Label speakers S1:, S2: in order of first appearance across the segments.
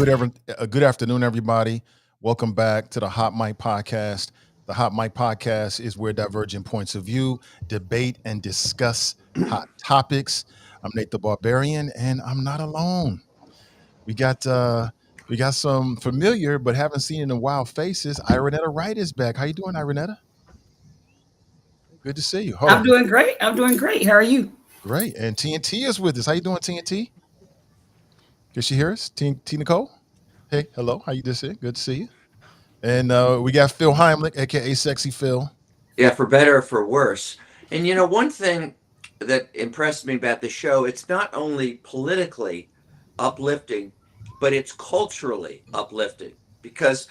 S1: Good afternoon, everybody. Welcome back to the Hot Mic Podcast. The Hot Mic Podcast is where divergent points of view debate and discuss hot topics. I'm Nate the Barbarian, and I'm not alone. We got we got some familiar but haven't seen in a while faces. Iranetta Wright is back. How you doing, Iranetta? Good to see you. Hold
S2: I'm
S1: on.
S2: doing great. I'm doing great. How are you?
S1: Great. And TNT is with us. How you doing, TNT? Can she hear us? T Nicole? Hey, hello. How you doing? Good to see you. And we got Phil Heimlich, aka Sexy Phil.
S3: Yeah, for better or for worse. And one thing that impressed me about the show, it's not only politically uplifting, but it's culturally uplifting. Because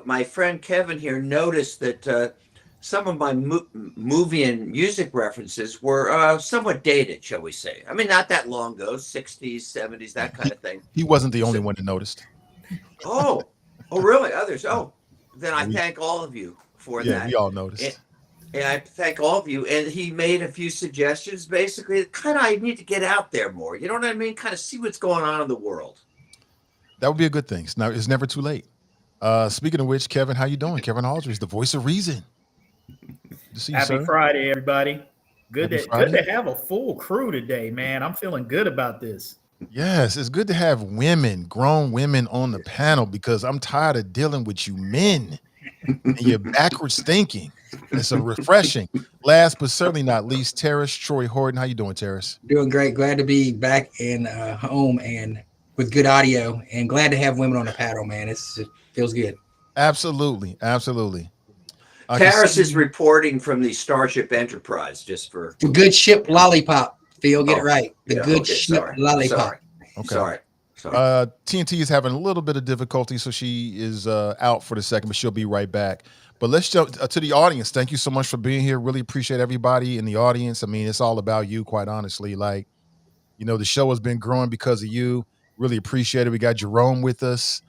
S3: my friend Kevin here noticed that some of my movie and music references were somewhat dated, shall we say. I mean, not that long ago, 60s, 70s, that kind of thing.
S1: He wasn't the only one that noticed.
S3: Oh, really? Others? Oh, then I thank all of you for that.
S1: Yeah, we all noticed.
S3: And I thank all of you. And he made a few suggestions. Basically, kind of, I need to get out there more. You know what I mean? Kind of see what's going on in the world.
S1: That would be a good thing. It's never too late. Speaking of which, Kevin, how you doing? Kevin Aldridge, the voice of reason. Good to see you,
S4: Happy
S1: sir.
S4: Friday, everybody. Good
S1: Friday.
S4: to have a full crew today, man. I'm feeling good about this.
S1: Yes, it's good to have women, grown women on the panel because I'm tired of dealing with you men and your backwards thinking. It's a refreshing. Last but certainly not least, Tarris, Troy Horton. How you doing, Tarris?
S2: Doing great. Glad to be back in home and with good audio, and glad to have women on the panel, man. It feels good.
S1: Absolutely.
S3: Tarris is reporting from the Starship Enterprise, just for
S2: The good ship lollipop. Phil, get it right. The good ship
S3: sorry.
S2: lollipop.
S3: Sorry.
S1: TNT is having a little bit of difficulty, so she is out for the second, but she'll be right back. But let's jump to the audience. Thank you so much for being here. Really appreciate everybody in the audience. I mean, it's all about you, quite honestly. Like, the show has been growing because of you. Really appreciate it. We got Jerome with us,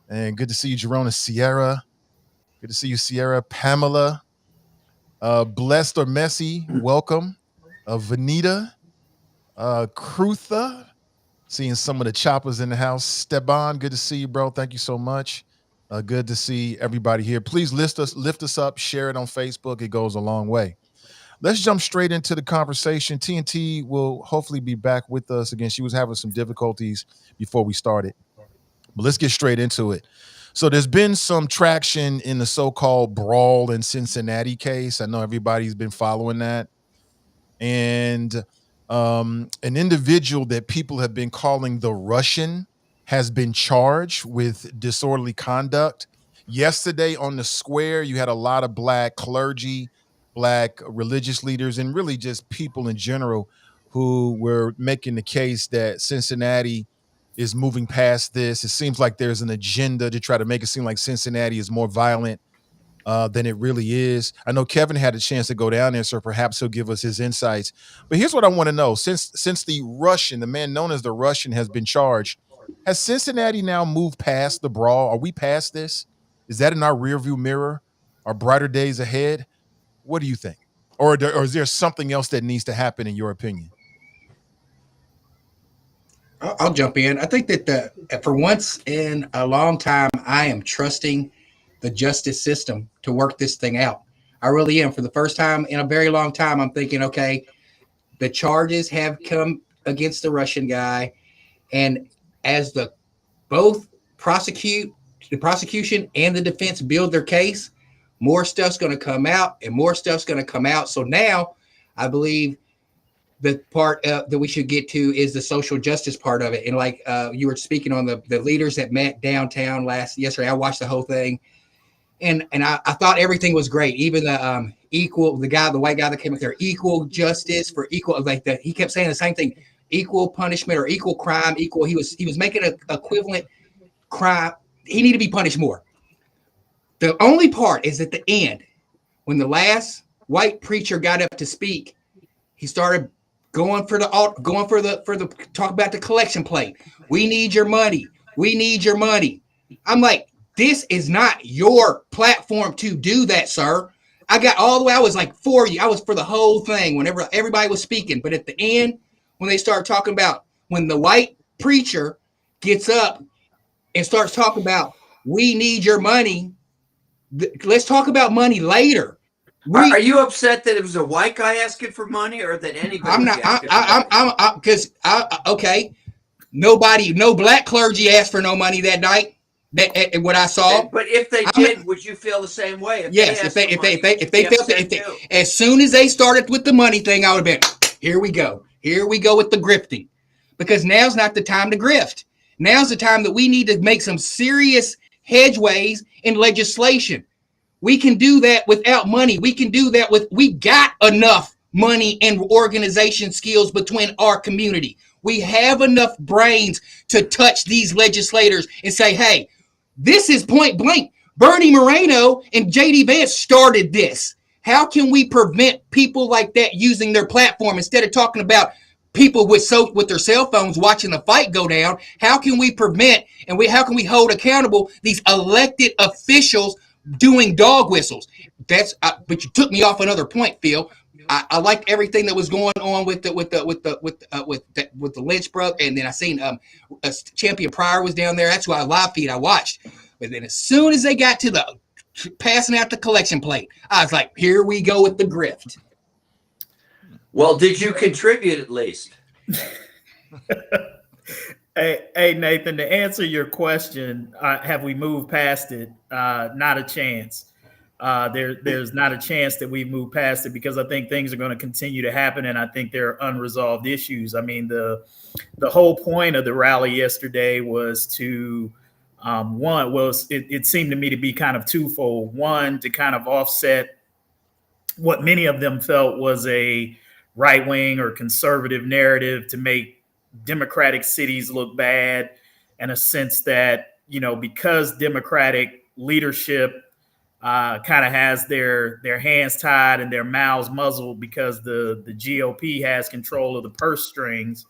S1: and good to see you, Jerome and Sierra. Good to see you, Sierra. Pamela, Blessed or Messy, welcome. Vanita, Krutha. Seeing some of the choppers in the house. Steban, good to see you, bro. Thank you so much. Good to see everybody here. Please lift us up, share it on Facebook. It goes a long way. Let's jump straight into the conversation. TNT will hopefully be back with us again. She was having some difficulties before we started, but let's get straight into it. So there's been some traction in the so-called brawl in Cincinnati case. I know everybody's been following that. And an individual that people have been calling the Russian has been charged with disorderly conduct. Yesterday on the square, you had a lot of black clergy, black religious leaders, and really just people in general who were making the case that Cincinnati is moving past this. It seems like there's an agenda to try to make it seem like Cincinnati is more violent than it really is. I know Kevin had a chance to go down there, so perhaps he'll give us his insights. But here's what I want to know. Since the man known as the Russian, has been charged, has Cincinnati now moved past the brawl? Are we past this? Is that in our rearview mirror? Are brighter days ahead? What do you think? Or is there something else that needs to happen in your opinion?
S2: I'll jump in. I think that for once in a long time, I am trusting the justice system to work this thing out. I really am. For the first time in a very long time, I'm thinking, okay, the charges have come against the Russian guy, and as both the prosecution and the defense build their case, more stuff's going to come out and more stuff's going to come out. So now I believe the part that we should get to is the social justice part of it. And like you were speaking on the leaders that met downtown yesterday, I watched the whole thing. And I thought everything was great. Even the white guy that came up there, equal justice for equal, like that. He kept saying the same thing, equal punishment or equal crime, equal. He was making an equivalent crime. He needed to be punished more. The only part is at the end, when the last white preacher got up to speak, he started going for the talk about the collection plate. We need your money. We need your money. I'm like, this is not your platform to do that, sir. I got all the way. I was like for you. I was for the whole thing whenever everybody was speaking. But at the end, when they start talking about when the white preacher gets up and starts talking about, we need your money. Let's talk about money later.
S3: Are you upset that it was a white guy asking for money, or that anybody
S2: I'm
S3: was
S2: not.
S3: asking for money?
S2: Because okay, nobody, no black clergy asked for no money that night. That what I saw.
S3: But if they did, would you feel the same way? If
S2: Yes,
S3: they
S2: if
S3: asked for money,
S2: they
S3: would you be
S2: felt
S3: upset
S2: it,
S3: too?
S2: as soon as they started with the money thing, I would have been, here we go with the grifting, because now's not the time to grift. Now's the time that we need to make some serious hedgeways in legislation. We can do that without money. We can do that we got enough money and organization skills between our community. We have enough brains to touch these legislators and say, hey, this is point blank. Bernie Moreno and JD Vance started this. How can we prevent people like that using their platform instead of talking about people with their cell phones watching the fight go down? How can we prevent and how can we hold accountable these elected officials doing dog whistles? But you took me off another point, Phil. I liked everything that was going on with the Lynch brother, and then I seen Champion Pryor was down there. That's why live feed I watched. But then as soon as they got to the passing out the collection plate, I was like, here we go with the grift.
S3: Well, did you contribute at least?
S4: Hey, Nathan, to answer your question, have we moved past it? Not a chance. There's not a chance that we've moved past it, because I think things are going to continue to happen, and I think there are unresolved issues. I mean, the whole point of the rally yesterday was to it seemed to me to be kind of twofold. One, to kind of offset what many of them felt was a right-wing or conservative narrative to make Democratic cities look bad, in a sense that, because Democratic leadership kind of has their hands tied and their mouths muzzled because the GOP has control of the purse strings,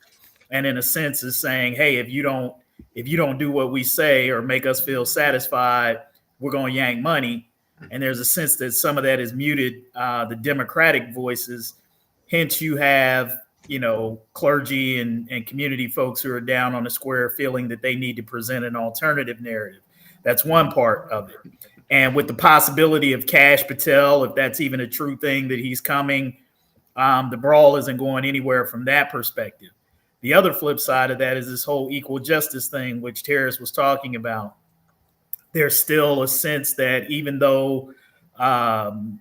S4: and in a sense is saying, hey, if you don't do what we say or make us feel satisfied, we're going to yank money. And there's a sense that some of that is muted the Democratic voices. Hence, you have clergy and community folks who are down on the square feeling that they need to present an alternative narrative. That's one part of it. And with the possibility of Kash Patel, if that's even a true thing that he's coming, the brawl isn't going anywhere from that perspective. The other flip side of that is this whole equal justice thing, which Tarris was talking about. There's still a sense that even though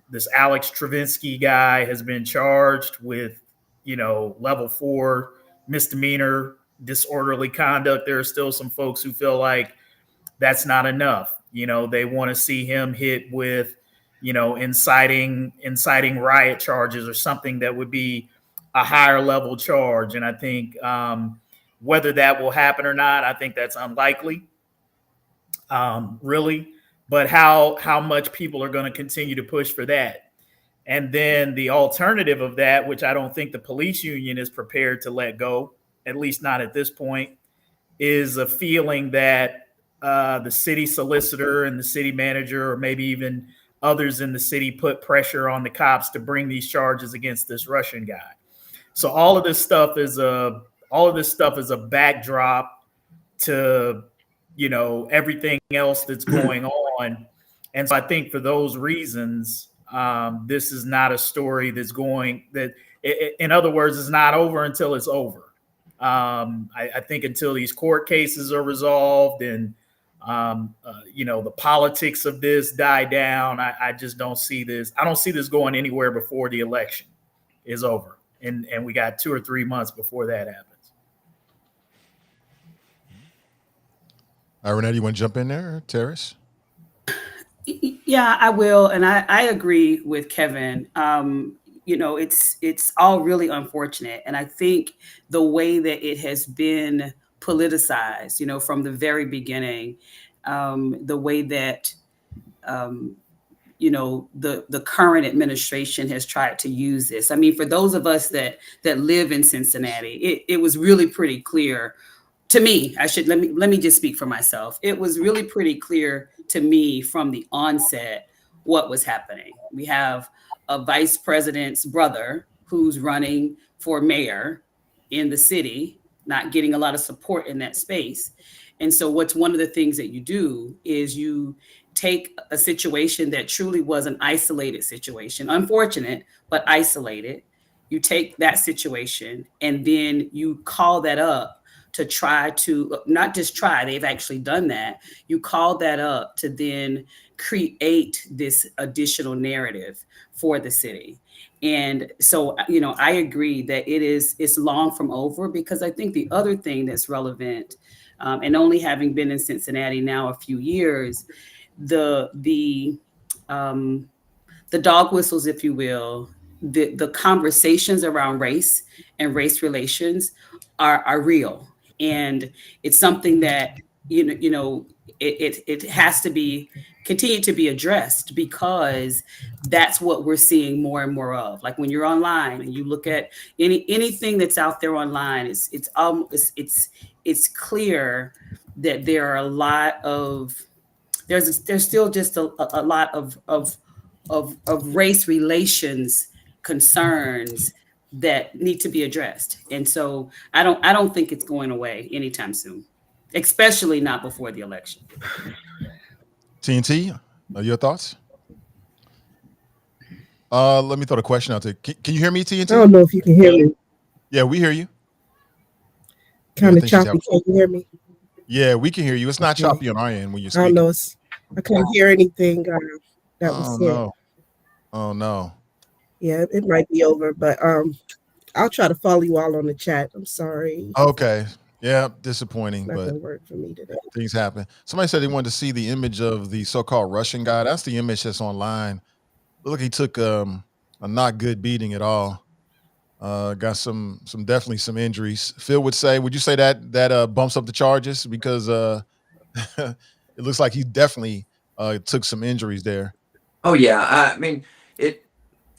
S4: this Alex Travinsky guy has been charged with, level 4 misdemeanor disorderly conduct, there are still some folks who feel like that's not enough. They want to see him hit with, inciting riot charges or something that would be a higher level charge. And I think whether that will happen or not, I think that's unlikely, really. But how much people are going to continue to push for that. And then the alternative of that, which I don't think the police union is prepared to let go, at least not at this point, is a feeling that the city solicitor and the city manager, or maybe even others in the city, put pressure on the cops to bring these charges against this Russian guy. So all of this stuff is a backdrop to, everything else that's going on. And so I think for those reasons, this is not a story that's in other words, it's not over until it's over. I think until these court cases are resolved and, the politics of this die down, I just don't see this. I don't see this going anywhere before the election is over. And we got 2 or 3 months before that happens.
S1: Iranetta, you want to jump in there, Tarris?
S5: Yeah, I will. And I agree with Kevin. It's all really unfortunate. And I think the way that it has been politicized, from the very beginning, the way that, the current administration has tried to use this. I mean, for those of us that live in Cincinnati, it was really pretty clear to me. Let me just speak for myself. It was really pretty clear to me from the onset what was happening. We have a vice president's brother who's running for mayor in the city, not getting a lot of support in that space. And so what's one of the things that you do is you take a situation that truly was an isolated situation, unfortunate, but isolated. You take that situation and then you call that up to try to not just try, they've actually done that. You call that up to then create this additional narrative for the city. And so, I agree that it's long from over, because I think the other thing that's relevant, and only having been in Cincinnati now a few years, the dog whistles, if you will, the conversations around race and race relations are real, and it's something that it has to be continue to be addressed, because that's what we're seeing more and more of. Like when you're online and you look at anything that's out there online, it's clear that there are a lot of there's still just a lot of race relations concerns that need to be addressed. And so I don't think it's going away anytime soon, especially not before the election.
S1: TNT, your thoughts? Let me throw the question out there. Can you hear me, TNT?
S6: I don't know if you can hear me.
S1: Yeah, we hear you.
S6: Kind of choppy. Can you hear me?
S1: Yeah, we can hear you. It's not choppy on our end when you're speaking.
S6: I don't know. I can't hear anything that was said.
S1: No. Oh no.
S6: Yeah, it might be over, but I'll try to follow you all on the chat. I'm sorry.
S1: Okay. Yeah, disappointing,
S6: It's not
S1: but
S6: gonna work for me today.
S1: things happen. Somebody said they wanted to see the image of the so-called Russian guy. That's the image that's online. Look, he took a not good beating at all. Got some definitely some injuries. Phil would you say that bumps up the charges, because it looks like he definitely took some injuries there.
S3: Oh yeah, I mean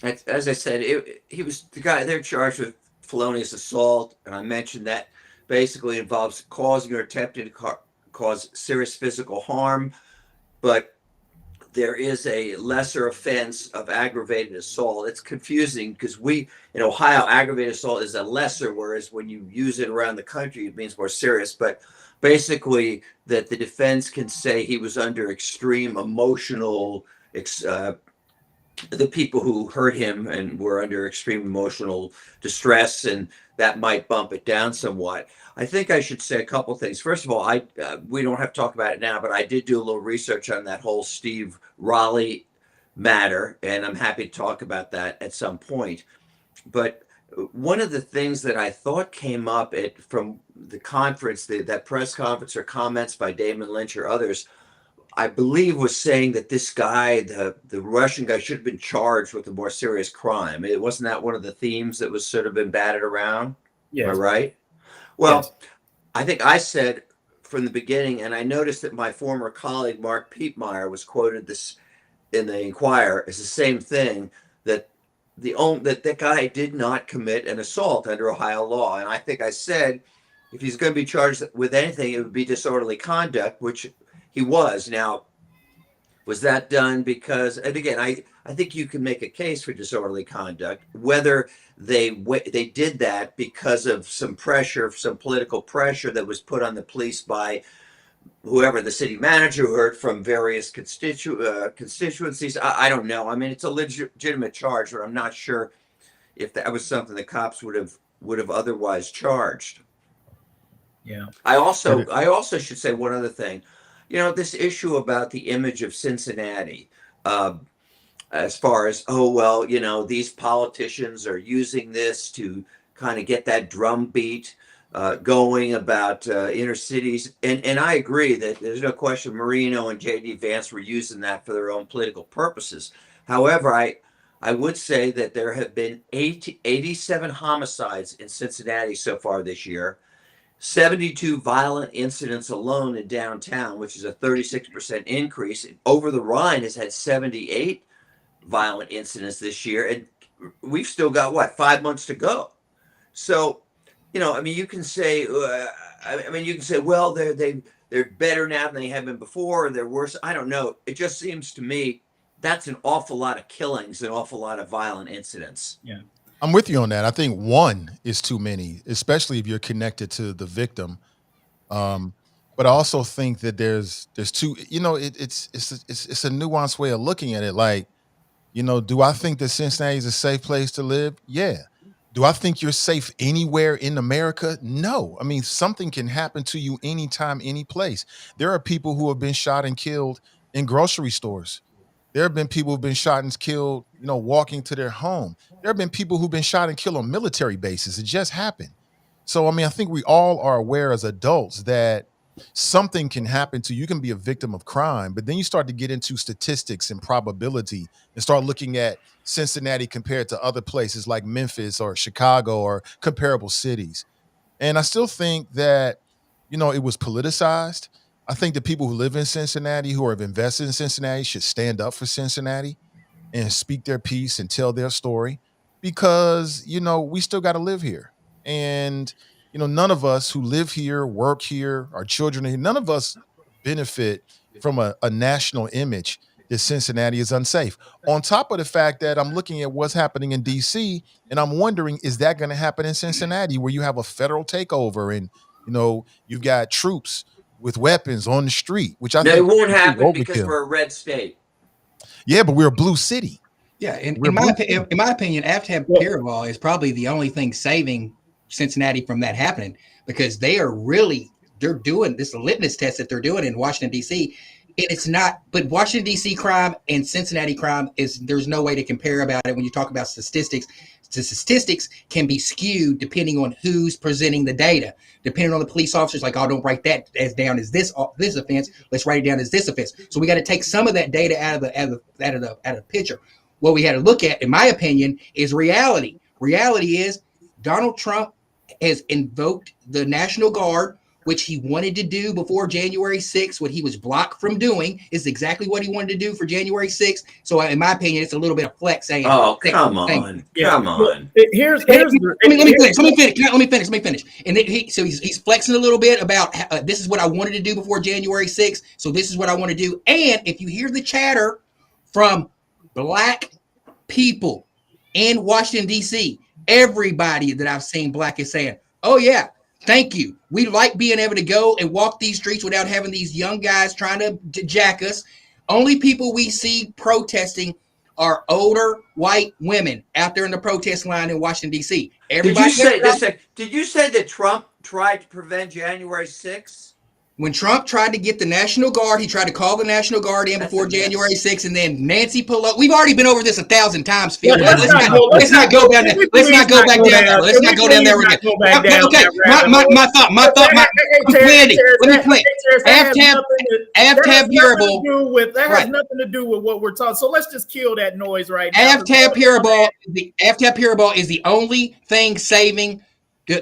S3: as I said, he was the guy they're charged with felonious assault, and I mentioned that basically involves causing or attempting to cause serious physical harm, but there is a lesser offense of aggravated assault. It's confusing because in Ohio, aggravated assault is a lesser, whereas when you use it around the country, it means more serious. But basically, that the defense can say he was under extreme emotional, the people who hurt him and were under extreme emotional distress, and that might bump it down somewhat. I think I should say a couple things. First of all, we don't have to talk about it now, but I did do a little research on that whole Steve Raleigh matter, and I'm happy to talk about that at some point. But one of the things that I thought came up from the conference, that press conference or comments by Damon Lynch or others, I believe was saying that this guy, the Russian guy, should have been charged with a more serious crime. Wasn't that one of the themes that was sort of been batted around?
S4: Yeah.
S3: Am I right? Well,
S4: Yes.
S3: I think I said from the beginning, and I noticed that my former colleague, Mark Pietmeyer, was quoted this in the Inquirer as the same thing, that that guy did not commit an assault under Ohio law. And I think I said, if he's going to be charged with anything, it would be disorderly conduct, which he was. Now, was that done because, and again, I think you can make a case for disorderly conduct, whether they did that because of some pressure, some political pressure that was put on the police by whoever, the city manager, who heard from various constituencies. I don't know. I mean, it's a legitimate charge, but I'm not sure if that was something the cops would have otherwise charged.
S4: Yeah.
S3: I also should say one other thing. This issue about the image of Cincinnati, as far as, these politicians are using this to kind of get that drumbeat going about inner cities. And I agree that there's no question Marino and J.D. Vance were using that for their own political purposes. However, I would say that there have been 87 homicides in Cincinnati so far this year. 72 violent incidents alone in downtown, which is a 36% increase. Over the Rhine has had 78 violent incidents this year, and we've still got 5 months to go. So, you can say, well, they're better now than they have been before, or they're worse. I don't know. It just seems to me that's an awful lot of killings, an awful lot of violent incidents.
S4: Yeah.
S1: I'm with you on that. I think one is too many, especially if you're connected to the victim. but I also think that there's two. It's a nuanced way of looking at it. Like, do I think that Cincinnati is a safe place to live? Yeah. Do I think you're safe anywhere in America? No. I mean, something can happen to you anytime, any place. There are people who have been shot and killed in grocery stores. There have been people who've been shot and killed, walking to their home. There have been people who've been shot and killed on military bases. It just happened. So, I mean, I think we all are aware as adults that something can happen to you. You can be a victim of crime, but then you start to get into statistics and probability and start looking at Cincinnati compared to other places like Memphis or Chicago or comparable cities. And I still think that, it was politicized. I think the people who live in Cincinnati, who have invested in Cincinnati, should stand up for Cincinnati and speak their piece and tell their story because, we still got to live here. And, none of us who live here, work here, our children are here, none of us benefit from a national image that Cincinnati is unsafe. On top of the fact that I'm looking at what's happening in DC and I'm wondering, is that going to happen in Cincinnati where you have a federal takeover and, you've got troops with weapons on the street, which I
S3: No,
S1: think
S3: it won't
S1: is
S3: happen because
S1: overkill.
S3: we're a red state.
S1: Yeah, but we're a blue city.
S2: Yeah, in
S1: We're
S2: my
S1: blue.
S2: in my opinion, AFTAB Piraval is probably the only thing saving Cincinnati from that happening because they're doing this litmus test that they're doing in Washington D.C. And it's not, but Washington D.C. crime and Cincinnati crime there's no way to compare about it when you talk about statistics. The statistics can be skewed depending on who's presenting the data, depending on the police officers. Like, oh, don't write that as down as this offense. Let's write it down as this offense. So we got to take some of that data out of the picture. What we had to look at, in my opinion, is reality. Reality is Donald Trump has invoked the National Guard, which he wanted to do before January 6th. What he was blocked from doing is exactly what he wanted to do for January 6th. So in my opinion, it's a little bit of flex saying,
S3: oh, come on. Come on.
S2: Let me finish. And then he's flexing a little bit about this is what I wanted to do before January 6th. So this is what I want to do. And if you hear the chatter from Black people in Washington, D.C., everybody that I've seen Black is saying, oh, yeah, thank you. We like being able to go and walk these streets without having these young guys trying to jack us. Only people we see protesting are older white women out there in the protest line in Washington, D.C.
S3: Did you say that Trump tried to prevent January 6th?
S2: When Trump tried to get the National Guard, he tried to call the National Guard in before January 6th, and then Nancy Pelosi. We've already been over this 1,000 times, Phil. Let's not go down there. Let's not go back down there. Let's not go down there again. Okay, my thought. Let me plan. AFTAB Piraval.
S4: That has nothing to do with what we're talking. So let's just kill that noise right now.
S2: AFTAB Piraval is the only thing saving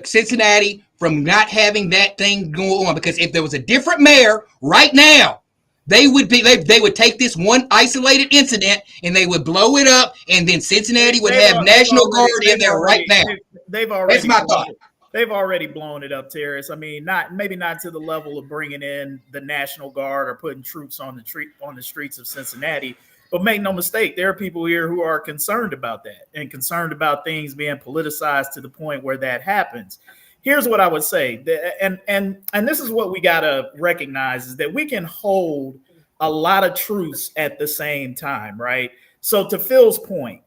S2: Cincinnati from not having that thing go on, because if there was a different mayor right now, they would take this one isolated incident and they would blow it up, and then Cincinnati would have National Guard in there right now. That's my thought.
S4: They've already blown it up, Tarris. I mean, maybe not to the level of bringing in the National Guard or putting troops on the streets of Cincinnati. But make no mistake, there are people here who are concerned about that and concerned about things being politicized to the point where that happens. Here's what I would say, and this is what we got to recognize, is that we can hold a lot of truths at the same time, right? So to Phil's point,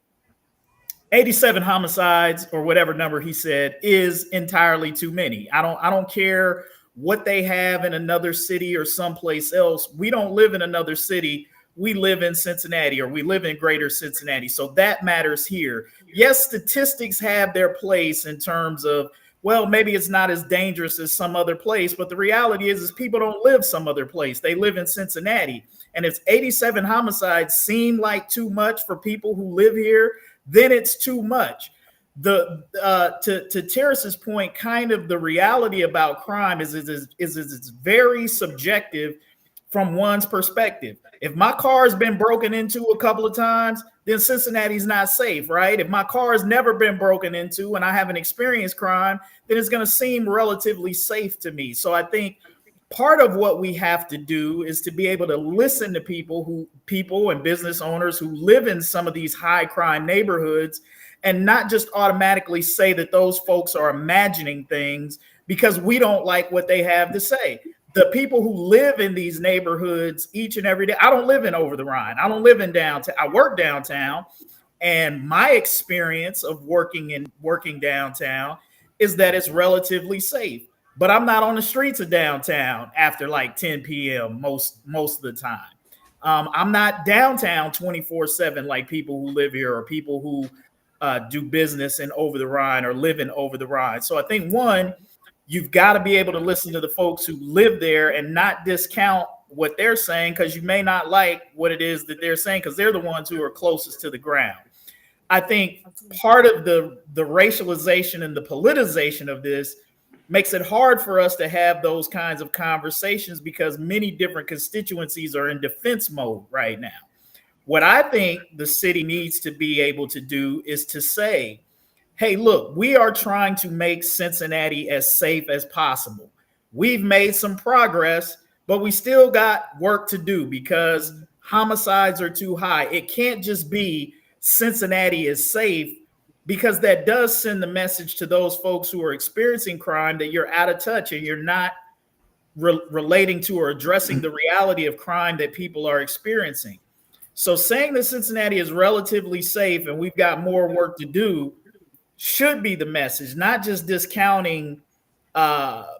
S4: 87 homicides or whatever number he said is entirely too many. I don't care what they have in another city or someplace else. We don't live in another city. We live in Cincinnati, or we live in greater Cincinnati. So that matters here. Yes, statistics have their place in terms of, well, maybe it's not as dangerous as some other place, but the reality is people don't live some other place. They live in Cincinnati. And if 87 homicides seem like too much for people who live here, then it's too much. To Tarris's point, kind of the reality about crime is it's very subjective from one's perspective. If my car has been broken into a couple of times, then Cincinnati's not safe, right? If my car has never been broken into and I haven't experienced crime, then it's going to seem relatively safe to me. So I think part of what we have to do is to be able to listen to people and business owners who live in some of these high crime neighborhoods, and not just automatically say that those folks are imagining things because we don't like what they have to say. the people who live in these neighborhoods each and every day. I don't live in Over the Rhine. I don't live in downtown. I work downtown. And my experience of working downtown is that it's relatively safe. But I'm not on the streets of downtown after like 10 p.m. most of the time. I'm not downtown 24/7 like people who live here or people who do business in Over the Rhine or live in Over the Rhine. So I think, one, you've got to be able to listen to the folks who live there and not discount what they're saying, because you may not like what it is that they're saying, because they're the ones who are closest to the ground. I think part of the racialization and the politicization of this makes it hard for us to have those kinds of conversations, because many different constituencies are in defense mode right now. What I think the city needs to be able to do is to say, hey, look, we are trying to make Cincinnati as safe as possible. We've made some progress, but we still got work to do because homicides are too high. It can't just be Cincinnati is safe, because that does send the message to those folks who are experiencing crime that you're out of touch and you're not relating to or addressing the reality of crime that people are experiencing. So saying that Cincinnati is relatively safe and we've got more work to do should be the message, not just discounting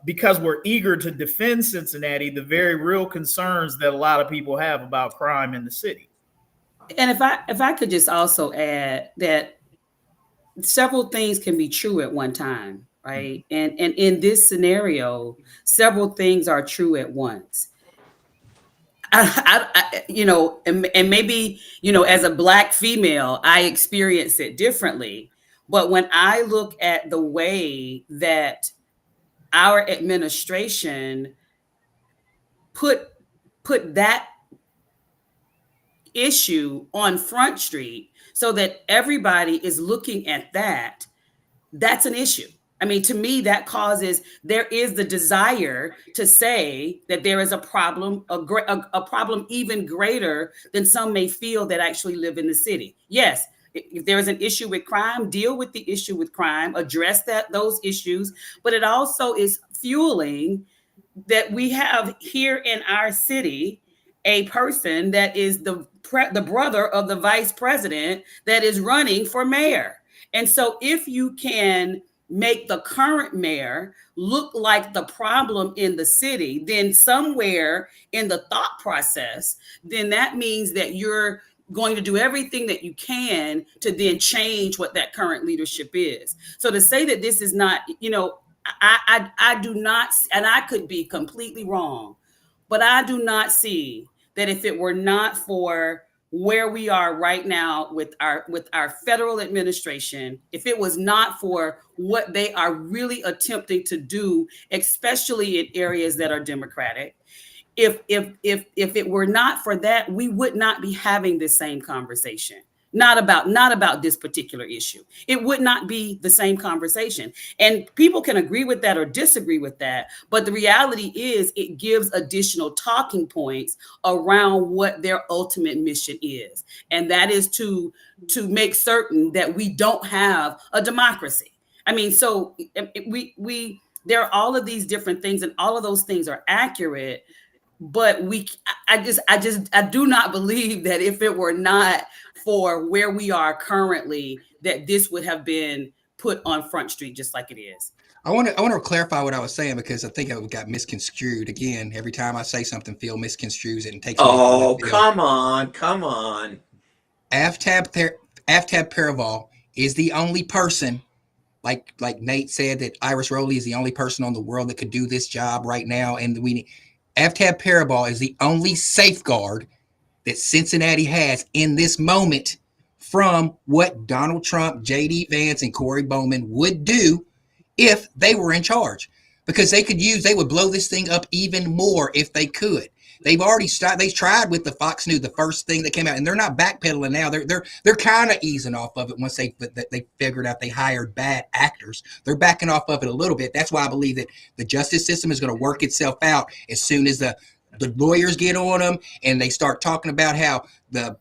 S4: because we're eager to defend Cincinnati, the very real concerns that a lot of people have about crime in the city.
S5: And if I could just also add that several things can be true at one time, right? And in this scenario, several things are true at once. And maybe, as a Black female, I experience it differently. But when I look at the way that our administration put that issue on Front Street so that everybody is looking at that, that's an issue. I mean, to me, there is the desire to say that there is a problem, a problem even greater than some may feel that actually live in the city. Yes, if there is an issue with crime, deal with the issue with crime, address those issues, but it also is fueling that we have here in our city a person that is the brother of the vice president that is running for mayor. And so if you can make the current mayor look like the problem in the city, then somewhere in the thought process, then that means that you're going to do everything that you can to then change what that current leadership is. So to say that this is not, I do not, and I could be completely wrong, but I do not see that if it were not for where we are right now with our federal administration, if it was not for what they are really attempting to do, especially in areas that are democratic, if it were not for that, we would not be having this same conversation. Not about this particular issue. It would not be the same conversation. And people can agree with that or disagree with that. But the reality is it gives additional talking points around what their ultimate mission is. And that is to make certain that we don't have a democracy. I mean, so there are all of these different things, and all of those things are accurate. But I do not believe that if it were not for where we are currently, that this would have been put on Front Street just like it is.
S2: I want to clarify what I was saying, because I think I got misconstrued again. Every time I say something, Phil misconstrues it and takes.
S3: Oh, come on.
S2: Aftab Paraval is the only person, like Nate said, that Iris Rowley is the only person on the world that could do this job right now, and Aftab Paraval is the only safeguard that Cincinnati has in this moment from what Donald Trump, J.D. Vance, and Corey Bowman would do if they were in charge, because they would blow this thing up even more if they could. They've already started. They tried with the Fox News, the first thing that came out, and they're not backpedaling now. They're kind of easing off of it once they figured out they hired bad actors. They're backing off of it a little bit. That's why I believe that the justice system is going to work itself out as soon as the lawyers get on them and they start talking about how the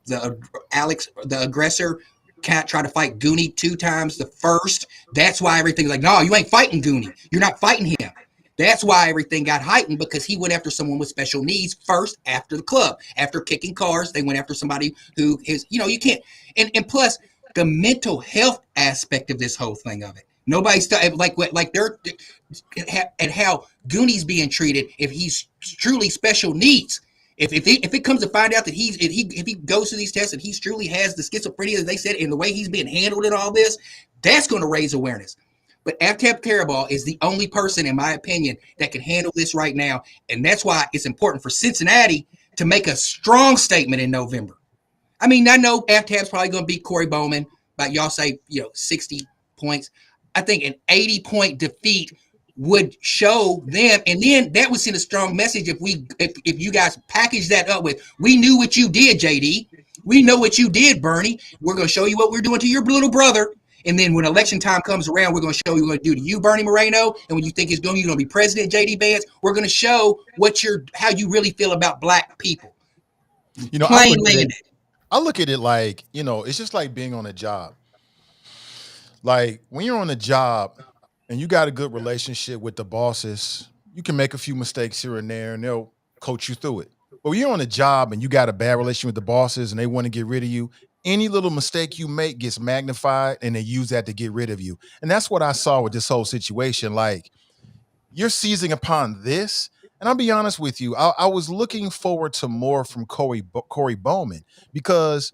S2: aggressor can't try to fight Goonie 2 times the first. That's why everything's like, no, you ain't fighting Goonie. You're not fighting him. That's why everything got heightened, because he went after someone with special needs first after the club. After kicking cars, they went after somebody who is, you can't. And plus, the mental health aspect of this whole thing of it. Nobody's like they're at how Goonie's being treated if he's truly special needs. If it comes to find out that if he goes to these tests and he truly has the schizophrenia that they said, and the way he's being handled in all this, that's going to raise awareness. But Avtab Caraballo is the only person, in my opinion, that can handle this right now, and that's why it's important for Cincinnati to make a strong statement in November. I mean, I know Avtab's probably going to beat Corey Bowman, but y'all say 60 points. I think an 80-point defeat would show them, and then that would send a strong message if you guys package that up with, we knew what you did, JD. We know what you did, Bernie. We're going to show you what we're doing to your little brother. And then when election time comes around, we're going to show you what we're going to do to you, Bernie Moreno. And when you think you're going to be president, JD Vance, we're going to show how you really feel about black people.
S1: I look at it like, it's just like being on a job. Like when you're on a job and you got a good relationship with the bosses, you can make a few mistakes here and there and they'll coach you through it. But when you're on a job and you got a bad relationship with the bosses and they want to get rid of you, any little mistake you make gets magnified and they use that to get rid of you. And that's what I saw with this whole situation. Like, you're seizing upon this. And I'll be honest with you, I was looking forward to more from Corey Bowman because,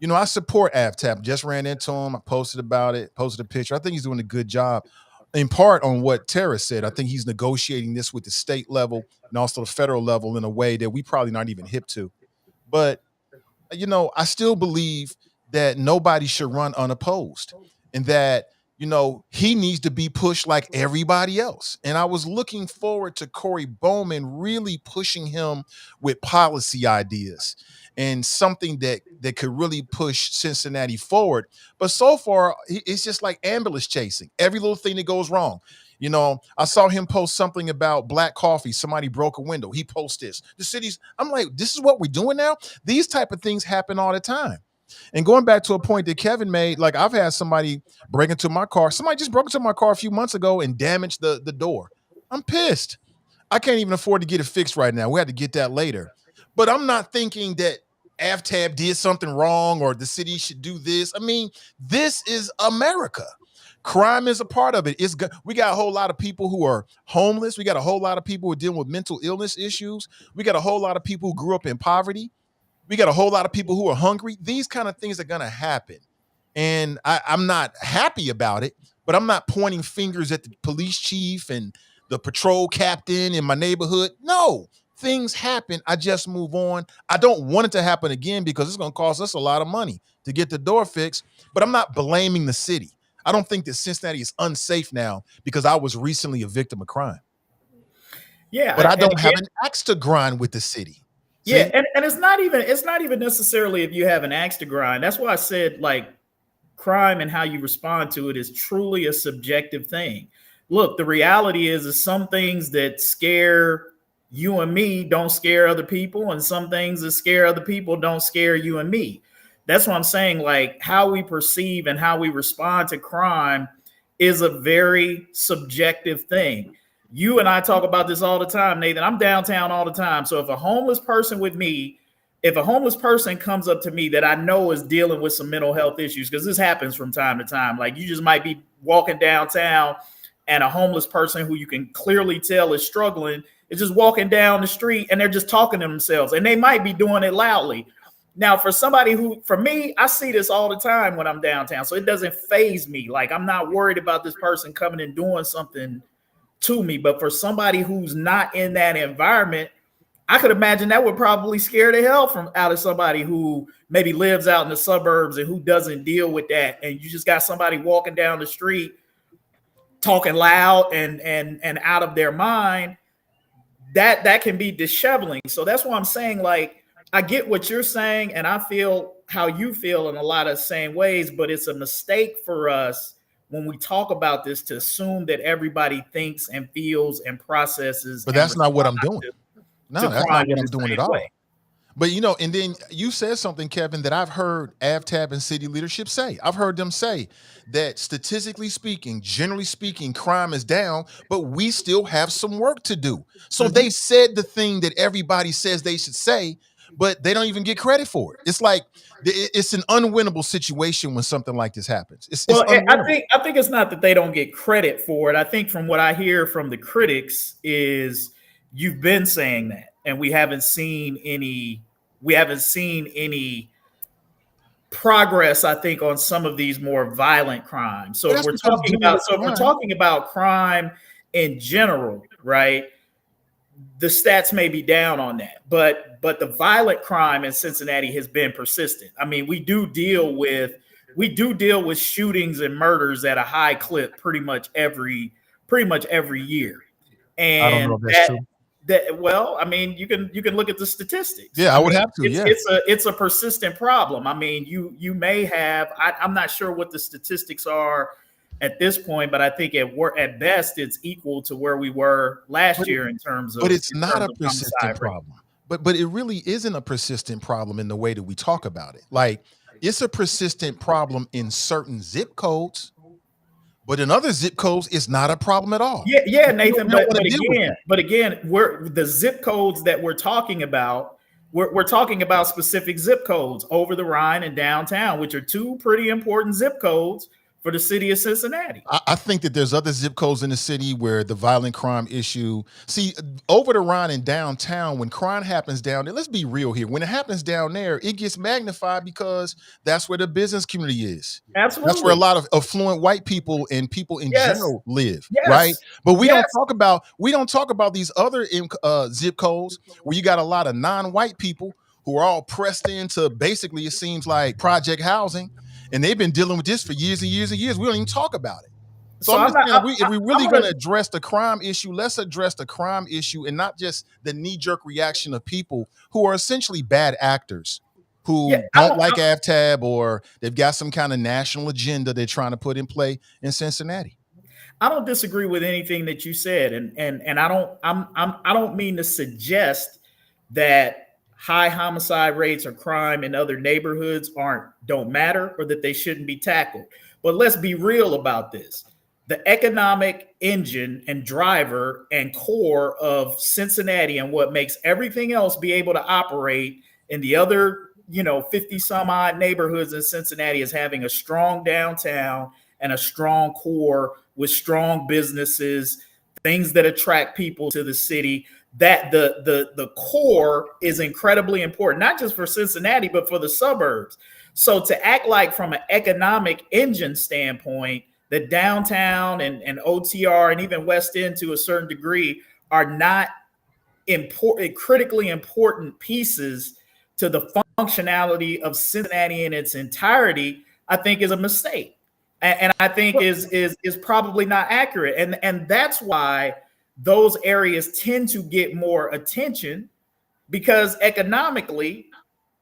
S1: I support Avtab. Just ran into him. I posted about it, posted a picture. I think he's doing a good job, in part on what Tarris said. I think he's negotiating this with the state level and also the federal level in a way that we probably not even hip to. But, I still believe that nobody should run unopposed and that, he needs to be pushed like everybody else. And I was looking forward to Corey Bowman really pushing him with policy ideas and something that could really push Cincinnati forward. But so far, it's just like ambulance chasing. Every little thing that goes wrong. I saw him post something about black coffee. Somebody broke a window. He posts this. I'm like, this is what we're doing now? These type of things happen all the time. And going back to a point that Kevin made, like I've had somebody break into my car. Somebody just broke into my car a few months ago and damaged the door. I'm pissed. I can't even afford to get it fixed right now. We had to get that later. But I'm not thinking that Avtab did something wrong or the city should do this. I mean, this is America. Crime is a part of it. We got a whole lot of people who are homeless. We got a whole lot of people who are dealing with mental illness issues. We got a whole lot of people who grew up in poverty. We got a whole lot of people who are hungry. These kind of things are going to happen. And I'm not happy about it, but I'm not pointing fingers at the police chief and the patrol captain in my neighborhood. No, things happen. I just move on. I don't want it to happen again because it's going to cost us a lot of money to get the door fixed, but I'm not blaming the city. I don't think that Cincinnati is unsafe now because I was recently a victim of crime.
S4: Yeah.
S1: But I don't have an axe to grind with the city. See?
S4: Yeah, and it's not even necessarily if you have an axe to grind. That's why I said, like, crime and how you respond to it is truly a subjective thing. Look, the reality is some things that scare you and me don't scare other people, and some things that scare other people don't scare you and me. That's what I'm saying. Like, how we perceive and how we respond to crime is a very subjective thing. You and I talk about this all the time, Nathan. I'm downtown all the time. So if a homeless person comes up to me that I know is dealing with some mental health issues, because this happens from time to time, like you just might be walking downtown and a homeless person who you can clearly tell is struggling is just walking down the street and they're just talking to themselves, and they might be doing it loudly. Now, for me, I see this all the time when I'm downtown. So it doesn't faze me. Like, I'm not worried about this person coming and doing something to me. But for somebody who's not in that environment, I could imagine that would probably scare the hell out of somebody who maybe lives out in the suburbs and who doesn't deal with that. And you just got somebody walking down the street talking loud and out of their mind. That can be disheveling. So that's why I'm saying, like, I get what you're saying, and I feel how you feel in a lot of the same ways, but it's a mistake for us when we talk about this to assume that everybody thinks and feels and processes.
S1: But that's not what I'm doing. No, that's not what I'm doing at all. But you know, and then you said something, Kevin, that I've heard AvTab and city leadership say. I've heard them say that statistically speaking, generally speaking, crime is down, but we still have some work to do. So they said the thing that everybody says they should say, but they don't even get credit for it. It's like it's an unwinnable situation when something like this happens. It's
S4: Well,
S1: unwinnable.
S4: I think it's not that they don't get credit for it. I think from what I hear from the critics is you've been saying that, and we haven't seen any progress, I think, on some of these more violent crimes. So
S1: But
S4: if
S1: that's
S4: we're
S1: because
S4: talking
S1: doing
S4: about
S1: the crime.
S4: crime in general, right? The stats may be down on that, but the violent crime in Cincinnati has been persistent. I mean, we do deal with shootings and murders at a high clip pretty much every year.
S1: I don't know
S4: And
S1: if that's true.
S4: well, I mean, you can look at the statistics.
S1: Yeah, I would have to. Yeah.
S4: It's a persistent problem. I mean, you may have. I'm not sure what the statistics are at this point, but I think at best it's equal to where we were last year in terms of.
S1: But it's not a
S4: homicide
S1: persistent
S4: rate.
S1: problem. But it really isn't a persistent problem in the way that we talk about it. Like, it's a persistent problem in certain zip codes, but in other zip codes, it's not a problem at all.
S4: Yeah, Nathan.
S1: We don't wanna deal with that.
S4: But again, we're the zip codes that we're talking about. We're talking about specific zip codes over the Rhine and downtown, which are two pretty important zip codes for the city of Cincinnati.
S1: I think that there's other zip codes in the city where the violent crime issue. See, over the Rhine and downtown, when crime happens down there, let's be real here. When it happens down there, it gets magnified because that's where the business community is.
S4: Absolutely.
S1: That's where a lot of affluent white people and people in
S4: Yes.
S1: general live,
S4: Yes.
S1: right? But we
S4: Yes.
S1: don't talk about these other zip codes where you got a lot of non-white people who are all pressed into basically, it seems like, project housing. And they've been dealing with this for years and years and years. We don't even talk about it. So I'm just saying, if we really going to address the crime issue, let's address the crime issue and not just the knee-jerk reaction of people who are essentially bad actors who don't like AvTab, or they've got some kind of national agenda they're trying to put in play in Cincinnati.
S4: I don't disagree with anything that you said, and I don't mean to suggest that high homicide rates or crime in other neighborhoods don't matter or that they shouldn't be tackled. But let's be real about this. The economic engine and driver and core of Cincinnati and what makes everything else be able to operate in the other, 50 some odd neighborhoods in Cincinnati is having a strong downtown and a strong core with strong businesses, things that attract people to the city. That the core is incredibly important, not just for Cincinnati, but for the suburbs. So to act like from an economic engine standpoint, that downtown and OTR and even West End to a certain degree are not critically important pieces to the functionality of Cincinnati in its entirety, I think is a mistake. And I think is probably not accurate. And that's why those areas tend to get more attention, because economically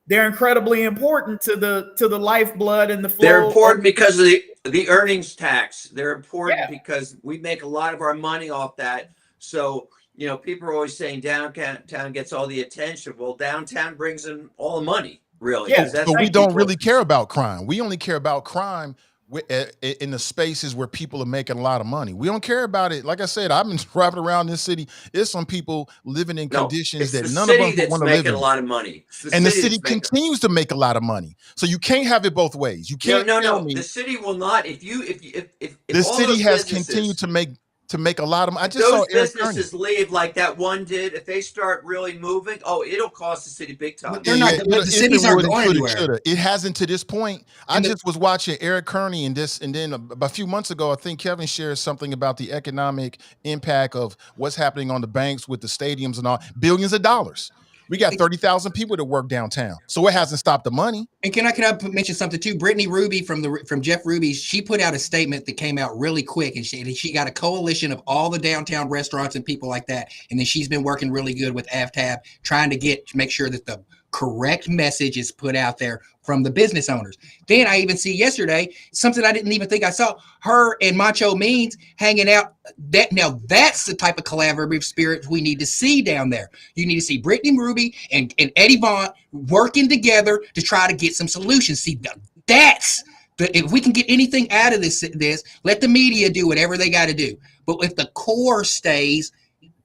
S4: they're incredibly important to the lifeblood and the flow.
S3: They're important because of the earnings tax. They're important because we make a lot of our money off that. So, people are always saying downtown gets all the attention. Well, downtown brings in all the money, really.
S4: Yeah,
S1: But we don't really care about crime. We only care about crime in the spaces where people are making a lot of money. We don't care about it. Like I said, I've been driving around this city. There's some people living in conditions that none of us want to live in.
S3: A lot of money.
S1: And the city continues to make a lot of money. So you can't have it both ways. You can't.
S3: No. The city will not. If
S1: the city has continued to make a lot of money. I just saw Eric
S3: businesses leave like that one did. If they start really moving, it'll cost the city big time.
S2: They're not. The cities aren't going anywhere.
S1: It hasn't to this point. I just was watching Eric Kearney and then a few months ago, I think Kevin shared something about the economic impact of what's happening on the banks with the stadiums and all. Billions of dollars. We got 30,000 people that work downtown, so it hasn't stopped the money.
S2: And can I mention something too? Brittany Ruby from Jeff Ruby's, she put out a statement that came out really quick, and she got a coalition of all the downtown restaurants and people like that. And then she's been working really good with AvTab, trying to make sure that the correct message is put out there from the business owners. Then I even see yesterday something I didn't even think I saw, her and Macho Means hanging out. That's the type of collaborative spirit we need to see down there. You need to see Brittany Ruby and Eddie Vaughn working together to try to get some solutions. See, that's if we can get anything out of this, let the media do whatever they got to do. But if the core stays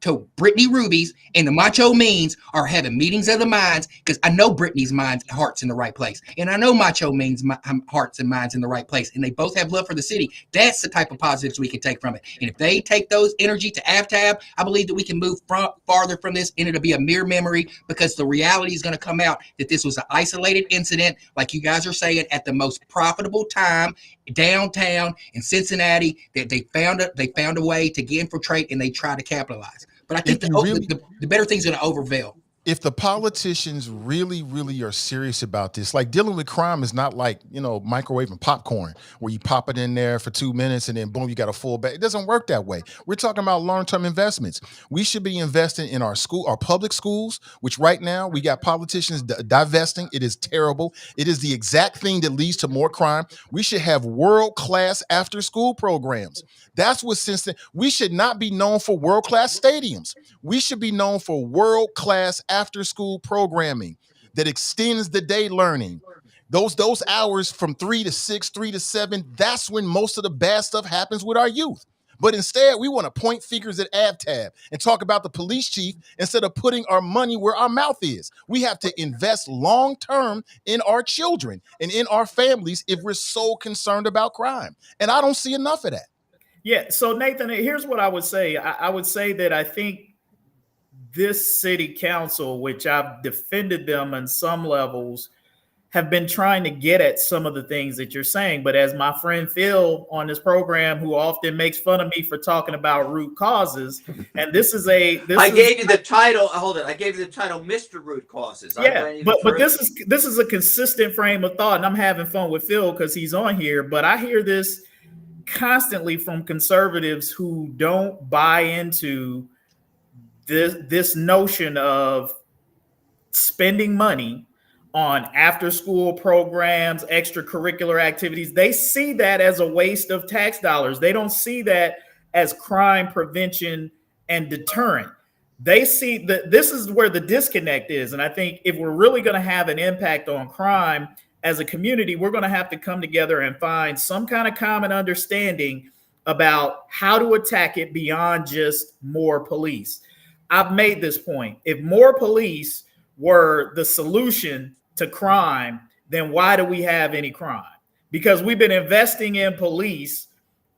S2: to Brittany Ruby's and the Macho Means are having meetings of the minds, because I know Brittany's heart's in the right place, and I know Macho Means' hearts and minds in the right place, and they both have love for the city. That's the type of positives we can take from it. And if they take those energy to AvTab, I believe that we can move farther from this, and it'll be a mere memory, because the reality is going to come out that this was an isolated incident, like you guys are saying, at the most profitable time downtown in Cincinnati, that they found a way to infiltrate, and they try to capitalize. But I think the better thing's going to overveil.
S1: If the politicians really, really are serious about this, like dealing with crime is not like, microwaving popcorn where you pop it in there for 2 minutes and then boom, you got a full bag. It doesn't work that way. We're talking about long-term investments. We should be investing in our public schools, which right now we got politicians divesting. It is terrible. It is the exact thing that leads to more crime. We should have world-class after-school programs. That's what we should not be known for world-class stadiums. We should be known for world-class after-school programming that extends the day learning. Those hours from 3 to 6, 3 to 7, that's when most of the bad stuff happens with our youth. But instead, we want to point fingers at AvTab and talk about the police chief instead of putting our money where our mouth is. We have to invest long-term in our children and in our families if we're so concerned about crime. And I don't see enough of that.
S4: Yeah. So Nathan, here's what I would say. I would say that I think this city council, which I've defended them on some levels, have been trying to get at some of the things that you're saying. But as my friend Phil on this program, who often makes fun of me for talking about root causes, and I
S3: gave you the title. Hold on, I gave you the title, Mr. Root Causes.
S4: Yeah, but this is a consistent frame of thought, and I'm having fun with Phil because he's on here. But I hear this constantly from conservatives who don't buy into this notion of spending money on after-school programs, extracurricular activities. They see that as a waste of tax dollars. They don't see that as crime prevention and deterrent. They see that this is where the disconnect is. And I think if we're really going to have an impact on crime as a community, we're going to have to come together and find some kind of common understanding about how to attack it beyond just more police. I've made this point. If more police were the solution to crime, then why do we have any crime? Because we've been investing in police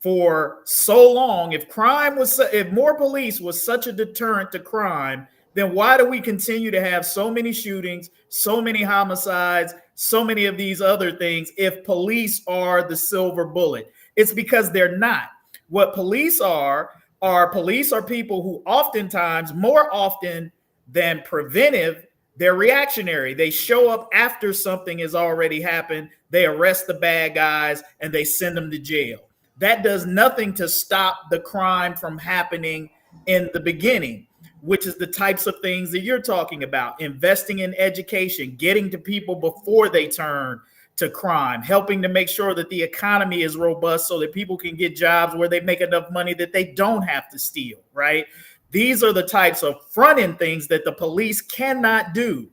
S4: for so long. If more police was such a deterrent to crime, then why do we continue to have so many shootings, so many homicides, so many of these other things if police are the silver bullet? It's because they're not. What police are people who oftentimes, more often than preventive, they're reactionary. They show up after something has already happened. They arrest the bad guys and they send them to jail. That does nothing to stop the crime from happening in the beginning, which is the types of things that you're talking about. Investing in education, getting to people before they turn to crime, helping to make sure that the economy is robust so that people can get jobs where they make enough money that they don't have to steal, right? These are the types of front-end things that the police cannot do.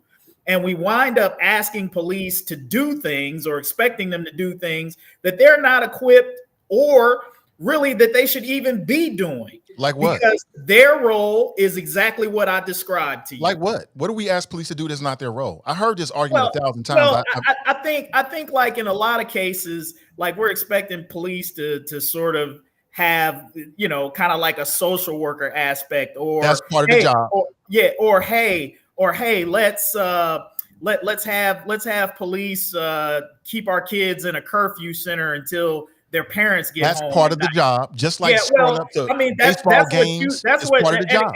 S4: And we wind up asking police to do things or expecting them to do things that they're not equipped or really that they should even be doing.
S1: Like what?
S4: Because their role is exactly what I described to you.
S1: Like what? What do we ask police to do that's not their role? I heard this argument 1,000 times.
S4: Well, I think like in a lot of cases, like we're expecting police to sort of have, kind of like a social worker aspect, or
S1: that's part of the job.
S4: Or hey, let's have police keep our kids in a curfew center until their parents get home.
S1: That's part of the job. Just like showing up to baseball games. That's part of the job.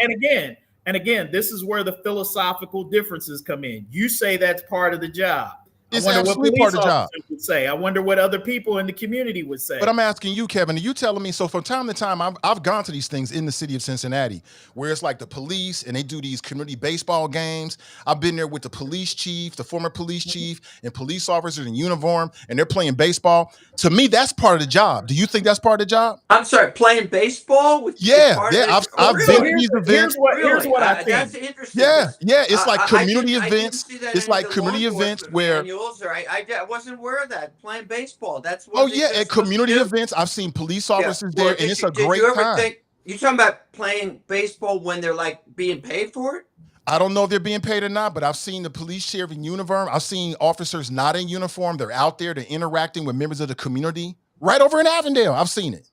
S4: And again, this is where the philosophical differences come in. You say that's part of the job.
S1: It's absolutely part of the job.
S4: would say. I wonder what other people in the community would say.
S1: But I'm asking you, Kevin, are you telling me, so from time to time, I've gone to these things in the city of Cincinnati, where it's like the police and they do these community baseball games. I've been there with the police chief, the former police chief, and police officers in uniform, and they're playing baseball. To me, that's part of the job. Do you think that's part of the job?
S3: I'm sorry, playing baseball with
S1: Yeah,
S3: part of
S1: yeah.
S3: this?
S1: I've
S3: Really?
S1: been to these events.
S4: Here's what I think.
S3: That's interesting.
S1: Yeah, yeah. It's like community
S3: I didn't
S1: events.
S3: see that
S1: It's
S3: in
S1: like
S3: the
S1: community
S3: law
S1: events
S3: enforcement
S1: where.
S3: manuals, or I wasn't aware of that. Playing baseball. That's what
S1: Oh
S3: they
S1: yeah,
S3: said
S1: at
S3: supposed to
S1: community
S3: do.
S1: events, I've seen police
S3: Yeah.
S1: officers
S3: Well,
S1: there, and it's a
S3: did
S1: great
S3: you ever
S1: time.
S3: think you're talking about playing baseball when they're like being paid for it?
S1: I don't know if they're being paid or not, but I've seen the police sheriff in uniform. I've seen officers not in uniform. They're out there. They're interacting with members of the community right over in Avondale. I've seen it.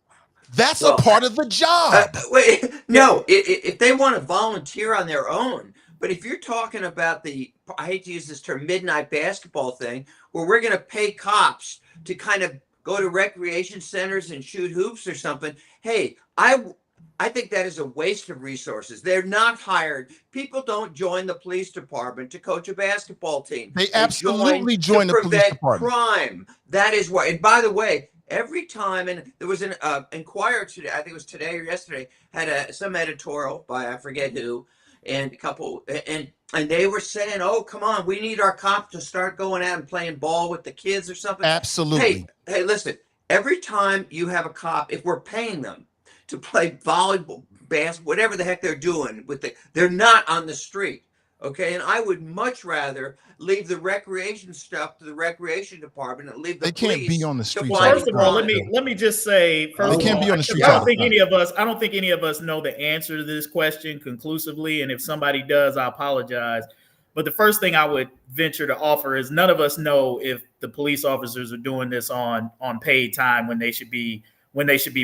S1: That's a part of the job.
S3: Wait, no, if they want to volunteer on their own, but if you're talking about I hate to use this term, midnight basketball thing, where we're going to pay cops to kind of go to recreation centers and shoot hoops or something, hey, I think that is a waste of resources. They're not hired. People don't join the police department to coach a basketball team.
S1: They absolutely join the police department.
S3: Crime. That is why. And by the way, every time, and there was an Inquirer today, I think it was today or yesterday, had some editorial by I forget who, and a couple, and they were saying, "Oh, come on, we need our cops to start going out and playing ball with the kids or something."
S1: Absolutely.
S3: Hey, listen. Every time you have a cop, if we're paying them to play volleyball, basketball, whatever the heck they're doing they're not on the street. Okay, and I would much rather leave the recreation stuff to the recreation department and leave the
S1: They
S3: police
S1: can't be on the streets.
S4: First of all, let me just say,
S1: They can't be on the streets.
S4: I don't think any of us know the answer to this question conclusively, and if somebody does, I apologize. But the first thing I would venture to offer is none of us know if the police officers are doing this on paid time when they should be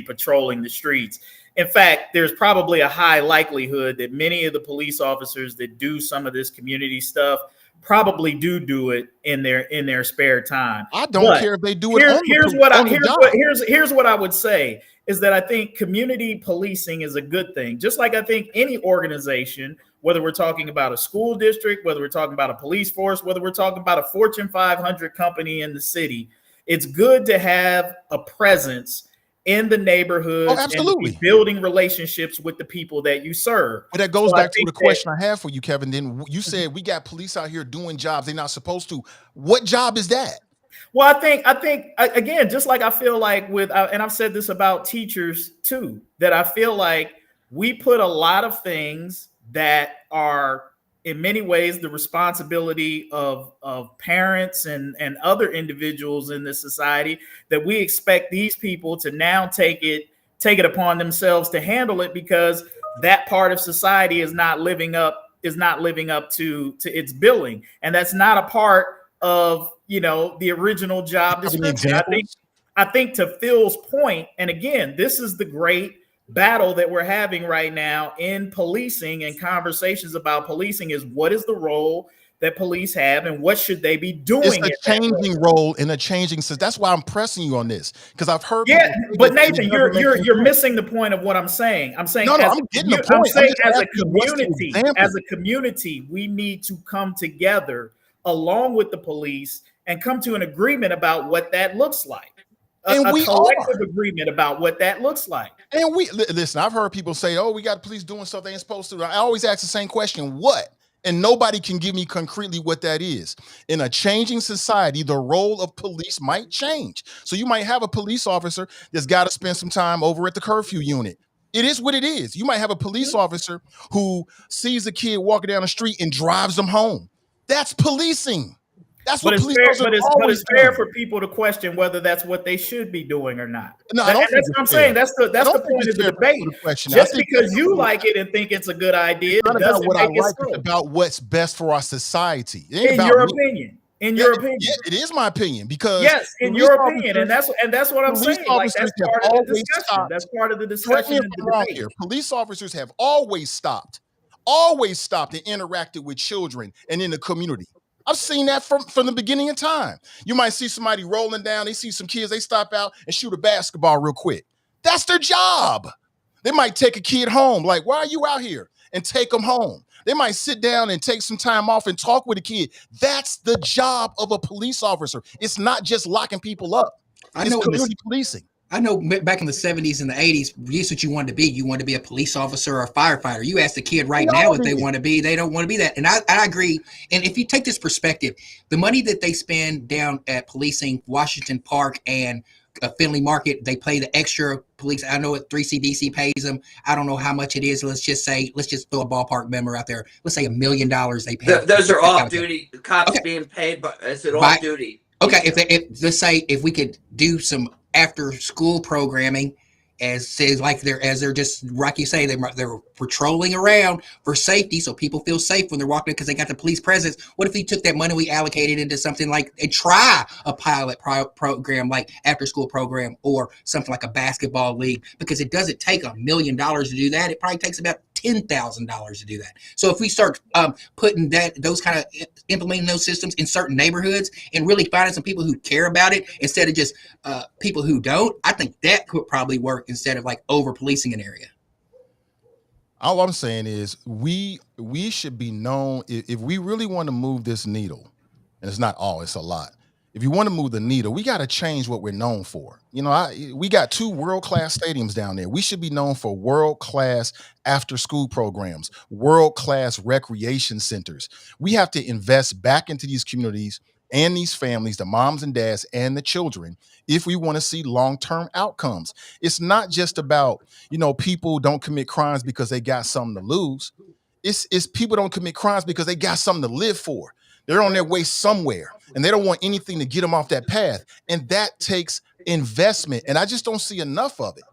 S4: patrolling the streets. In fact, there's probably a high likelihood that many of the police officers that do some of this community stuff probably do it in their spare time.
S1: I don't care if they do it.
S4: Here's what I would say is that I think community policing is a good thing. Just like I think any organization, whether we're talking about a school district, whether we're talking about a police force, whether we're talking about a Fortune 500 company in the city, it's good to have a presence in the neighborhood and be building relationships with the people that you serve.
S1: But that goes back to the question I have for you, Kevin. Then you said we got police out here doing jobs they're not supposed to. What job is that?
S4: Well, I think again, just like I feel like and I've said this about teachers too, that I feel like we put a lot of things that are in many ways the responsibility of parents and other individuals in this society, that we expect these people to now take it upon themselves to handle it, because that part of society is not living up to its billing. And that's not a part of, the original job description. I think to Phil's point, and again, this is the great battle that we're having right now in policing and conversations about policing, is what is the role that police have and what should they be doing?
S1: It's a changing role in a changing sense. That's why I'm pressing you on this, because I've heard.
S4: Yeah, but Nathan, you're missing the point of what I'm saying. I'm saying, I'm getting the point. I'm saying as a community, we need to come together along with the police and come to an agreement about what that looks like. A collective agreement about what that looks like.
S1: And listen, I've heard people say, "Oh, we got police doing stuff they ain't supposed to." I always ask the same question, what? And nobody can give me concretely what that is. In a changing society, the role of police might change. So you might have a police officer that's got to spend some time over at the curfew unit. It is what it is. You might have a police officer who sees a kid walking down the street and drives them home. That's policing. That's what police officers
S4: but it's fair for people to question whether that's what they should be doing or not.
S1: No, I don't think
S4: that's what I'm saying. That's the point of the debate. Just because you like it and think it's a good idea, it doesn't make it so.
S1: It's about what's best for our society.
S4: In your opinion. Yeah,
S1: it is my opinion, because
S4: in your opinion, and that's what I'm saying. Like, that's part of the discussion. That's part of the discussion and the debate.
S1: Here. Police officers have always stopped and interacted with children and in the community. I've seen that from the beginning of time. You might see somebody rolling down, they see some kids, they stop out and shoot a basketball real quick. That's their job. They might take a kid home, like, why are you out here? And take them home. They might sit down and take some time off and talk with a kid. That's the job of a police officer. It's not just locking people up. It's community policing.
S2: I know back in the 70s and the 80s, this is what you wanted to be. You wanted to be a police officer or a firefighter. You ask the kid right now what they want to be. They don't want to be that. And I agree. And if you take this perspective, the money that they spend down at policing Washington Park and Finley Market, they pay the extra police. I know what 3CDC pays them. I don't know how much it is. Let's just throw a ballpark number out there. Let's say $1 million they pay.
S3: Those are off-duty cops being paid, but is it off-duty?
S2: Okay, if let's say if we could do some after school programming as they're just like you say, they're patrolling around for safety, so people feel safe when they're walking because they got the police presence. What if we took that money we allocated into something like a pilot program like after school program or something like a basketball league? Because it doesn't take $1 million to do that. It probably takes about $10,000 to do that. So if we start putting implementing those systems in certain neighborhoods and really finding some people who care about it instead of just people who don't, I think that could probably work instead of like over policing an area.
S1: All I'm saying is we should be known if we really want to move this needle, and it's not all, it's a lot. If you want to move the needle, we got to change what we're known for. We got 2 world-class stadiums down there. We should be known for world-class after-school programs, world-class recreation centers. We have to invest back into these communities and these families, the moms and dads and the children, if we want to see long-term outcomes. It's not just about, people don't commit crimes because they got something to lose. It's people don't commit crimes because they got something to live for. They're on their way somewhere and they don't want anything to get them off that path. And that takes investment. And I just don't see enough of it.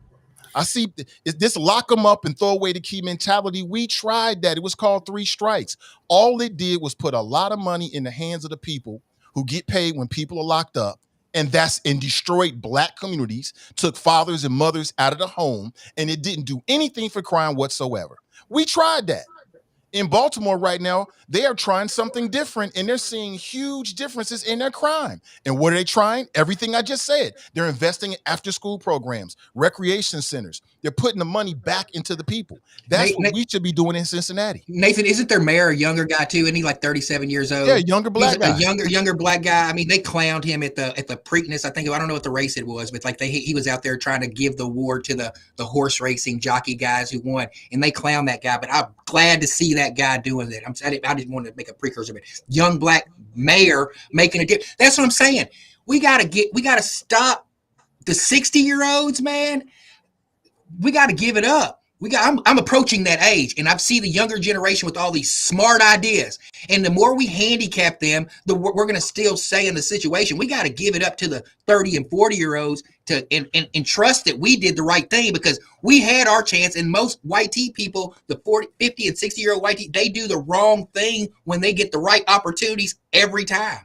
S1: I see this lock them up and throw away the key mentality. We tried that. It was called 3 strikes. All it did was put a lot of money in the hands of the people who get paid when people are locked up. And destroyed Black communities, took fathers and mothers out of the home, and it didn't do anything for crime whatsoever. We tried that. In Baltimore right now, they are trying something different, and they're seeing huge differences in their crime. And what are they trying? Everything I just said. They're investing in after-school programs, recreation centers. They're putting the money back into the people. That's what we should be doing in Cincinnati.
S2: Nathan, isn't their mayor a younger guy too? Isn't he like 37 years old?
S1: Yeah, younger Black guy.
S2: A younger Black guy. I mean, they clowned him at the Preakness. I don't know what the race it was, but like he was out there trying to give the award to the horse racing jockey guys who won, and they clowned that guy. But I'm glad to see that guy doing that. I didn't want to make a precursor, but young Black mayor making a difference. That's what I'm saying. We gotta stop the 60-year-olds, man. We got to give it up. I'm approaching that age, and I see the younger generation with all these smart ideas. And the more we handicap them, we're going to still stay in the situation. We got to give it up to the 30 and 40-year-olds and trust that we did the right thing, because we had our chance. And most white tea people, the 40, 50, and 60-year-old white tea, they do the wrong thing when they get the right opportunities every time.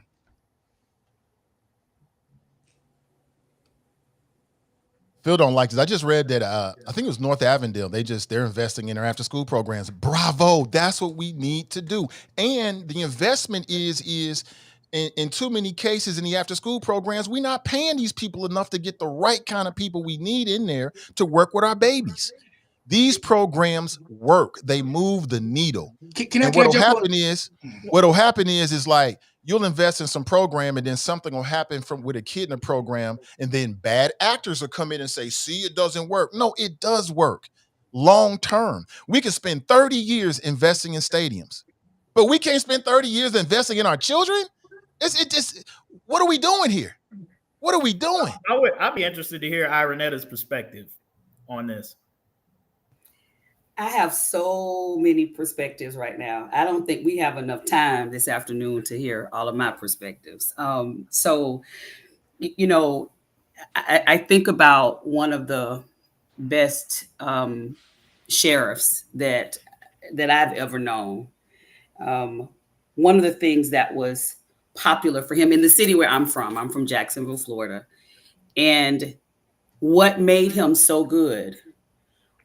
S1: Phil don't like this. I just read that I think it was North Avondale. They're investing in their after school programs. Bravo. That's what we need to do. And the investment is in too many cases in the after school programs, we're not paying these people enough to get the right kind of people we need in there to work with our babies. These programs work. They move the needle. What'll happen is like, you'll invest in some program and then something will happen with a kid in the program, and then bad actors will come in and say, see, it doesn't work. No, it does work long term. We can spend 30 years investing in stadiums, but we can't spend 30 years investing in our children. What are we doing here? What are we doing?
S4: I'd be interested to hear Irenetta's perspective on this.
S5: I have so many perspectives right now. I don't think we have enough time this afternoon to hear all of my perspectives. So, I think about one of the best sheriffs that I've ever known. One of the things that was popular for him in the city where I'm from Jacksonville, Florida. And what made him so good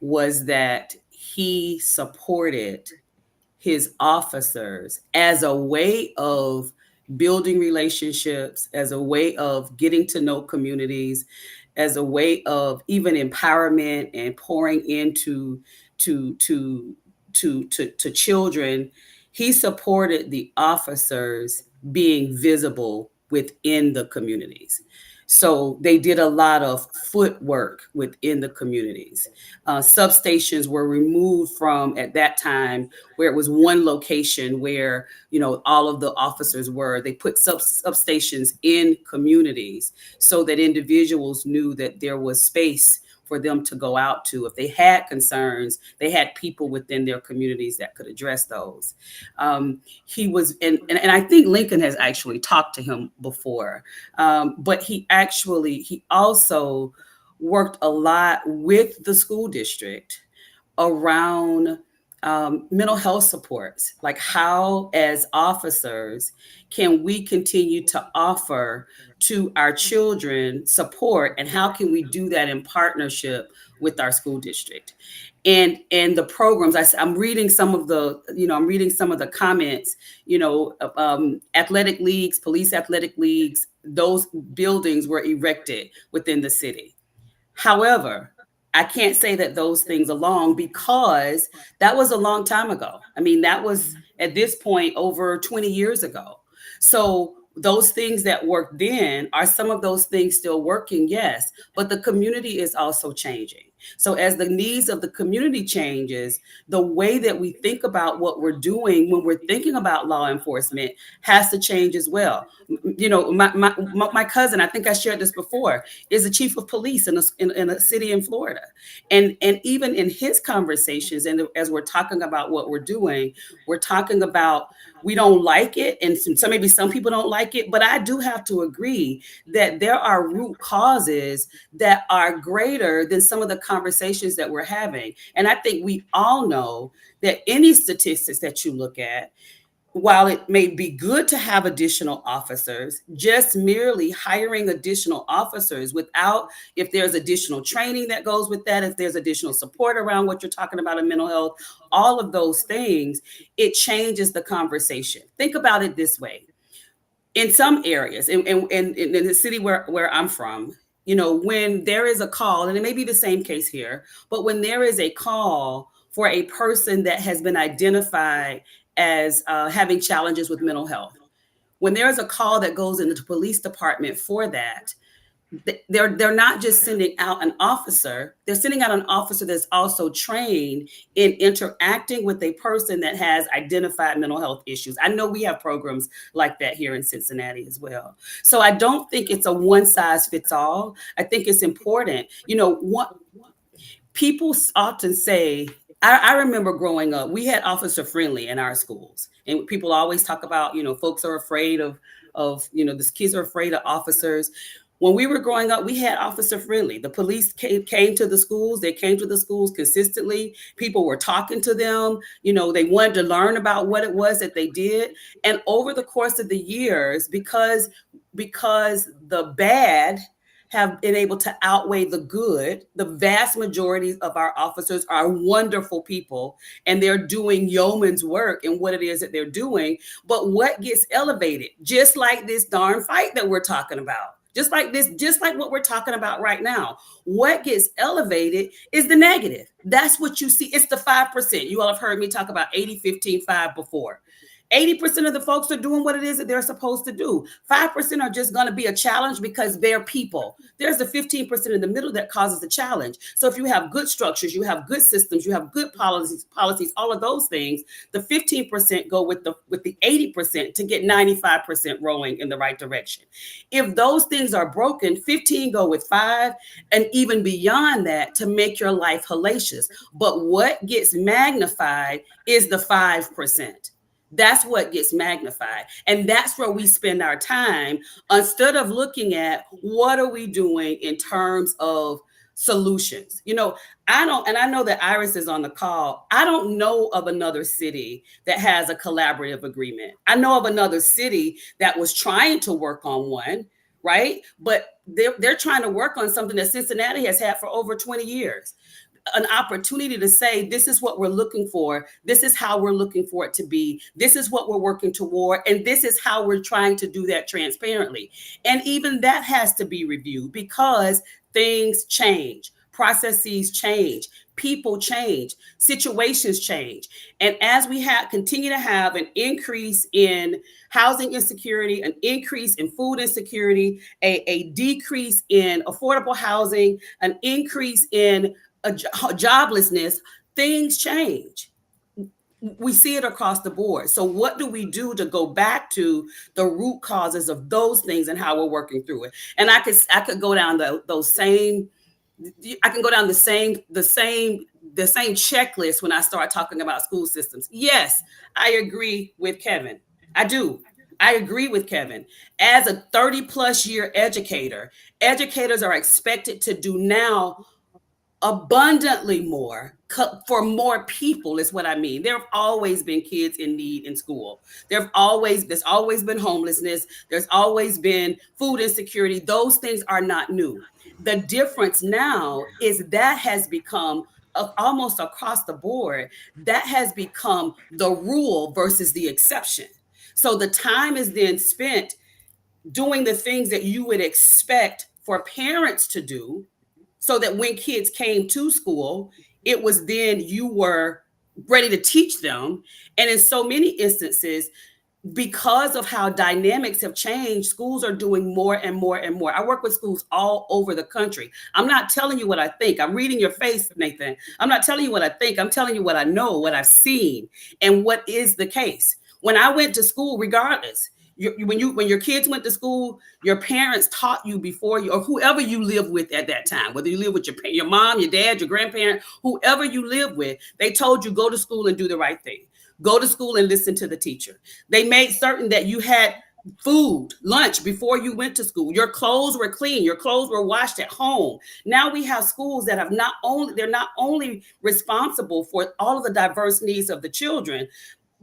S5: was that he supported his officers as a way of building relationships, as a way of getting to know communities, as a way of even empowerment and pouring into to to children, he supported the officers being visible within the communities. So they did a lot of footwork within the communities. Substations were removed from, at that time, where it was one location where, you know, all of the officers were. They put substations in communities so that individuals knew that there was space for them to go out to. If they had concerns, they had people within their communities that could address those. He was, and I think Lincoln has actually talked to him before, but he also worked a lot with the school district around mental health supports, like how, as officers, can we continue to offer to our children support, and how can we do that in partnership with our school district? And the programs, I'm reading some of the comments, athletic leagues, police athletic leagues, those buildings were erected within the city. However, I can't say that those things alone, because that was a long time ago. I mean, that was at this point over 20 years ago. So those things that worked then, are some of those things still working? Yes, but the community is also changing. So as the needs of the community changes, the way that we think about what we're doing when we're thinking about law enforcement has to change as well. You know, my cousin, I think I shared this before, is the chief of police in a city in Florida. And even in his conversations, and as we're talking about what we're doing, we're talking about, we don't like it. And so maybe some people don't like it, but I do have to agree that there are root causes that are greater than some of the conversations that we're having. And I think we all know that any statistics that you look at, while it may be good to have additional officers, just merely hiring additional officers without, if there's additional training that goes with that, if there's additional support around what you're talking about in mental health, all of those things, it changes the conversation. Think about it this way. In some areas, in the city where I'm from, you know, when there is a call, and it may be the same case here, but when there is a call for a person that has been identified as having challenges with mental health, when there is a call that goes into the police department for that, they're not just sending out an officer, they're sending out an officer that's also trained in interacting with a person that has identified mental health issues. I know we have programs like that here in Cincinnati as well. So I don't think it's a one size fits all. I think it's important. You know, what people often say, I remember growing up, we had officer friendly in our schools. And people always talk about, you know, folks are afraid of the kids are afraid of officers. When we were growing up, we had officer friendly. The police came to the schools. They came to the schools consistently. People were talking to them. You know, they wanted to learn about what it was that they did. And over the course of the years, because the bad have been able to outweigh the good, the vast majority of our officers are wonderful people, and they're doing yeoman's work in what it is that they're doing. But what gets elevated, just like this darn fight that we're talking about, just like what we're talking about right now, what gets elevated is the negative. That's what you see. It's the 5%. You all have heard me talk about 80, 15, 5 before. 80% of the folks are doing what it is that they're supposed to do. 5% are just going to be a challenge because they're people. There's the 15% in the middle that causes the challenge. So if you have good structures, you have good systems, you have good policies, all of those things, the 15% go with the 80% to get 95% rolling in the right direction. If those things are broken, 15 go with 5, and even beyond that to make your life hellacious. But what gets magnified is the 5%. That's what gets magnified. And that's where we spend our time, instead of looking at what are we doing in terms of solutions. You know, I know that Iris is on the call. I don't know of another city that has a collaborative agreement. I know of another city that was trying to work on one, right? But they're trying to work on something that Cincinnati has had for over 20 years. An opportunity to say, this is what we're looking for. This is how we're looking for it to be. This is what we're working toward. And this is how we're trying to do that transparently. And even that has to be reviewed because things change. processes change, people change, situations change. And as we continue to have an increase in housing insecurity, an increase in food insecurity, a decrease in affordable housing, an increase in joblessness, things change. We see it across the board. So what do we do to go back to the root causes of those things and how we're working through it? And I could go down the same checklist when I start talking about school systems. Yes, I agree with Kevin. I do. I agree with Kevin. As a 30+ year educator, educators are expected to do now abundantly more for more people is what I mean. There have always been kids in need in school. There's always been homelessness. There's always been food insecurity. Those things are not new. The difference now is that has become almost across the board, that has become the rule versus the exception. So the time is then spent doing the things that you would expect for parents to do, so that when kids came to school, it was then you were ready to teach them. And in so many instances, because of how dynamics have changed, schools are doing more and more and more. I work with schools all over the country. I'm not telling you what I think. I'm reading your face, Nathan. I'm not telling you what I think. I'm telling you what I know, what I've seen, and what is the case. When I went to school, regardless, when your kids went to school, your parents taught you before you, or whoever you live with at that time, whether you live with your mom, your dad, your grandparent, whoever you live with, they told you go to school and do the right thing. Go to school and listen to the teacher. They made certain that you had food, lunch before you went to school. Your clothes were clean. Your clothes were washed at home. Now we have schools that they're not only responsible for all of the diverse needs of the children,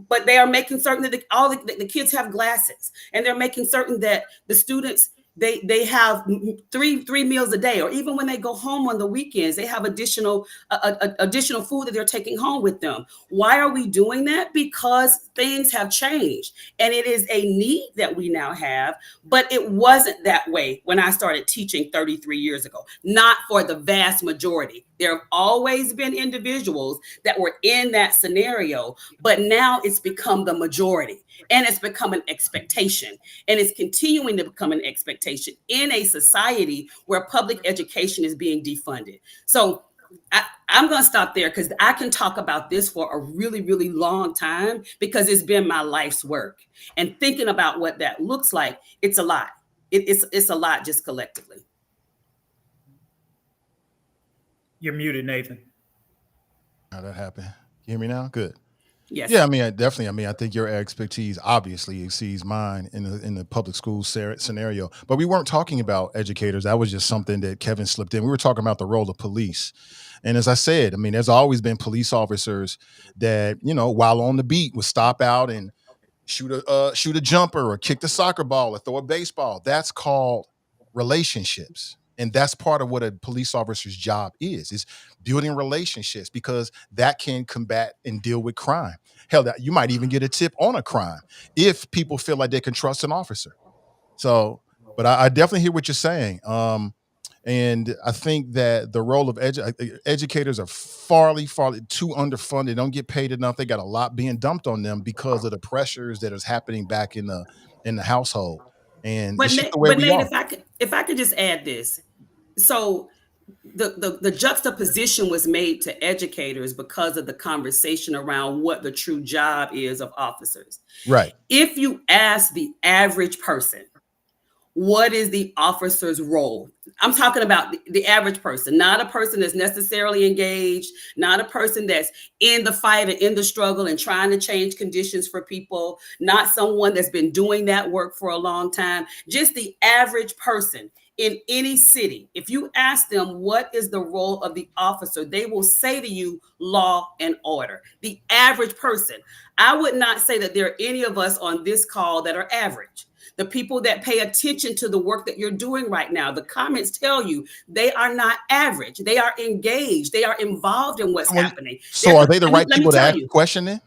S5: but they are making certain that the kids have glasses, and they're making certain that the students, they have three meals a day, or even when they go home on the weekends, they have additional food that they're taking home with them. Why are we doing that? Because things have changed, and it is a need that we now have, but it wasn't that way when I started teaching 33 years ago, not for the vast majority. There have always been individuals that were in that scenario, but now it's become the majority, and it's become an expectation, and it's continuing to become an expectation in a society where public education is being defunded. So I'm going to stop there, because I can talk about this for a really, really long time, because it's been my life's work. And thinking about what that looks like, it's a lot. It's a lot just collectively.
S4: You're muted, Nathan.
S1: How that happened? You hear me now? Good.
S5: Yes.
S1: Yeah, I mean, I think your expertise obviously exceeds mine in the public school scenario. But we weren't talking about educators. That was just something that Kevin slipped in. We were talking about the role of police. And as I said, I mean, there's always been police officers that, while on the beat, would stop out and shoot a jumper, or kick the soccer ball, or throw a baseball. That's called relationships. And that's part of what a police officer's job is building relationships, because that can combat and deal with crime. Hell, that you might even get a tip on a crime if people feel like they can trust an officer. So, but I definitely hear what you're saying. And I think that the role of educators are far too underfunded. They don't get paid enough. They got a lot being dumped on them because of the pressures that is happening back in the household. And it's just the way we are.
S5: If I could just add this. So the juxtaposition was made to educators because of the conversation around what the true job is of officers.
S1: Right.
S5: If you ask the average person, what is the officer's role? I'm talking about the average person, not a person that's necessarily engaged, not a person that's in the fight and in the struggle and trying to change conditions for people, not someone that's been doing that work for a long time, just the average person in any city. If you ask them what is the role of the officer, they will say to you, law and order. The average person. I would not say that there are any of us on this call that are average. The people that pay attention to the work that you're doing right now, the comments tell you they are not average. They are engaged. They are involved in what's happening.
S1: So are they the right people to ask the question then?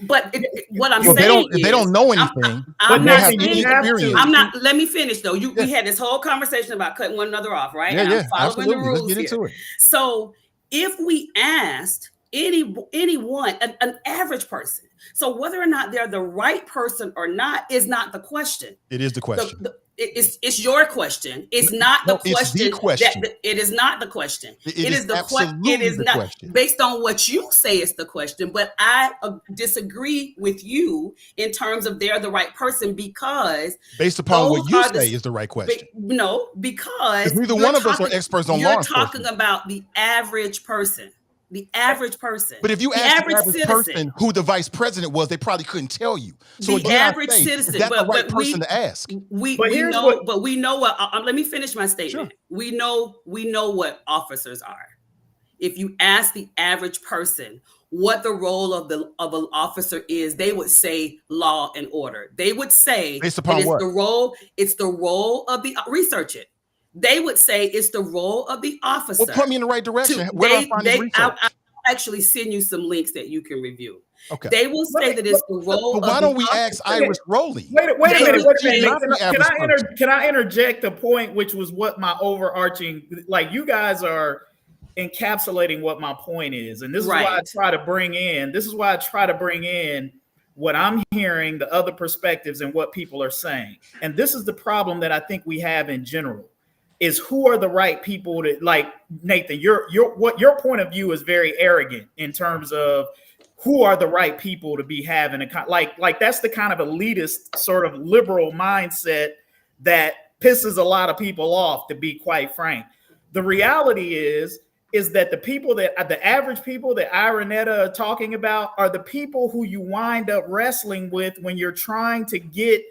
S5: But what I'm
S1: Well,
S5: saying
S1: if they don't know anything,
S4: But
S5: I'm
S1: they
S5: not
S1: have
S4: Nathan,
S1: any
S4: you have to.
S1: experience.
S5: I'm not. Let me finish though.
S1: Yeah.
S5: We had this whole conversation about cutting one another off, right?
S1: Yeah,
S5: And
S1: yeah,
S5: I'm following the
S1: absolutely. Let's
S5: rules
S1: get into
S5: here.
S1: it.
S5: So if we asked anyone, an average person, so whether or not they're the right person or not is not the question.
S1: It is the question.
S5: It's your question. It's not the question.
S1: It's the question.
S5: It is not the question.
S1: It is
S5: the
S1: absolutely
S5: It is
S1: the
S5: not
S1: question.
S5: based on what you say is the question. But I disagree with you in terms of they're the right person because
S1: based upon what you say is the right question.
S5: No, because
S1: neither one of us are experts on law enforcement.
S5: You're talking about the average person. The average person.
S1: But if you ask the average person who the vice president was, they probably couldn't tell you. So
S5: the average citizen,
S1: is that the right person to ask?
S5: We know what. Let me finish my statement.
S1: Sure.
S5: We know what officers are. If you ask the average person what the role of an officer is, they would say law and order. They would say
S1: based upon what?
S5: It's the role of the research it. They would say it's the role of the officer.
S1: Well, point me in the right direction. Where do I find this research?
S5: I'll actually send you some links that you can review.
S1: Okay.
S5: They will say that it's the role.
S1: But why don't we ask Iris Rowley?
S4: Wait a minute. Can I interject a point, which was what my overarching, like you guys are encapsulating what my point is, and this is why I try to bring in. This is why I try to bring in what I'm hearing, the other perspectives, and what people are saying. And this is the problem that I think we have in general. Is who are the right people to, like Nathan, your point of view is very arrogant in terms of who are the right people to be having like that's the kind of elitist sort of liberal mindset that pisses a lot of people off, to be quite frank. The reality is that the average people that Iranetta are talking about are the people who you wind up wrestling with when you're trying to get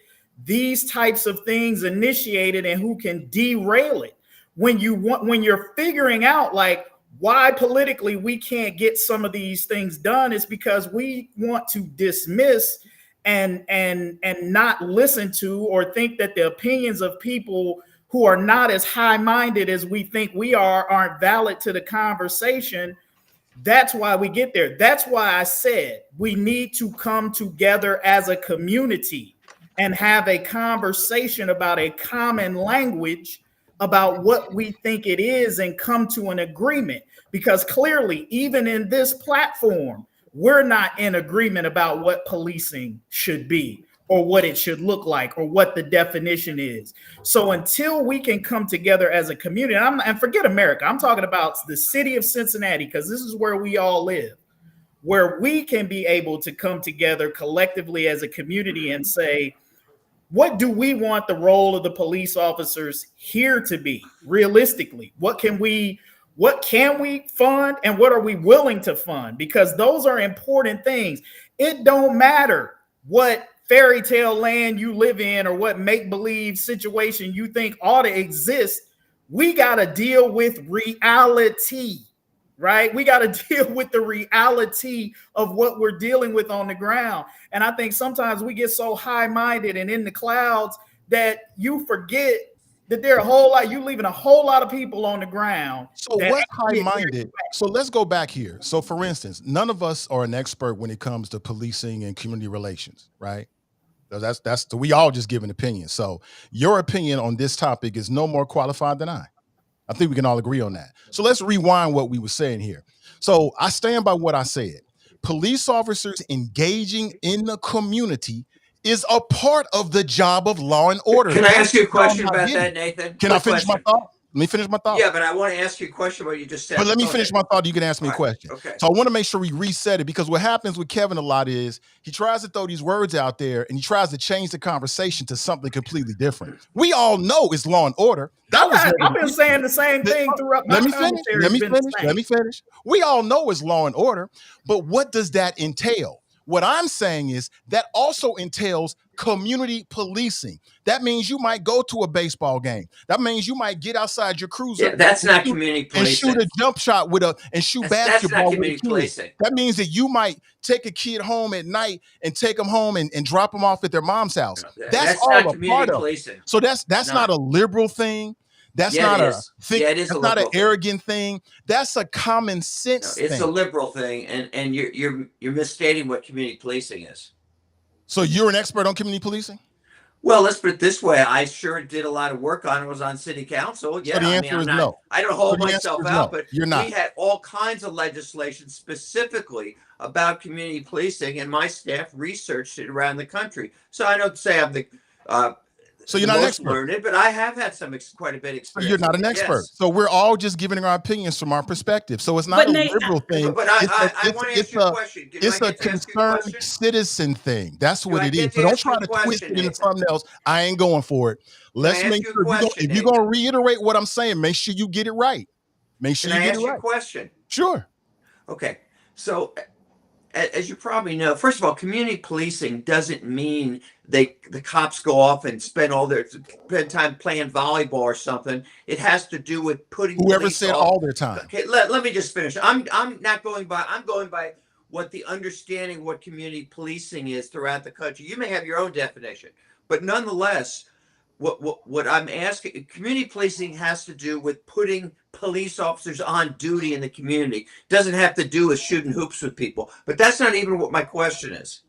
S4: these types of things initiated and who can derail it. When you're figuring out like why politically we can't get some of these things done, is because we want to dismiss and not listen to or think that the opinions of people who are not as high-minded as we think we aren't valid to the conversation. That's why we get there. That's why I said we need to come together as a community and have a conversation about a common language about what we think it is and come to an agreement. Because clearly, even in this platform, we're not in agreement about what policing should be or what it should look like or what the definition is. So until we can come together as a community, and forget America, I'm talking about the city of Cincinnati, because this is where we all live, where we can be able to come together collectively as a community and say, what do we want the role of the police officers here to be realistically? What can we fund and what are we willing to fund? Because those are important things. It don't matter what fairy tale land you live in or what make-believe situation you think ought to exist. We got to deal with reality, right? We got to deal with the reality of what we're dealing with on the ground. And I think sometimes we get so high-minded and in the clouds that you forget that there are you leaving a whole lot of people on the ground.
S1: So what's high-minded? So let's go back here. So for instance, none of us are an expert when it comes to policing and community relations, right? We all just give an opinion. So your opinion on this topic is no more qualified than I think we can all agree on that. So let's rewind what we were saying here. So I stand by what I said. Police officers engaging in the community is a part of the job of law and order.
S3: Can I ask you a question about that, Nathan?
S1: Can I finish my thought? Let me finish my thought.
S3: Yeah, but I want to ask you a question about what you just said.
S1: But let me finish my thought. You can ask me a question.
S3: Okay.
S1: So I want to make sure we reset it, because what happens with Kevin a lot is he tries to throw these words out there and he tries to change the conversation to something completely different. We all know it's law and order.
S4: I've been saying the same thing throughout my commentary.
S1: Let me finish. We all know it's law and order, but what does that entail? What I'm saying is that also entails community policing. That means you might go to a baseball game. That means you might get outside your cruiser.
S3: Yeah, that's not community policing.
S1: And shoot a jump shot and shoot basketball.
S3: That's not community policing.
S1: That means that you might take a kid home at night and take them home and drop them off at their mom's house. That's all
S3: not
S1: a
S3: community
S1: part of
S3: policing.
S1: So that's not a liberal thing. That's
S3: Yeah,
S1: not
S3: it
S1: a
S3: is.
S1: thick,
S3: Yeah, it is
S1: that's
S3: a
S1: not an
S3: liberal thing.
S1: arrogant thing. That's a common
S3: No,
S1: sense
S3: it's a
S1: thing.
S3: liberal thing, and you're misstating what community policing is.
S1: So you're an expert on community policing?
S3: Well, let's put it this way. I sure did a lot of work on it. Was on city council.
S1: So
S3: Yeah,
S1: the
S3: I mean,
S1: answer
S3: I'm
S1: is
S3: not.
S1: no.
S3: I don't
S1: So
S3: hold
S1: the answer
S3: myself
S1: is
S3: out,
S1: no.
S3: but
S1: You're
S3: we
S1: not.
S3: had all kinds of legislation specifically about community policing, and my staff researched it around the country. So I don't say I'm
S1: So
S3: the
S1: you're not an
S3: most
S1: expert.
S3: learned, but I have had quite a bit of
S1: So you're
S3: experience.
S1: not
S3: with
S1: an
S3: it,
S1: expert.
S3: yes.
S1: So we're all just giving our opinions from our perspective. So it's not
S5: But
S1: a
S5: Nate,
S1: liberal thing.
S3: But I want to ask you a question. Do I
S1: It's a
S3: get to ask you a
S1: concerned
S3: question?
S1: citizen thing. That's
S3: Do
S1: what
S3: I
S1: it is.
S3: get
S1: So
S3: to
S1: don't
S3: ask you
S1: try
S3: a
S1: to twist
S3: question,
S1: it into
S3: Nathan?
S1: something else. I ain't going for it. Let's
S3: Can I
S1: make
S3: ask you a
S1: sure
S3: question,
S1: if you're
S3: Nathan?
S1: gonna reiterate what I'm saying, make sure you get it right. Make sure
S3: Can
S1: you
S3: I
S1: get it
S3: ask you a
S1: right.
S3: question?
S1: Sure.
S3: Okay. So, as you probably know, first of all, community policing doesn't mean the cops go off and spend spend time playing volleyball or something. It has to do with putting
S1: Whoever
S3: police
S1: said
S3: off.
S1: all their time.
S3: Okay, let me just finish. I'm not going by. I'm going by what the understanding what community policing is throughout the country. You may have your own definition, but nonetheless, what I'm asking, community policing has to do with putting police officers on duty in the community. Doesn't have to do with shooting hoops with people. But that's not even what my question is.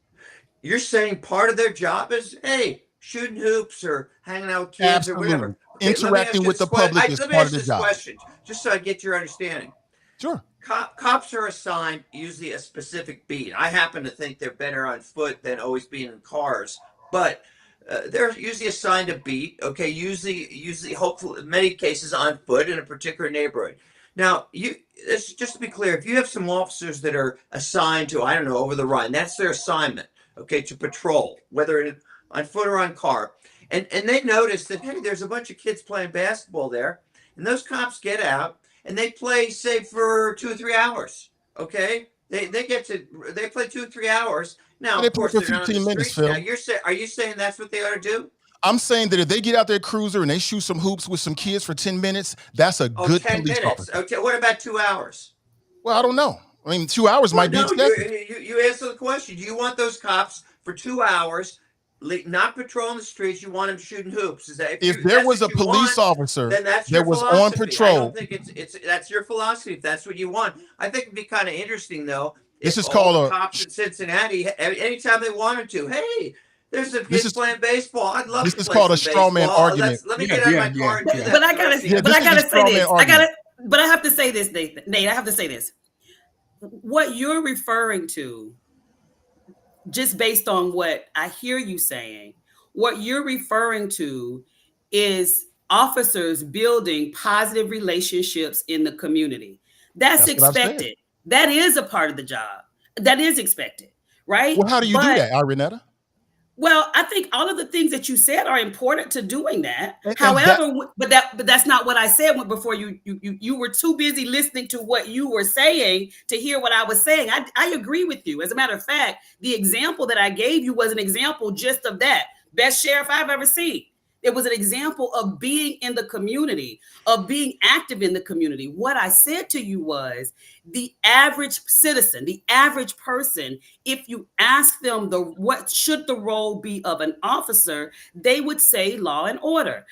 S3: You're saying part of their job is, hey, shooting hoops or hanging out with kids or
S1: Absolutely.
S3: whatever. Okay,
S1: Interacting with the public is
S3: Let me
S1: part
S3: ask
S1: of the
S3: this
S1: job.
S3: question, just so I get your understanding.
S1: Sure.
S3: Cops are assigned usually a specific beat. I happen to think they're better on foot than always being in cars, but they're usually assigned a beat. Okay, usually, hopefully, in many cases on foot in a particular neighborhood. Now, just to be clear, if you have some officers that are assigned to, I don't know, over the run, that's their assignment. Okay, to patrol, whether on foot or on car, and they notice that hey, there's a bunch of kids playing basketball there, and those cops get out and they play, say, for 2 or 3 hours. Okay, they play 2 or 3 hours. Now,
S1: They
S3: of
S1: play
S3: course,
S1: for
S3: they're not on the
S1: 15 minutes,
S3: streets. Now,
S1: Phil.
S3: are you saying that's what they ought to do?
S1: I'm saying that if they get out their cruiser and they shoot some hoops with some kids for 10 minutes, that's a good
S3: 10
S1: police
S3: minutes.
S1: officer.
S3: Okay, what about 2 hours?
S1: Well, I don't know. I mean, 2 hours might be
S3: No,
S1: excessive.
S3: you answer the question. Do you want those cops for 2 hours not patrolling the streets? You want them shooting hoops? Is that
S1: If there was a police officer
S3: then that's
S1: that
S3: your
S1: was
S3: philosophy.
S1: on patrol,
S3: I don't think it's that's your philosophy. If that's what you want, I think it'd be kind of interesting though.
S1: this
S3: If
S1: is
S3: all
S1: called
S3: the cops in Cincinnati, anytime they wanted to, hey, there's some kids playing baseball. I'd love
S1: this
S3: to
S1: is
S3: play
S1: called a
S3: some
S1: straw man
S3: baseball.
S1: argument.
S3: Let me get out of my car and do that.
S5: But I gotta,
S1: Yeah,
S5: but I gotta say this.
S1: argument.
S5: But I have to say this, Nate. I have to say this. What you're referring to, just based on what I hear you saying, what you're referring to is officers building positive relationships in the community. That's expected. That is a part of the job. That is expected, right?
S1: Well, how do you do that, Iranetta?
S5: Well, I think all of the things that you said are important to doing that. However, but that's not what I said before. You were too busy listening to what you were saying to hear what I was saying. I agree with you. As a matter of fact, the example that I gave you was an example just of that. Best sheriff I've ever seen. It was an example of being in the community, of being active in the community. What I said to you was the average citizen, the average person, if you ask them what should the role be of an officer, they would say law and order.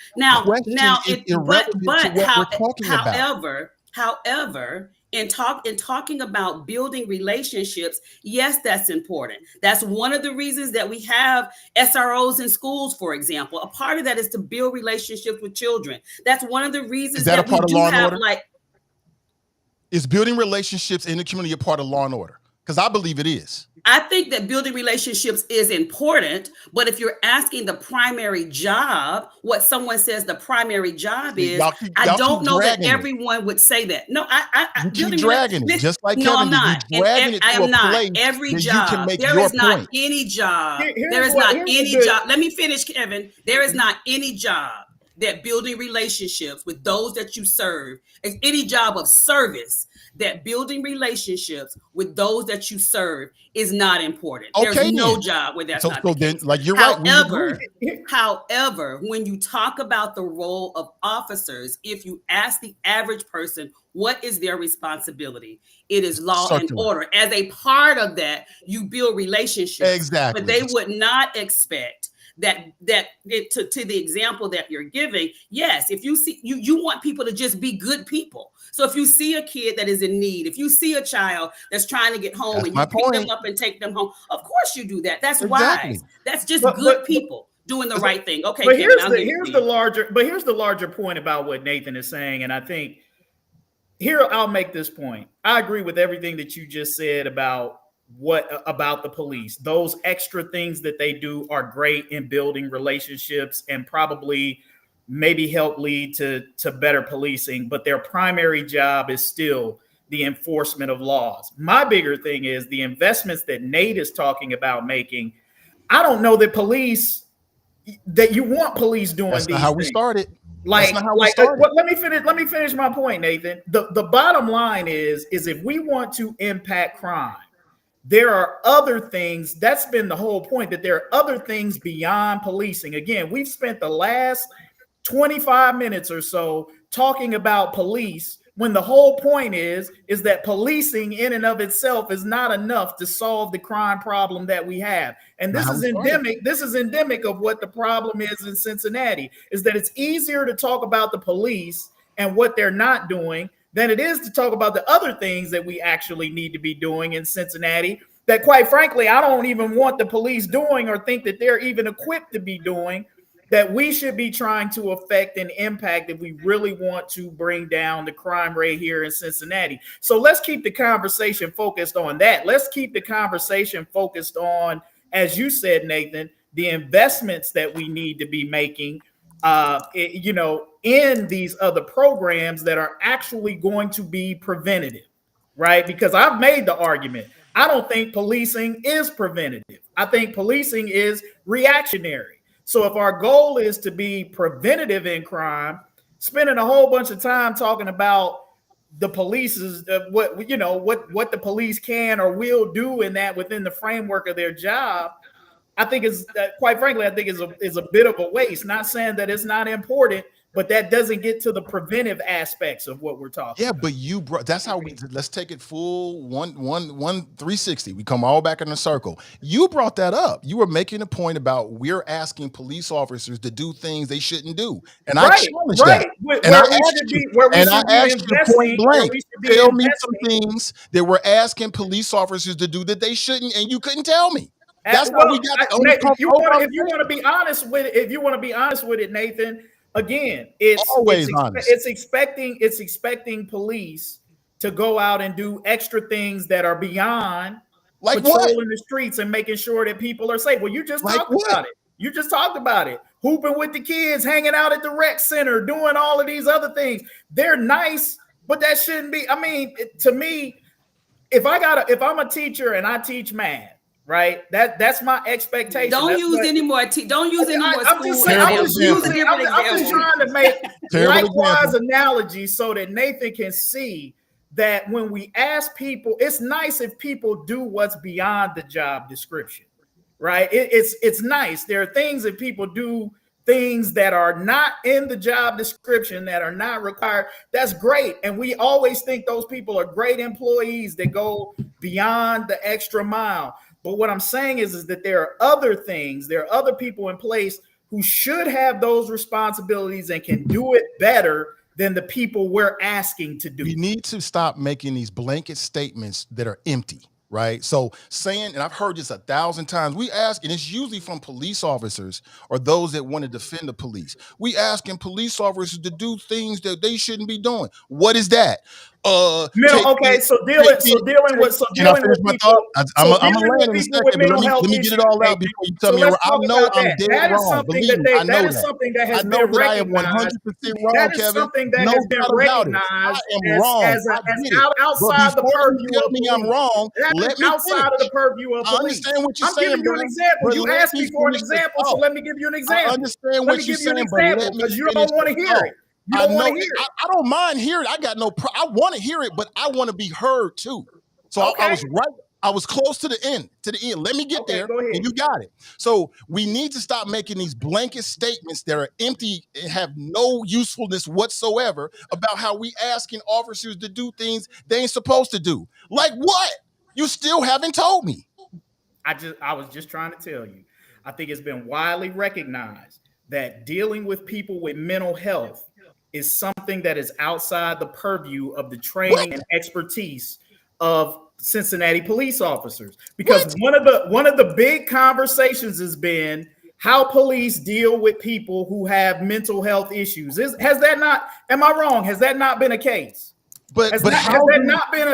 S5: However, in talking about building relationships, yes, that's important. That's one of the reasons that we have SROs in schools, for example. A part of that is to build relationships with children. That's one of the reasons that we do have
S1: is building relationships in the community a part of law and order? Because I believe it is.
S5: I think that building relationships is important, but if you're asking the primary job, what someone says the primary job is, I don't know that everyone would say that. No,
S1: you keep dragging it, just like
S5: no,
S1: Kevin.
S5: I'm not. I am not. Every job, there is not any job. There is not any job. Let me finish, Kevin. There is not any job that building relationships with those that you serve, any job of service, that building relationships with those that you serve is not important. There's no job where that's not the case.
S1: You're right.
S5: However, when you talk about the role of officers, if you ask the average person, what is their responsibility? It is law and order. As a part of that, you build relationships.
S1: Exactly.
S5: But they would not expect to the example that you're giving, yes, if you see, you want people to just be good people. So if you see a kid that is in need, if you see a child that's trying to get home, and you pick them up and take them home, of course you do that. That's wise. That's just good people doing the right thing. Okay,
S4: but
S5: Kevin,
S4: here's the larger point about what Nathan is saying, and I think here I'll make this point. I agree with everything that you just said about the police. Those extra things that they do are great in building relationships and probably maybe help lead to better policing, but their primary job is still the enforcement of laws. My bigger thing is the investments that Nate is talking about making. I don't know that you want police doing
S1: That's
S4: these
S1: not how
S4: things.
S1: we started.
S4: Let me finish my point, Nathan. The bottom line is if we want to impact crime, there are other things. That's been the whole point, that there are other things beyond policing. Again, we've spent the last 25 minutes or so talking about police, when the whole point is that policing in and of itself is not enough to solve the crime problem that we have. And this is endemic. This is endemic of what the problem is in Cincinnati, is that it's easier to talk about the police and what they're not doing than it is to talk about the other things that we actually need to be doing in Cincinnati, that quite frankly, I don't even want the police doing or think that they're even equipped to be doing, that we should be trying to affect and impact if we really want to bring down the crime rate here in Cincinnati. So let's keep the conversation focused on that. Let's keep the conversation focused on, as you said, Nathan, the investments that we need to be making, in these other programs that are actually going to be preventative, right? Because I've made the argument. I don't think policing is preventative. I think policing is reactionary. So if our goal is to be preventative in crime, spending a whole bunch of time talking about the police's what the police can or will do in that within the framework of their job, I think is quite frankly, I think is a bit of a waste. Not saying that it's not important, but that doesn't get to the preventive aspects of what we're talking.
S1: Yeah, but you brought. That's how let's take it full 360. We come all back in a circle. You brought that up. You were making a point about we're asking police officers to do things they shouldn't do, and I challenged that. And I asked you point blank, tell me some things that we're asking police officers to do that they shouldn't, and you couldn't tell me. That's why we got.
S4: If you want to be honest with it, Nathan. Again, it's expecting police to go out and do extra things that are beyond patrolling the streets and making sure that people are safe. Well, you just talked about it. You just talked about it. Hooping with the kids, hanging out at the rec center, doing all of these other things. They're nice, but that shouldn't be. I mean, to me, if I'm a teacher and I teach math, right? That's my expectation.
S5: Don't use any more school.
S4: I'm just trying to make likewise analogies so that Nathan can see that when we ask people, it's nice if people do what's beyond the job description, right? It's nice. There are things that people do, things that are not in the job description, that are not required. That's great. And we always think those people are great employees that go beyond the extra mile. But what I'm saying is that there are other things, there are other people in place who should have those responsibilities and can do it better than the people we're asking to do.
S1: We need to stop making these blanket statements that are empty, right? So saying, and I've heard this 1,000 times, we ask, and it's usually from police officers or those that want to defend the police. We asking police officers to do things that they shouldn't be doing. What is that?
S4: Dealing with people.
S1: I'm gonna land in a second, but let me get it all out before you tell me. I know I'm dead wrong. Believe me, I know that.
S4: Something that has
S1: I know
S4: been
S1: that I am 100%
S4: recognized.
S1: wrong,
S4: That is
S1: Kevin.
S4: something that has been recognized.
S1: I am wrong.
S4: As outside the purview of
S1: me I'm wrong. Let me
S4: outside of the purview of police.
S1: I understand what you're saying.
S4: I'm giving you an example. You asked me for an example, so let me give you an example.
S1: I understand what you're saying, but
S4: because you don't want to hear it. You don't want to hear it.
S1: I don't mind hearing it. I got no problem. I want to hear it, but I want to be heard too. So I was right. I was close to the end. Let me get there, and you got it. So we need to stop making these blanket statements that are empty and have no usefulness whatsoever about how we asking officers to do things they ain't supposed to do. Like what? You still haven't told me.
S4: I was just trying to tell you. I think it's been widely recognized that dealing with people with mental health is something that is outside the purview of the training and expertise of Cincinnati police officers. Because one of the big conversations has been how police deal with people who have mental health issues. Has that not? Am I wrong? Has that not been a case? Has it not been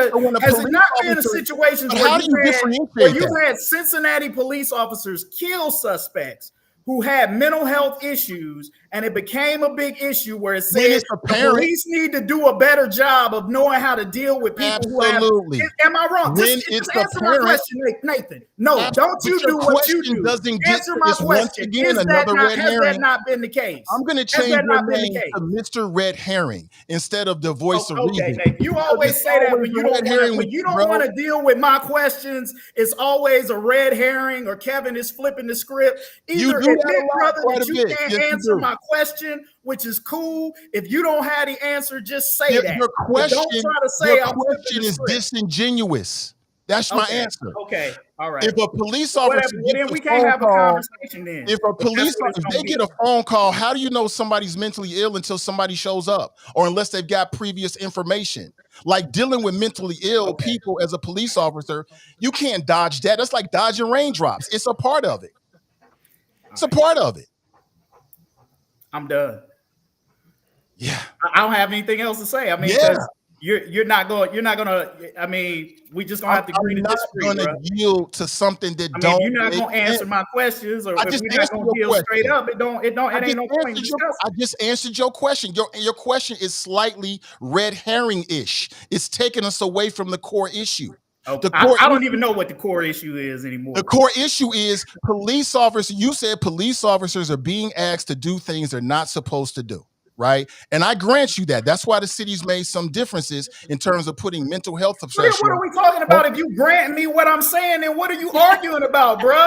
S4: a situation where you've had Cincinnati police officers kill suspects who had mental health issues, and it became a big issue where it said the police need to do a better job of knowing how to deal with people who have. Am I wrong? Just answer my question, Nathan. No, don't you do what you do. Answer my question. Has that not been the case?
S1: I'm going to change your name to Mr. Red Herring instead of the voice of reason.
S4: Nathan, you always say that when you don't want to deal with my questions. It's always a red herring, or Kevin is flipping the script. Either admit, brother, that you can't answer my question, which is cool. If you don't have the answer, just say that.
S1: Your question is disingenuous. That's my answer.
S4: Okay, all right.
S1: If a police officer
S4: then we can't have a conversation then.
S1: If they get a phone call, how do you know somebody's mentally ill until somebody shows up, or unless they've got previous information? Like dealing with mentally ill people as a police officer, you can't dodge that. That's like dodging raindrops. It's a part of it. It's a part of it.
S4: I'm done.
S1: Yeah.
S4: I don't have anything else to say. I mean, you're not gonna. I mean, we just gonna have to agree to disagree.
S1: I'm not gonna yield to something that
S4: you're not gonna answer my questions, or if we're not gonna deal straight up, it ain't no point.
S1: I just answered your question. Your question is slightly red herring-ish. It's taking us away from the core issue.
S4: Okay. I don't even know what the core issue is anymore.
S1: The core issue is police officers. You said police officers are being asked to do things they're not supposed to do, right? And I grant you that. That's why the city's made some differences in terms of putting mental health professionals.
S4: What are we talking about? If you grant me what I'm saying, then what are you arguing about, bro?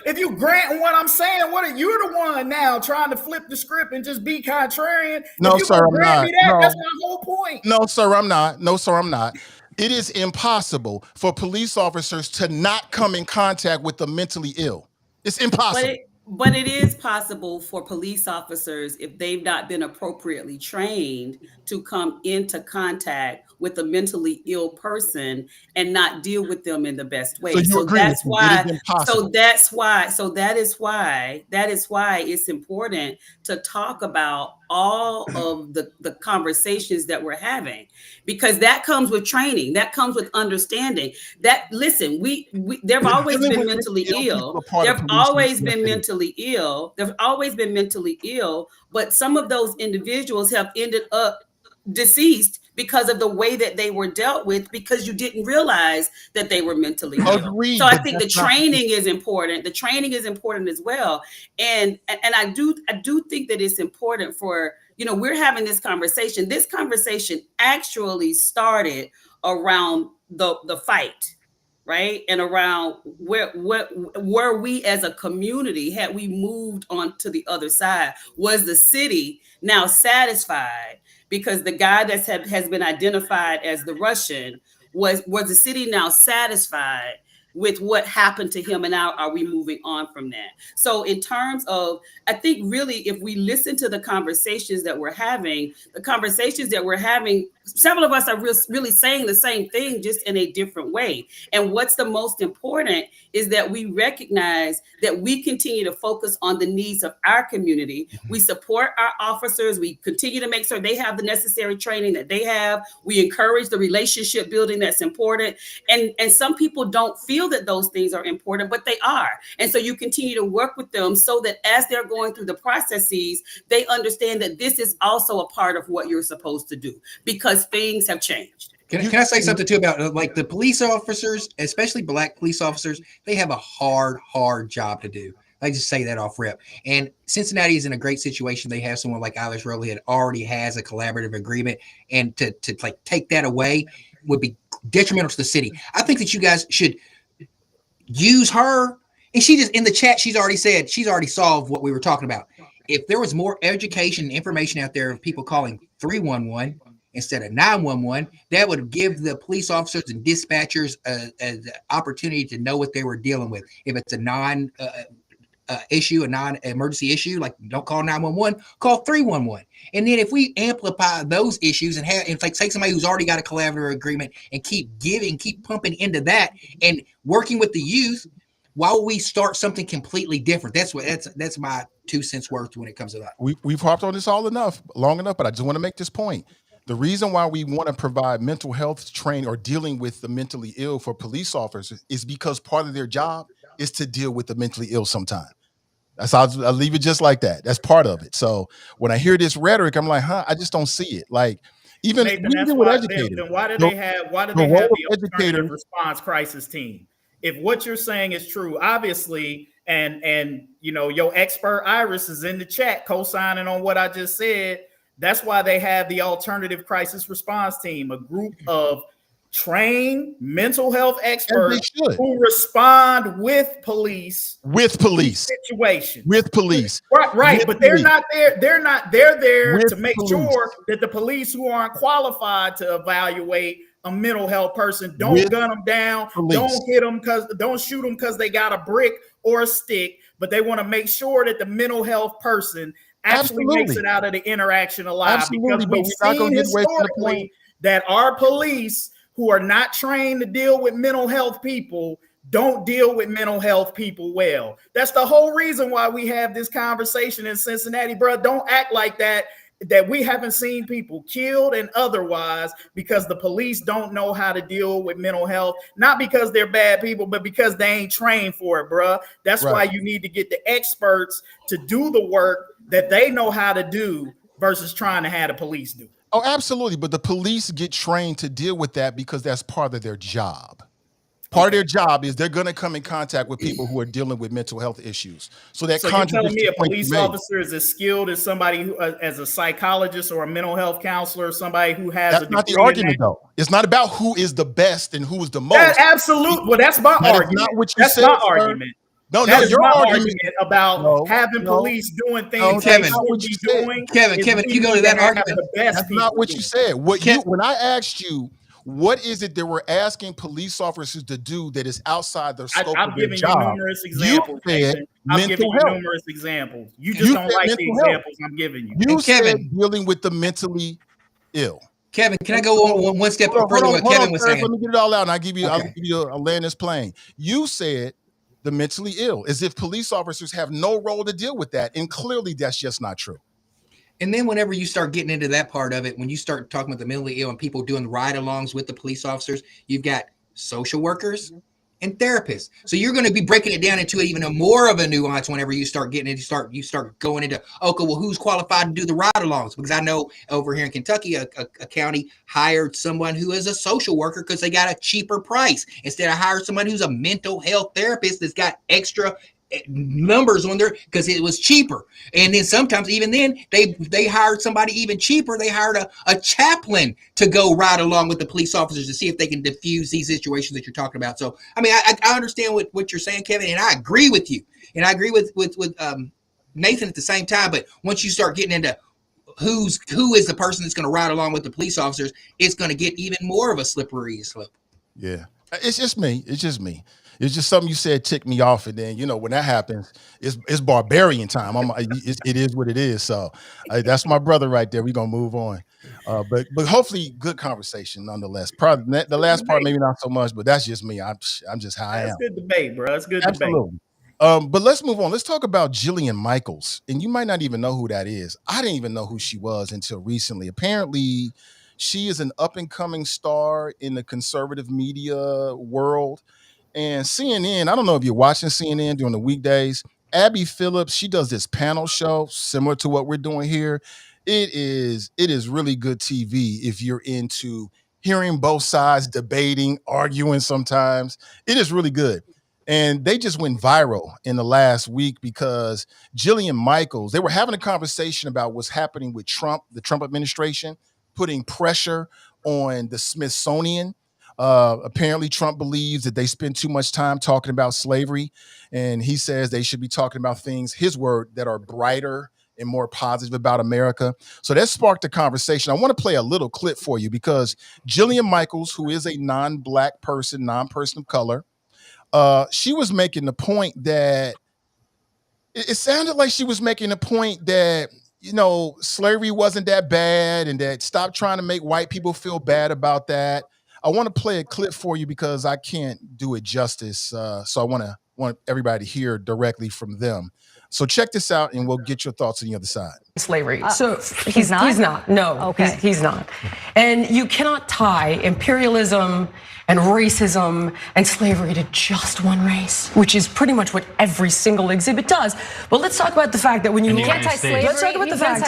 S4: If you grant what I'm saying, you're the one now trying to flip the script and just be contrarian.
S1: No, sir, I'm not.
S4: That's my whole point.
S1: No, sir, I'm not. No, sir, I'm not. It is impossible for police officers to not come in contact with the mentally ill. It's impossible.
S5: But it is possible for police officers, if they've not been appropriately trained, to come into contact with a mentally ill person and not deal with them in the best way. So that is why it's important to talk about all of the conversations that we're having, because that comes with training, that comes with understanding. That listen, there've always been mentally ill. There've always been mentally ill. There've always been mentally ill, but some of those individuals have ended up deceased because of the way that they were dealt with, because you didn't realize that they were mentally ill. So I think the training is important. The training is important as well. And I do think that it's important for, we're having this conversation. This conversation actually started around the fight, right? And around where we as a community, had we moved on to the other side, was the city now satisfied? Because the guy that has been identified as the Russian, was the city now satisfied with what happened to him, and now are we moving on from that? So in terms of, I think really, if we listen to the conversations that we're having, several of us are really saying the same thing, just in a different way. And what's the most important is that we recognize that we continue to focus on the needs of our community. We support our officers. We continue to make sure they have the necessary training that they have. We encourage the relationship building that's important. And some people don't feel that those things are important, but they are. And so you continue to work with them so that as they're going through the processes, they understand that this is also a part of what you're supposed to do, because things have changed.
S2: Can I say something too about like the police officers, especially Black police officers? They have a hard job to do. I just say that off rip. And Cincinnati is in a great situation. They have someone like Aldridge that already has a collaborative agreement, and to like take that away would be detrimental to the city. I think that you guys should use her. And she just in the chat, she's already said she's already solved what we were talking about. If there was more education and information out there of people calling 311 instead of 911, that would give the police officers and dispatchers an opportunity to know what they were dealing with. If it's a issue, a non-emergency issue, like don't call 911, call 311. And then if we amplify those issues and take somebody who's already got a collaborative agreement and keep pumping into that and working with the youth, why would we start something completely different? That's my 2 cents worth when it comes to that.
S1: We've harped on this long enough, but I just want to make this point. The reason why we want to provide mental health training or dealing with the mentally ill for police officers is because part of their job is to deal with the mentally ill sometimes. I'll leave it just like that. That's part of it. So when I hear this rhetoric, I'm like, I just don't see it. Like even
S4: Nathan,
S1: with educators.
S4: then why do they have the alternative response crisis team? If what you're saying is true, obviously, and your expert Iris is in the chat co-signing on what I just said. That's why they have the alternative crisis response team, a group of trained mental health experts who respond with police situation.
S1: With police.
S4: Right.
S1: With
S4: but they're
S1: police.
S4: not there. They're there
S1: with
S4: to make
S1: police.
S4: sure that the police who aren't qualified to evaluate a mental health person don't gun them down, don't hit them don't shoot them because they got a brick or a stick, but they want to make sure that the mental health person actually makes it out of the interaction alive. Because we've seen historically that our police who are not trained to deal with mental health people don't deal with mental health people well. That's the whole reason why we have this conversation in Cincinnati, bro. Don't act like that we haven't seen people killed and otherwise because the police don't know how to deal with mental health, not because they're bad people, but because they ain't trained for it, bro. That's why you need to get the experts to do the work that they know how to do versus trying to have the police do.
S1: Oh, absolutely. But the police get trained to deal with that because that's part of their job. Part of their job is they're going to come in contact with people who are dealing with mental health issues. So you're
S4: telling me a police officer is as skilled as somebody who, as a psychologist or a mental health counselor, or somebody who has.
S1: That's not the argument, though. It's not about who is the best and who is the most.
S4: Absolutely. Well, that's my argument.
S1: Not what you said,
S4: my argument.
S1: No,
S4: that is
S1: your
S4: my argument about having police doing things
S2: Kevin,
S4: Kevin,
S2: if you go to that argument,
S1: that's not what you said. When I asked you, what is it that we're asking police officers to do that is outside their scope of their job?
S4: I'm giving you numerous examples. I'm giving you numerous examples. You just don't like the examples I'm giving you.
S1: You said dealing with the mentally ill.
S2: Kevin, can I go one step further? What Kevin was saying.
S1: Let me get it all out, and I'll land this plane. You said the mentally ill, as if police officers have no role to deal with that, and clearly that's just not true.
S2: And then whenever you start getting into that part of it, when you start talking about the mentally ill and people doing ride-alongs with the police officers, you've got social workers and therapists. So you're going to be breaking it down into even more of a nuance whenever you start getting into you start going into, okay, well, who's qualified to do the ride-alongs? Because I know over here in Kentucky, a county hired someone who is a social worker because they got a cheaper price instead of hiring someone who's a mental health therapist that's got extra numbers on there because it was cheaper. And then sometimes even then they hired somebody even cheaper. They hired a chaplain to go ride along with the police officers to see if they can diffuse these situations that you're talking about. So I mean, I understand what you're saying, Kevin, and I agree with you, and I agree with Nathan at the same time. But once you start getting into who is the person that's going to ride along with the police officers, it's going to get even more of a slippery slope.
S1: Yeah, it's just me. It's just something you said ticked me off, and then when that happens, it's barbarian time. It is what it is. So that's my brother right there. We're gonna move on, but hopefully good conversation nonetheless. Probably the last part maybe not so much, but that's just me. I'm just how I am.
S4: That's good debate, bro. That's good
S1: Absolutely. Debate. But let's move on. Let's talk about Jillian Michaels, and you might not even know who that is. I didn't even know who she was until recently. Apparently, she is an up and coming star in the conservative media world. And CNN, I don't know if you're watching CNN during the weekdays. Abby Phillips, she does this panel show similar to what we're doing here. It is really good TV if you're into hearing both sides, debating, arguing sometimes. It is really good. And they just went viral in the last week because Jillian Michaels, they were having a conversation about what's happening with Trump, the Trump administration, putting pressure on the Smithsonian. Apparently Trump believes that they spend too much time talking about slavery, and he says they should be talking about things, his word, that are brighter and more positive about America. So that sparked a conversation. I want to play a little clip for you because Jillian Michaels, who is a non-black person, non-person of color, she was making the point that it sounded like she was making a point that, slavery wasn't that bad and that stop trying to make white people feel bad about that. I want to play a clip for you because I can't do it justice. So I want everybody to hear directly from them. So check this out and we'll get your thoughts on the other side.
S7: Slavery. So he's not? He's not. No, okay. He's not. And you cannot tie imperialism and racism and slavery to just one race, which is pretty much what every single exhibit does. But let's talk about the fact that when you look at
S8: anti-slavery,
S7: let's talk about the fact.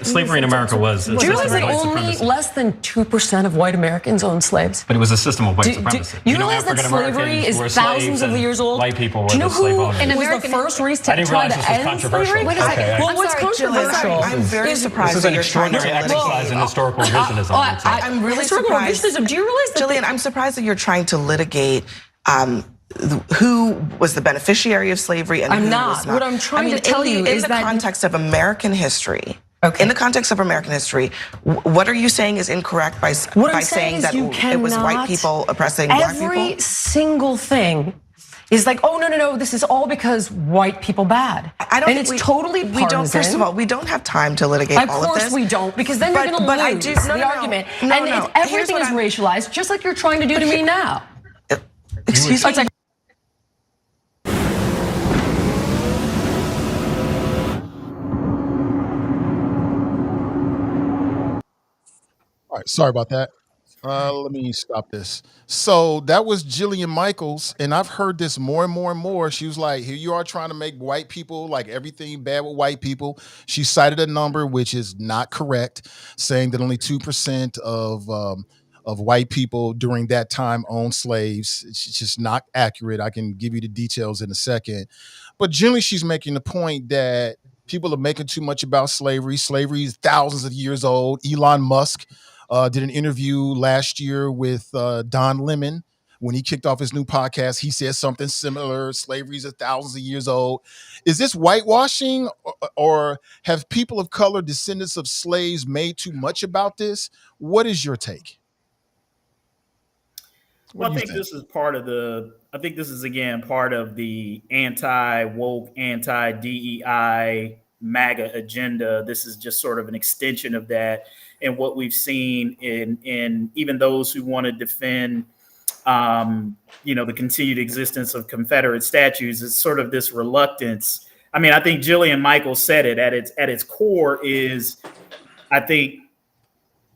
S8: Slavery in America was.
S7: Do you realize that only less than 2% of white Americans owned slaves?
S8: But it was a system of white supremacy.
S7: You realize that slavery is thousands of years old?
S8: White people were
S7: Do you know
S8: the slave
S7: who
S8: owners.
S7: was the first race to try to end slavery?
S8: Wait a second.
S7: Well, what's controversial?
S9: I'm very surprised.
S8: This is an extraordinary exercise in historical revisionism.
S9: I'm really surprised.
S7: Do you realize that?
S9: Jillian, I'm surprised that you're trying to litigate who was the beneficiary of slavery and who was not.
S7: What I'm trying to tell you is that
S9: in the context of American history.
S7: Okay.
S9: In the context of American history, what are you saying is incorrect by saying that it was white people oppressing black people?
S7: Every single thing is like, oh, no, this is all because white people bad.
S9: I don't
S7: and
S9: think
S7: it's totally partisan.
S9: We don't, first of all, we don't have time to litigate all of this.
S7: Of course we don't, because then you're going to lose the argument. Everything is racialized, just like you're trying to do to me now.
S9: Excuse me?
S1: All right, sorry about that. Let me stop this. So that was Jillian Michaels, and I've heard this more and more and more. She was like, here you are trying to make white people, like everything bad with white people. She cited a number which is not correct, saying that only 2% of white people during that time owned slaves. It's just not accurate. I can give you the details in a second. But generally, she's making the point that people are making too much about slavery. Slavery is thousands of years old. Elon Musk did an interview last year with Don Lemon. When he kicked off his new podcast, he said something similar. Slavery is thousands of years old. Is this whitewashing, or have people of color, descendants of slaves, made too much about this? What is your take?
S4: Well, I think this is part of again part of the anti-woke, anti-DEI MAGA agenda. This is just sort of an extension of that. And what we've seen in even those who want to defend, the continued existence of Confederate statues is sort of this reluctance. I mean, I think Jillian Michaels said it at its core is, I think,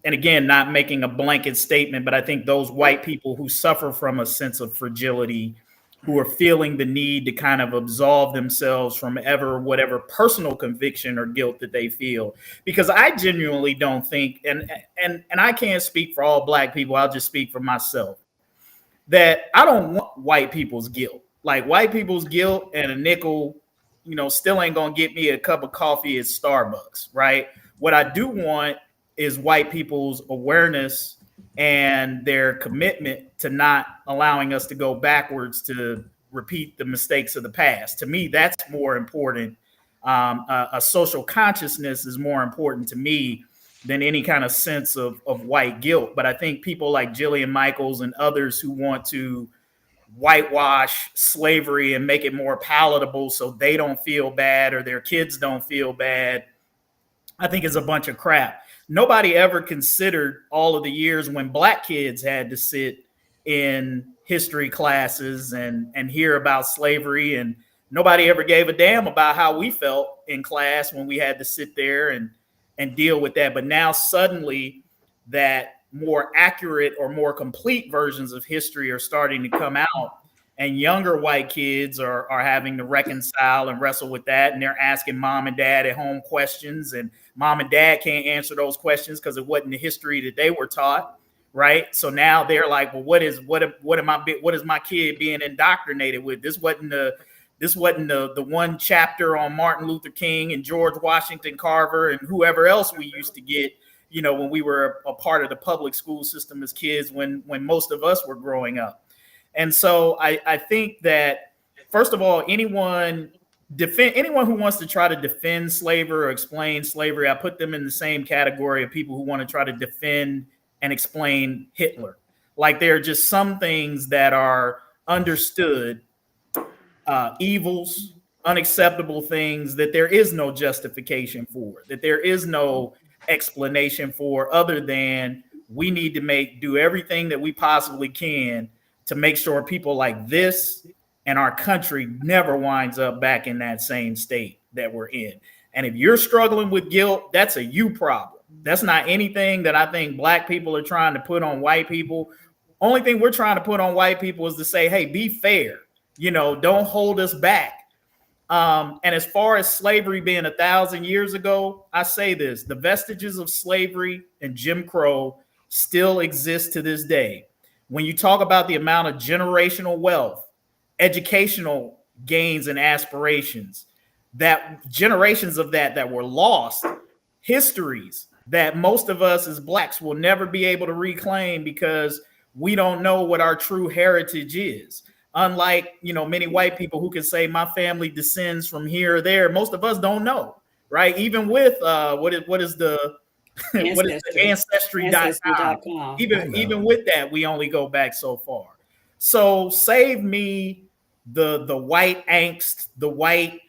S4: and again, not making a blanket statement, but I think those white people who suffer from a sense of fragility, who are feeling the need to kind of absolve themselves from whatever personal conviction or guilt that they feel. Because I genuinely don't think, and I can't speak for all black people, I'll just speak for myself, that I don't want white people's guilt. Like, white people's guilt and a nickel, still ain't gonna get me a cup of coffee at Starbucks, right? What I do want is white people's awareness and their commitment to not allowing us to go backwards to repeat the mistakes of the past. To me, that's more important. A social consciousness is more important to me than any kind of sense of white guilt. But I think people like Jillian Michaels and others who want to whitewash slavery and make it more palatable so they don't feel bad or their kids don't feel bad, I think is a bunch of crap. Nobody ever considered all of the years when black kids had to sit in history classes and hear about slavery, and nobody ever gave a damn about how we felt in class when we had to sit there and deal with that. But now suddenly that more accurate or more complete versions of history are starting to come out, and younger white kids are having to reconcile and wrestle with that. And they're asking mom and dad at home questions, and mom and dad can't answer those questions because it wasn't the history that they were taught. Right. So now they're like, well, what is my kid being indoctrinated with? This wasn't the one chapter on Martin Luther King and George Washington Carver and whoever else we used to get, when we were a part of the public school system as kids, when most of us were growing up. And so I think that, first of all, anyone who wants to try to defend slavery or explain slavery, I put them in the same category of people who want to try to defend and explain Hitler. Like, there are just some things that are understood evils unacceptable things that there is no justification for, that there is no explanation for, other than we need to do everything that we possibly can to make sure people like this and our country never winds up back in that same state that we're in. And if you're struggling with guilt, that's a you problem. That's not anything that I think Black people are trying to put on white people. Only thing we're trying to put on white people is to say, hey, be fair. Don't hold us back. And as far as slavery being 1,000 years ago, I say this: the vestiges of slavery and Jim Crow still exist to this day. When you talk about the amount of generational wealth, educational gains and aspirations, that generations of that were lost, histories that most of us as Blacks will never be able to reclaim because we don't know what our true heritage is. Unlike, many white people who can say my family descends from here or there, most of us don't know, right? Even with what is the ancestry.com. Even with that, we only go back so far. So save me the white angst, the white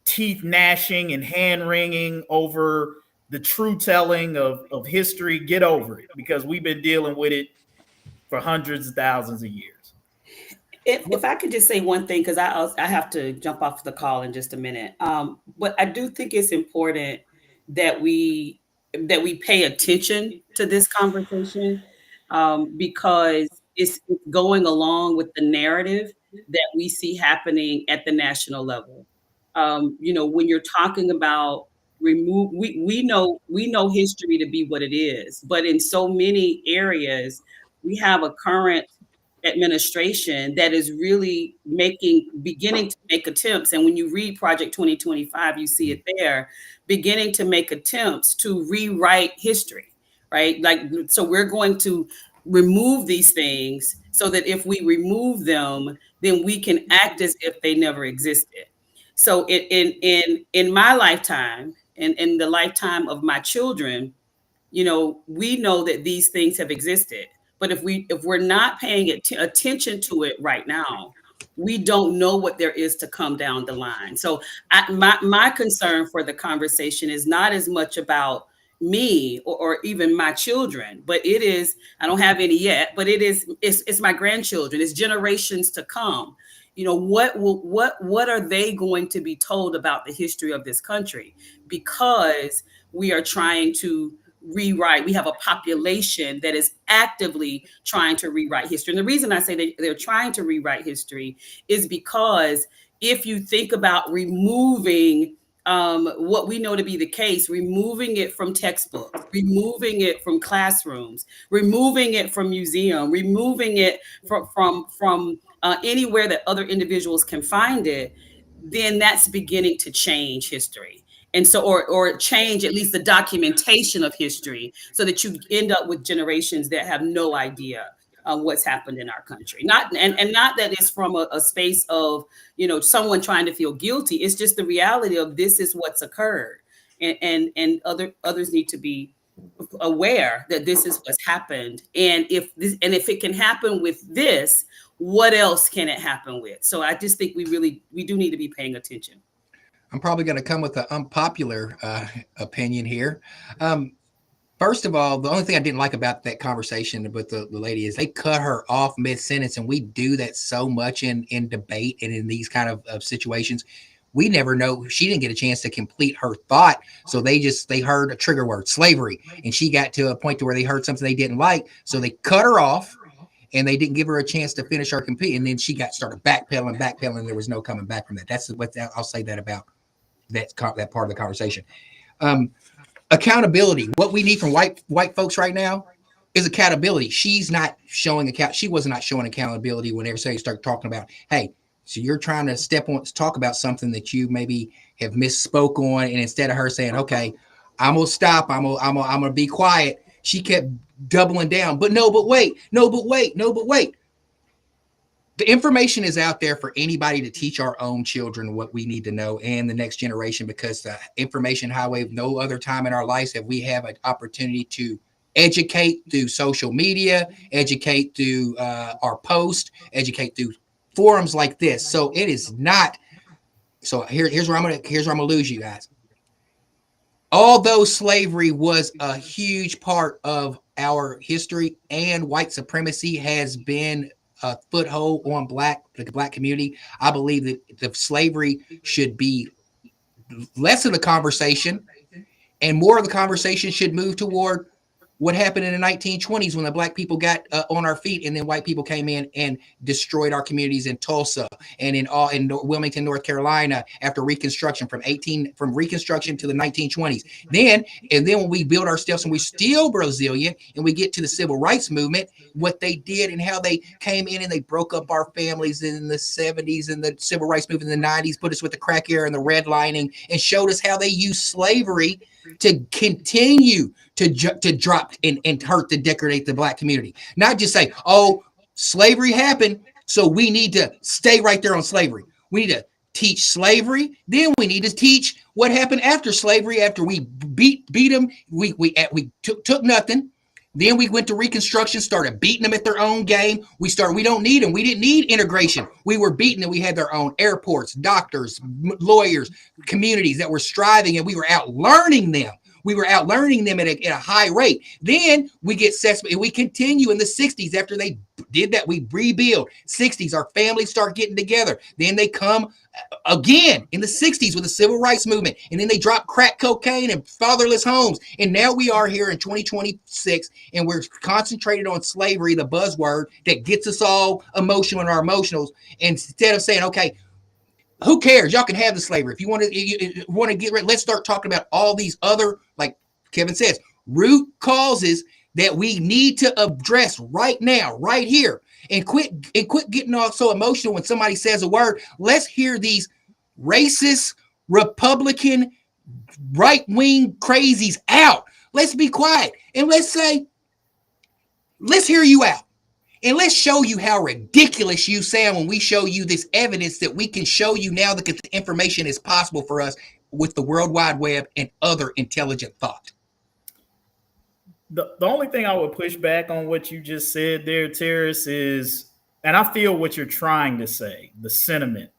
S4: teeth gnashing and hand wringing over the true telling of history. Get over it, because we've been dealing with it for hundreds of thousands of years.
S5: If I could just say one thing, because I have to jump off the call in just a minute. But I do think it's important that we pay attention to this conversation, because it's going along with the narrative that we see happening at the national level. When you're talking about we know history to be what it is, but in so many areas we have a current administration that is really beginning to make attempts. And when you read Project 2025, you see it there, beginning to make attempts to rewrite history, right? So we're going to remove these things so that if we remove them, then we can act as if they never existed. So in my lifetime and in the lifetime of my children, we know that these things have existed. But if we're not paying attention to it right now, we don't know what there is to come down the line. So my concern for the conversation is not as much about me or even my children, but it is, I don't have any yet, but it's my grandchildren, it's generations to come. What are they going to be told about the history of this country? Because we are trying to rewrite. We have a population that is actively trying to rewrite history. And the reason I say they're trying to rewrite history is because if you think about removing what we know to be the case, removing it from textbooks, removing it from classrooms, removing it from museum, removing it from anywhere that other individuals can find it, then that's beginning to change history. And so, or change at least the documentation of history, so that you end up with generations that have no idea what's happened in our country. Not that it's from a space of someone trying to feel guilty. It's just the reality of this is what's occurred, and others need to be aware that this is what's happened. And if it can happen with this, what else can it happen with? So I just think we do need to be paying attention.
S2: I'm probably going to come with an unpopular opinion here. First of all, the only thing I didn't like about that conversation with the lady is they cut her off mid-sentence, and we do that so much in debate and in these kind of situations. We never know. She didn't get a chance to complete her thought, so they heard a trigger word, slavery, and she got to a point to where they heard something they didn't like, so they cut her off, and they didn't give her a chance to finish her compete, and then she started backpedaling. There was no coming back from that. That's what I'll say that about that part of the conversation. Accountability. What we need from white folks right now is accountability. She's not showing she was not showing accountability when everybody started talking about, hey, so you're trying to talk about something that you maybe have misspoke on, and instead of her saying, okay, I'm gonna stop, I'm gonna be quiet, she kept doubling down. But wait. The information is out there for anybody to teach our own children what we need to know and the next generation, because the information highway, no other time in our lives have we have an opportunity to educate through social media, educate through our post, educate through forums like this. So it is not So here's where I'm gonna lose you guys. Although slavery was a huge part of our history and white supremacy has been a foothold on the black community, I believe that the slavery should be less of the conversation and more of the conversation should move toward what happened in the 1920s when the black people got on our feet, and then white people came in and destroyed our communities in Tulsa and in Wilmington, North Carolina after Reconstruction from Reconstruction to the 1920s. Then when we build ourselves and we're still resilient and we get to the civil rights movement, what they did and how they came in and they broke up our families in the 70s and the civil rights movement in the 90s, put us with the crack era and the redlining, and showed us how they used slavery to continue to drop and hurt to degrade the black community. Not just say, oh, slavery happened, so we need to stay right there on slavery. We need to teach slavery. Then we need to teach what happened after slavery. After we beat them, we took nothing. Then we went to Reconstruction, started beating them at their own game. We don't need them. We didn't need integration. We were beaten, and we had their own airports, doctors, lawyers, communities that were striving, and we were out learning them. We were out learning them at a high rate. Then we get and we continue in the 60s. After they did that, we rebuild. 60s, our families start getting together. Then they come again in the 60s with the civil rights movement. And then they drop crack cocaine and fatherless homes. And now we are here in 2026, and we're concentrated on slavery, the buzzword that gets us all emotional in our emotionals. Instead of saying, okay, who cares? Y'all can have the slavery. If you want to get rid, let's start talking about all these other, like Kevin says, root causes that we need to address right now, right here, and quit getting all so emotional when somebody says a word. Let's hear these racist, Republican, right-wing crazies out. Let's be quiet and let's hear you out. And let's show you how ridiculous you sound when we show you this evidence that we can show you now that the information is possible for us with the World Wide Web and other intelligent thought.
S4: The only thing I would push back on what you just said there, Tarris, is, and I feel what you're trying to say, the sentiment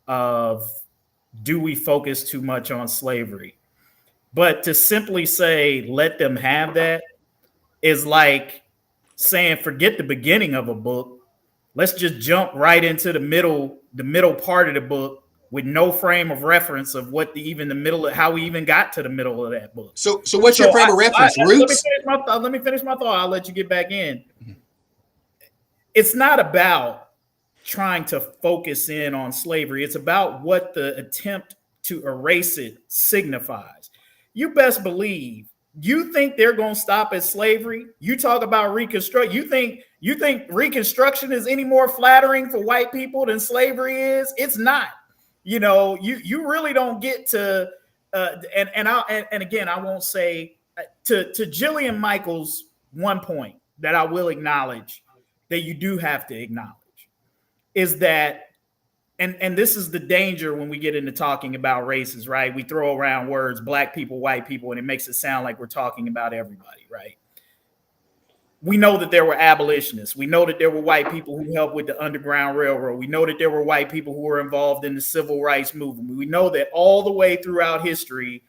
S4: of, do we focus too much on slavery? But to simply say, let them have that, is like saying, forget the beginning of a book. Let's just jump right into the middle part of the book with no frame of reference of what how we even got to the middle of that book.
S2: So what's your frame of reference? Roots?
S4: Let me finish my thought. I'll let you get back in. It's not about trying to focus in on slavery. It's about what the attempt to erase it signifies. You best believe, you think they're going to stop at slavery? You talk about Reconstruction. You think Reconstruction is any more flattering for white people than slavery is? It's not. You know, you really don't get to. And again, I won't say to Jillian Michaels' one point that I will acknowledge that you do have to acknowledge is that. And this is the danger when we get into talking about races, right? We throw around words, black people, white people, and it makes it sound like we're talking about everybody, right? We know that there were abolitionists. We know that there were white people who helped with the Underground Railroad. We know that there were white people who were involved in the civil rights movement. We know that all the way throughout history,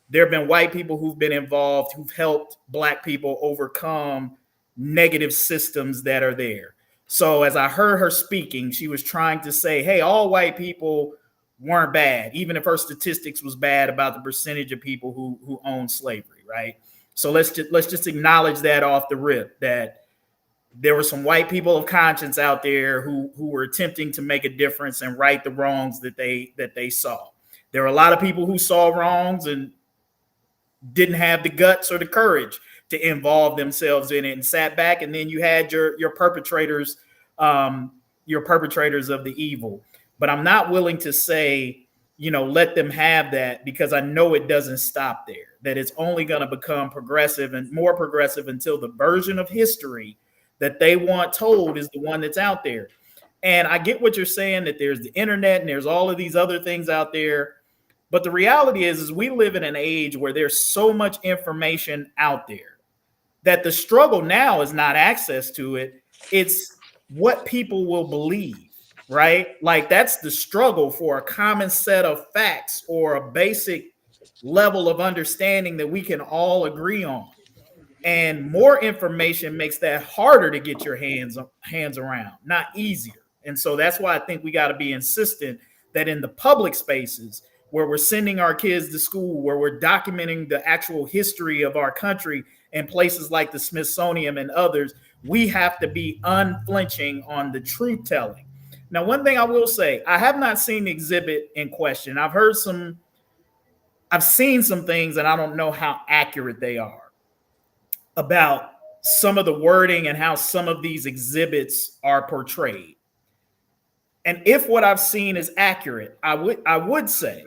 S4: there have been white people who've been involved, who've helped black people overcome negative systems that are there. So as I heard her speaking, she was trying to say, hey, all white people weren't bad, even if her statistics was bad about the percentage of people who own slavery, right? So let's just acknowledge that off the rip, that there were some white people of conscience out there who were attempting to make a difference and right the wrongs that they saw. There were a lot of people who saw wrongs and didn't have the guts or the courage to involve themselves in it and sat back, and then you had your perpetrators of the evil. But I'm not willing to say, let them have that, because I know it doesn't stop there, that it's only going to become progressive and more progressive until the version of history that they want told is the one that's out there. And I get what you're saying, that there's the internet and there's all of these other things out there. But the reality is we live in an age where there's so much information out there that the struggle now is not access to it. It's what people will believe. right? Like that's the struggle for a common set of facts or a basic level of understanding that we can all agree on. And more information makes that harder to get your hands around, not easier. And so that's why I think we got to be insistent that in the public spaces where we're sending our kids to school, where we're documenting the actual history of our country and places like the Smithsonian and others, we have to be unflinching on the truth telling. Now, one thing I will say, I have not seen the exhibit in question. I've seen some things and I don't know how accurate they are about some of the wording and how some of these exhibits are portrayed. And if what I've seen is accurate, I would say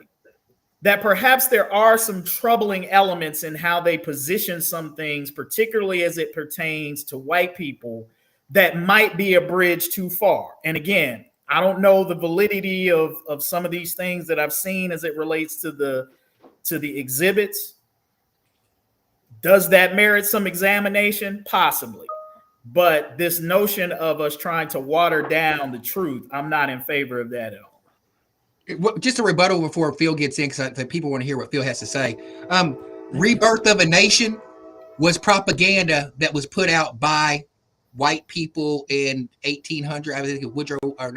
S4: that perhaps there are some troubling elements in how they position some things, particularly as it pertains to white people, that might be a bridge too far. And again, I don't know the validity of some of these things that I've seen as it relates to the exhibits. Does that merit some examination? Possibly. But this notion of us trying to water down the truth, I'm not in favor of that at all.
S2: Just a rebuttal before Phil gets in, because people want to hear what Phil has to say. Rebirth of a Nation was propaganda that was put out by white people in 1800. I think Woodrow, or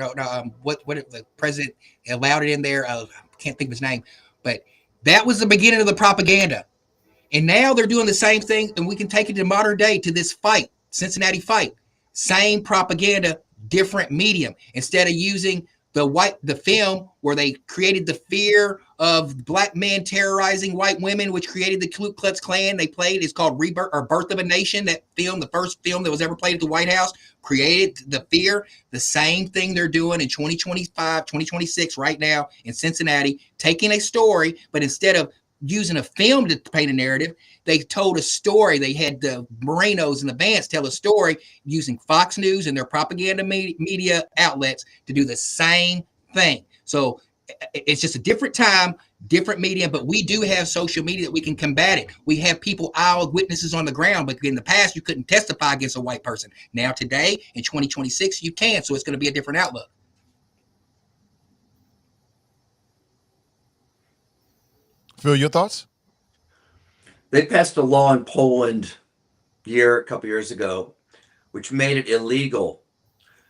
S2: what the president allowed it in there. I can't think of his name, but that was the beginning of the propaganda. And now they're doing the same thing, and we can take it to modern day, to this fight, Cincinnati fight. Same propaganda, different medium. Instead of using the film where they created the fear of black men terrorizing white women, which created the Ku Klux Klan, they played, it's called Rebirth or Birth of a Nation. That film, the first film that was ever played at the White House, created the fear. The same thing they're doing in 2025, 2026 right now in Cincinnati, taking a story, but instead of using a film to paint a narrative, they told a story. They had the Morenos and the Vance tell a story using Fox News and their propaganda media outlets to do the same thing. So it's just a different time, different media, but we do have social media that we can combat it. We have people, eyewitnesses on the ground, but in the past, you couldn't testify against a white person. Now, today, in 2026, you can, so it's going to be a different outlook.
S1: Phil, your thoughts?
S3: They passed a law in Poland a couple years ago, which made it illegal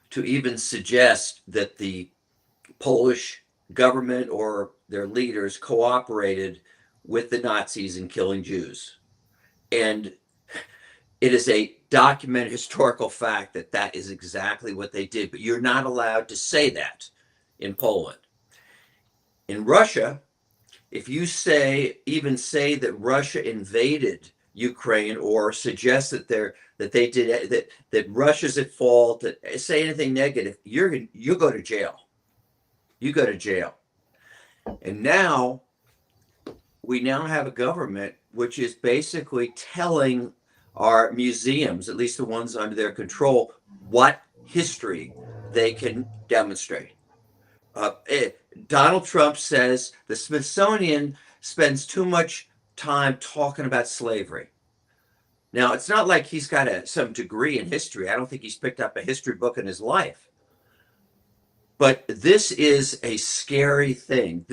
S3: to even suggest that the Polish government or their leaders cooperated with the Nazis in killing Jews. And it is a documented historical fact that that is exactly what they did, but you're not allowed to say that in Poland. In Russia, if you say that Russia invaded Ukraine or suggest that Russia's at fault, that say anything negative, you go to jail. You go to jail. And now we have a government which is basically telling our museums, at least the ones under their control, what history they can demonstrate. Donald Trump says the Smithsonian spends too much time talking about slavery. Now, it's not like he's got some degree in history. I don't think he's picked up a history book in his life. But this is a scary thing.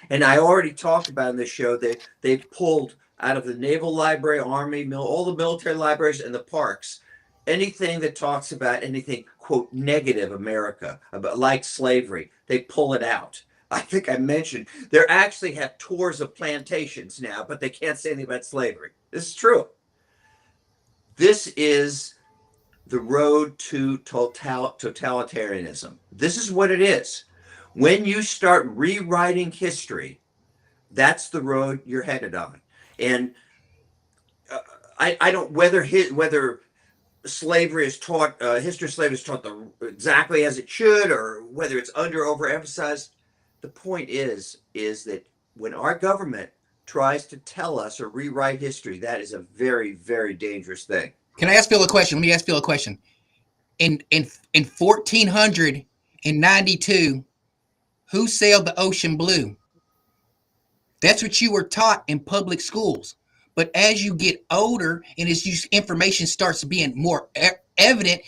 S3: And I already talked about in this show, they pulled out of the Naval Library, Army, all the military libraries and the parks, anything that talks about anything, quote, negative America, about like slavery, they pull it out. I think I mentioned they actually have tours of plantations now, but they can't say anything about slavery. This is true. This is the road to totalitarianism. This is what it is. When you start rewriting history, that's the road you're headed on. And I don't whether slavery is taught, history of slavery is taught exactly as it should, or whether it's overemphasized. The point is that when our government tries to tell us or rewrite history, that is a very, very dangerous thing.
S2: Can I ask Phil a question? Let me ask Phil a question. In 1492, who sailed the ocean blue? That's what you were taught in public schools. But as you get older and as information starts being more evident,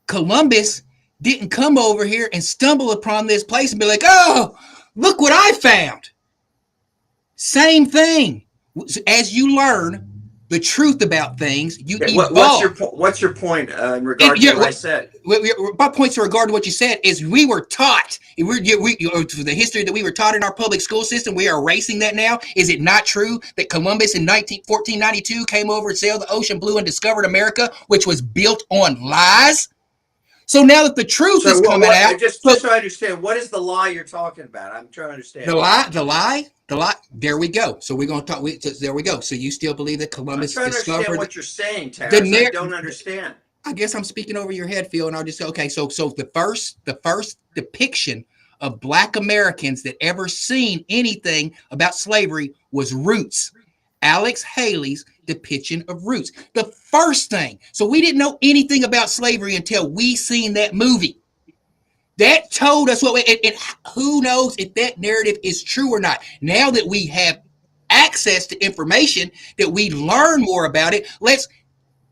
S2: Columbus didn't come over here and stumble upon this place and be like, oh, look what I found. Same thing. As you learn the truth about things, you evolve.
S3: What's your point in regard to what I said?
S2: My point in regard to what you said is we were taught, the history that we were taught in our public school system, we are erasing that now. Is it not true that Columbus in 1492 came over and sailed the ocean blue and discovered America, which was built on lies? So now that the truth is coming out.
S3: Just so I understand, what is the lie you're talking about? I'm trying to understand.
S2: The lie. There we go. So we're going to talk. There we go. So you still believe that Columbus discovered?
S3: Understand what you're saying, Tarris. I don't understand.
S2: I guess I'm speaking over your head, Phil, and I'll just say, okay. So the first depiction of Black Americans that ever seen anything about slavery was Roots. Alex Haley's depiction of Roots. The first thing. So we didn't know anything about slavery until we seen that movie. That told us and who knows if that narrative is true or not. Now that we have access to information, that we learn more about it, let's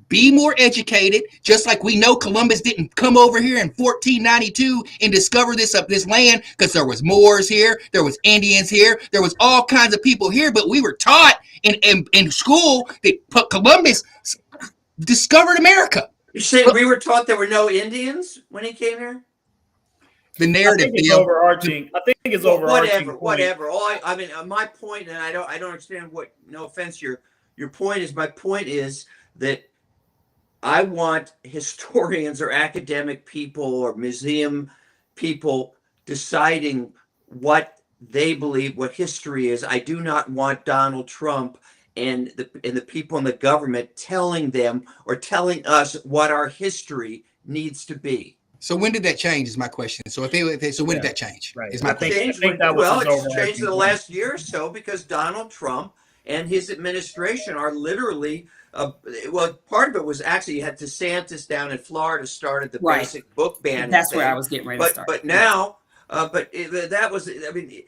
S2: be more educated. Just like we know Columbus didn't come over here in 1492 and discover this land, because there was Moors here, there was Indians here, there was all kinds of people here, but we were taught in school that Columbus discovered America.
S3: You saying we were taught there were no Indians when he came here?
S2: The narrative
S4: is overarching. I think it's overarching.
S3: Whatever. I mean, my point, and I don't understand what. No offense, your point is. My point is that I want historians or academic people or museum people deciding what they believe, what history is. I do not want Donald Trump and the people in the government telling them or telling us what our history needs to be.
S2: So when did that change? Is my question. So when did that change?
S3: Right. It's changed in the last year or so because Donald Trump and his administration are literally. Part of it was actually you had DeSantis down in Florida started the basic book ban.
S5: That's where I was getting ready to start.
S3: But now, that was. I mean,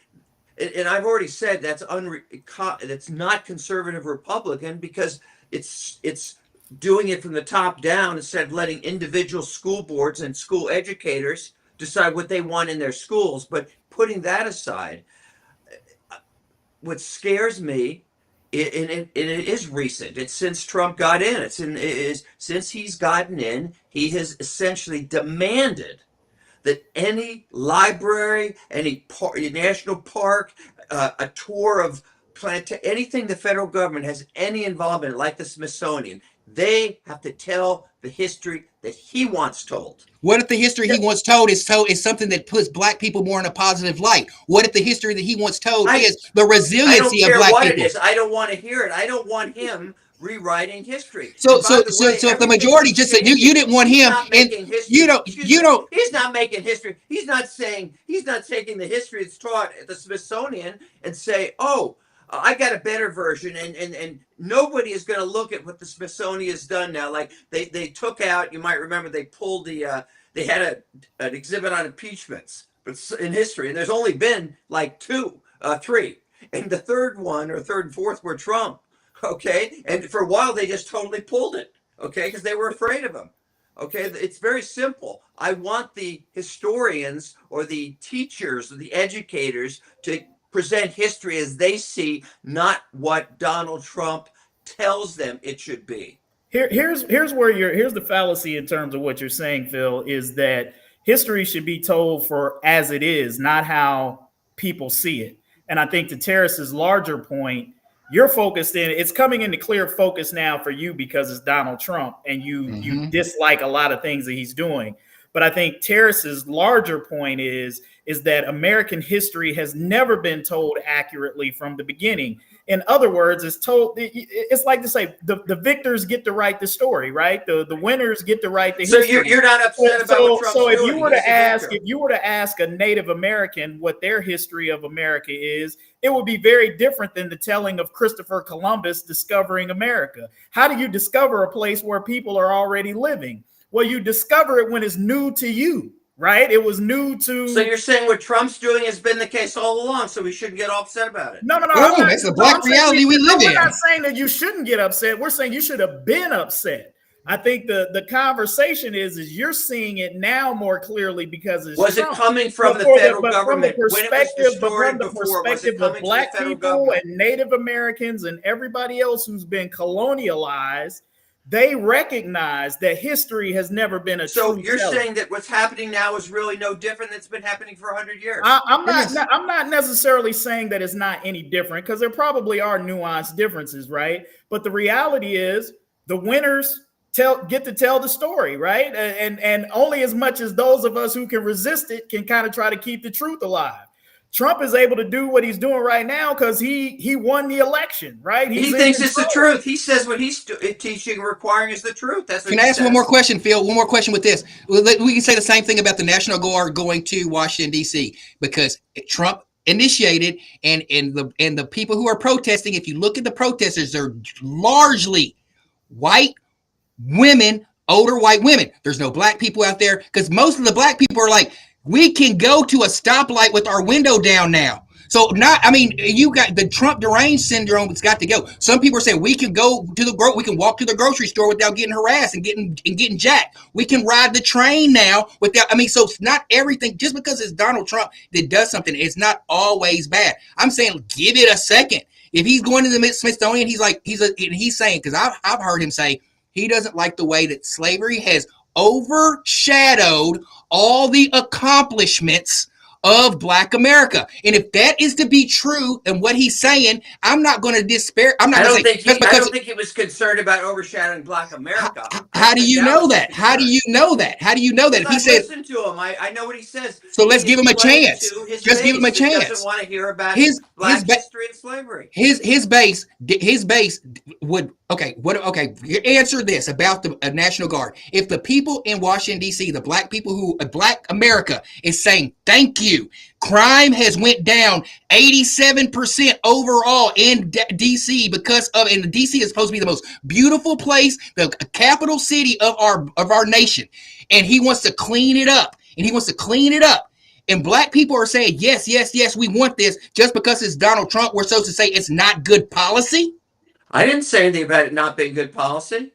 S3: and I've already said that's not conservative Republican because it's doing it from the top down instead of letting individual school boards and school educators decide what they want in their schools. But putting that aside, what scares me, and it is recent. It's since Trump got in. Since he's gotten in, he has essentially demanded that any library, any national park, a tour of anything the federal government has any involvement in, like the Smithsonian, they have to tell the history that he wants told.
S2: What if the history he wants told is something that puts Black people more in a positive light? What if the history that he wants told is the resiliency of Black people?
S3: It is. I don't want to hear it. I don't want him rewriting history.
S2: So if the majority just said you didn't want him, and you don't.
S3: He's not making history. He's not taking the history that's taught at the Smithsonian and say, oh, I got a better version, and nobody is going to look at what the Smithsonian has done now. Like they took out, you might remember, they pulled they had an exhibit on impeachments, but in history, and there's only been like 3, and the third and fourth were Trump. Okay, and for a while they just totally pulled it. Okay, because they were afraid of him. Okay, it's very simple. I want the historians or the teachers or the educators to present history as they see, not what Donald Trump tells them it should be.
S4: Here's the fallacy in terms of what you're saying, Phil, is that history should be told for as it is, not how people see it. And I think to Tarris's larger point, you're focused in, it's coming into clear focus now for you because it's Donald Trump and you dislike a lot of things that he's doing. But I think Tarris's larger point is that American history has never been told accurately from the beginning. In other words, it's like to say the victors get to write the story, right? The winners get to write the history.
S3: So you're not upset about what Trump's doing.
S4: So if you were to ask a Native American what their history of America is, it would be very different than the telling of Christopher Columbus discovering America. How do you discover a place where people are already living? Well, you discover it when it's new to you, right? It was new to.
S3: So you're saying what Trump's doing has been the case all along, so we shouldn't get all upset about it.
S4: No.
S2: That's the Black reality we live in.
S4: We're not saying that you shouldn't get upset. We're saying you should have been upset. I think the conversation is you're seeing it now more clearly because it's
S3: was
S4: Trump.
S3: it coming from the federal government when it was distorted before? Was it coming
S4: of Black
S3: from the federal
S4: people
S3: government?
S4: and Native Americans and everybody else who's been colonialized, they recognize that history has never been a
S3: So
S4: true
S3: you're
S4: telling.
S3: saying that what's happening now is really no different than it's been happening for 100 years?
S4: I'm not necessarily saying that it's not any different, because there probably are nuanced differences, right? But the reality is the winners get to tell the story, right? And only as much as those of us who can resist it can kind of try to keep the truth alive. Trump is able to do what he's doing right now because he won the election, right?
S3: He thinks it's the truth. He says what he's teaching and requiring is the truth. That's what
S2: Can I ask one more question, Phil? One more question with this. We can say the same thing about the National Guard going to Washington, D.C. because Trump initiated, and the people who are protesting, if you look at the protesters, they're largely white women, older white women. There's no black people out there because most of the black people are like, we can go to a stoplight with our window down now. So you got the Trump deranged syndrome. It's got to go. Some people are saying we can go to we can walk to the grocery store without getting harassed and getting jacked. We can ride the train now without. So it's not everything. Just because it's Donald Trump that does something, it's not always bad. I'm saying give it a second. If he's going to the Smithsonian, he's saying, because I've heard him say he doesn't like the way that slavery has overshadowed all the accomplishments of Black America. And if that is to be true and what he's saying, I'm not going to despair. I don't think
S3: he was concerned about overshadowing Black America.
S2: How do you know that? How do you know that? How do you know that? If he says,
S3: listen to him. I know what he says.
S2: So let's give him a chance. Just give him a chance.
S3: Doesn't want to hear about
S2: Black
S3: history and slavery.
S2: His base would answer this about the National Guard. If the people in Washington D.C., the black people Black America is saying thank you, crime has went down 87% overall in D.C. because of, and D.C. is supposed to be the most beautiful place, the capital city of our nation, and he wants to clean it up. And black people are saying, yes, we want this. Just because it's Donald Trump, we're supposed to say it's not good policy?
S3: I didn't say anything about it not being good policy.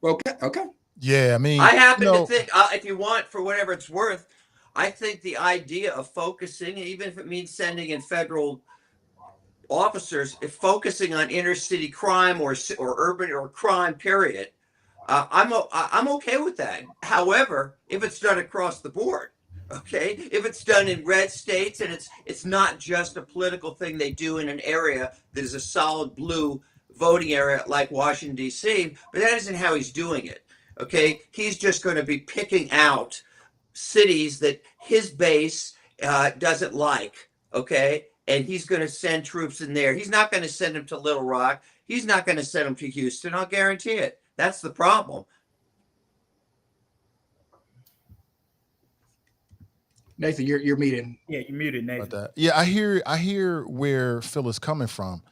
S2: Okay.
S1: Yeah,
S3: I happen to think, if you want, for whatever it's worth, I think the idea of focusing, even if it means sending in federal officers, if focusing on inner city crime or urban or crime, period, I'm okay with that. However, if it's done across the board. Okay, if it's done in red states and it's not just a political thing they do in an area that is a solid blue voting area like Washington, D.C., but that isn't how he's doing it. Okay, he's just going to be picking out cities that his base doesn't like. Okay, and he's going to send troops in there. He's not going to send them to Little Rock. He's not going to send them to Houston. I'll guarantee it. That's the problem.
S2: Nathan, you're muted.
S4: Yeah, you're muted, Nathan.
S1: Yeah, I hear where Phil is coming from.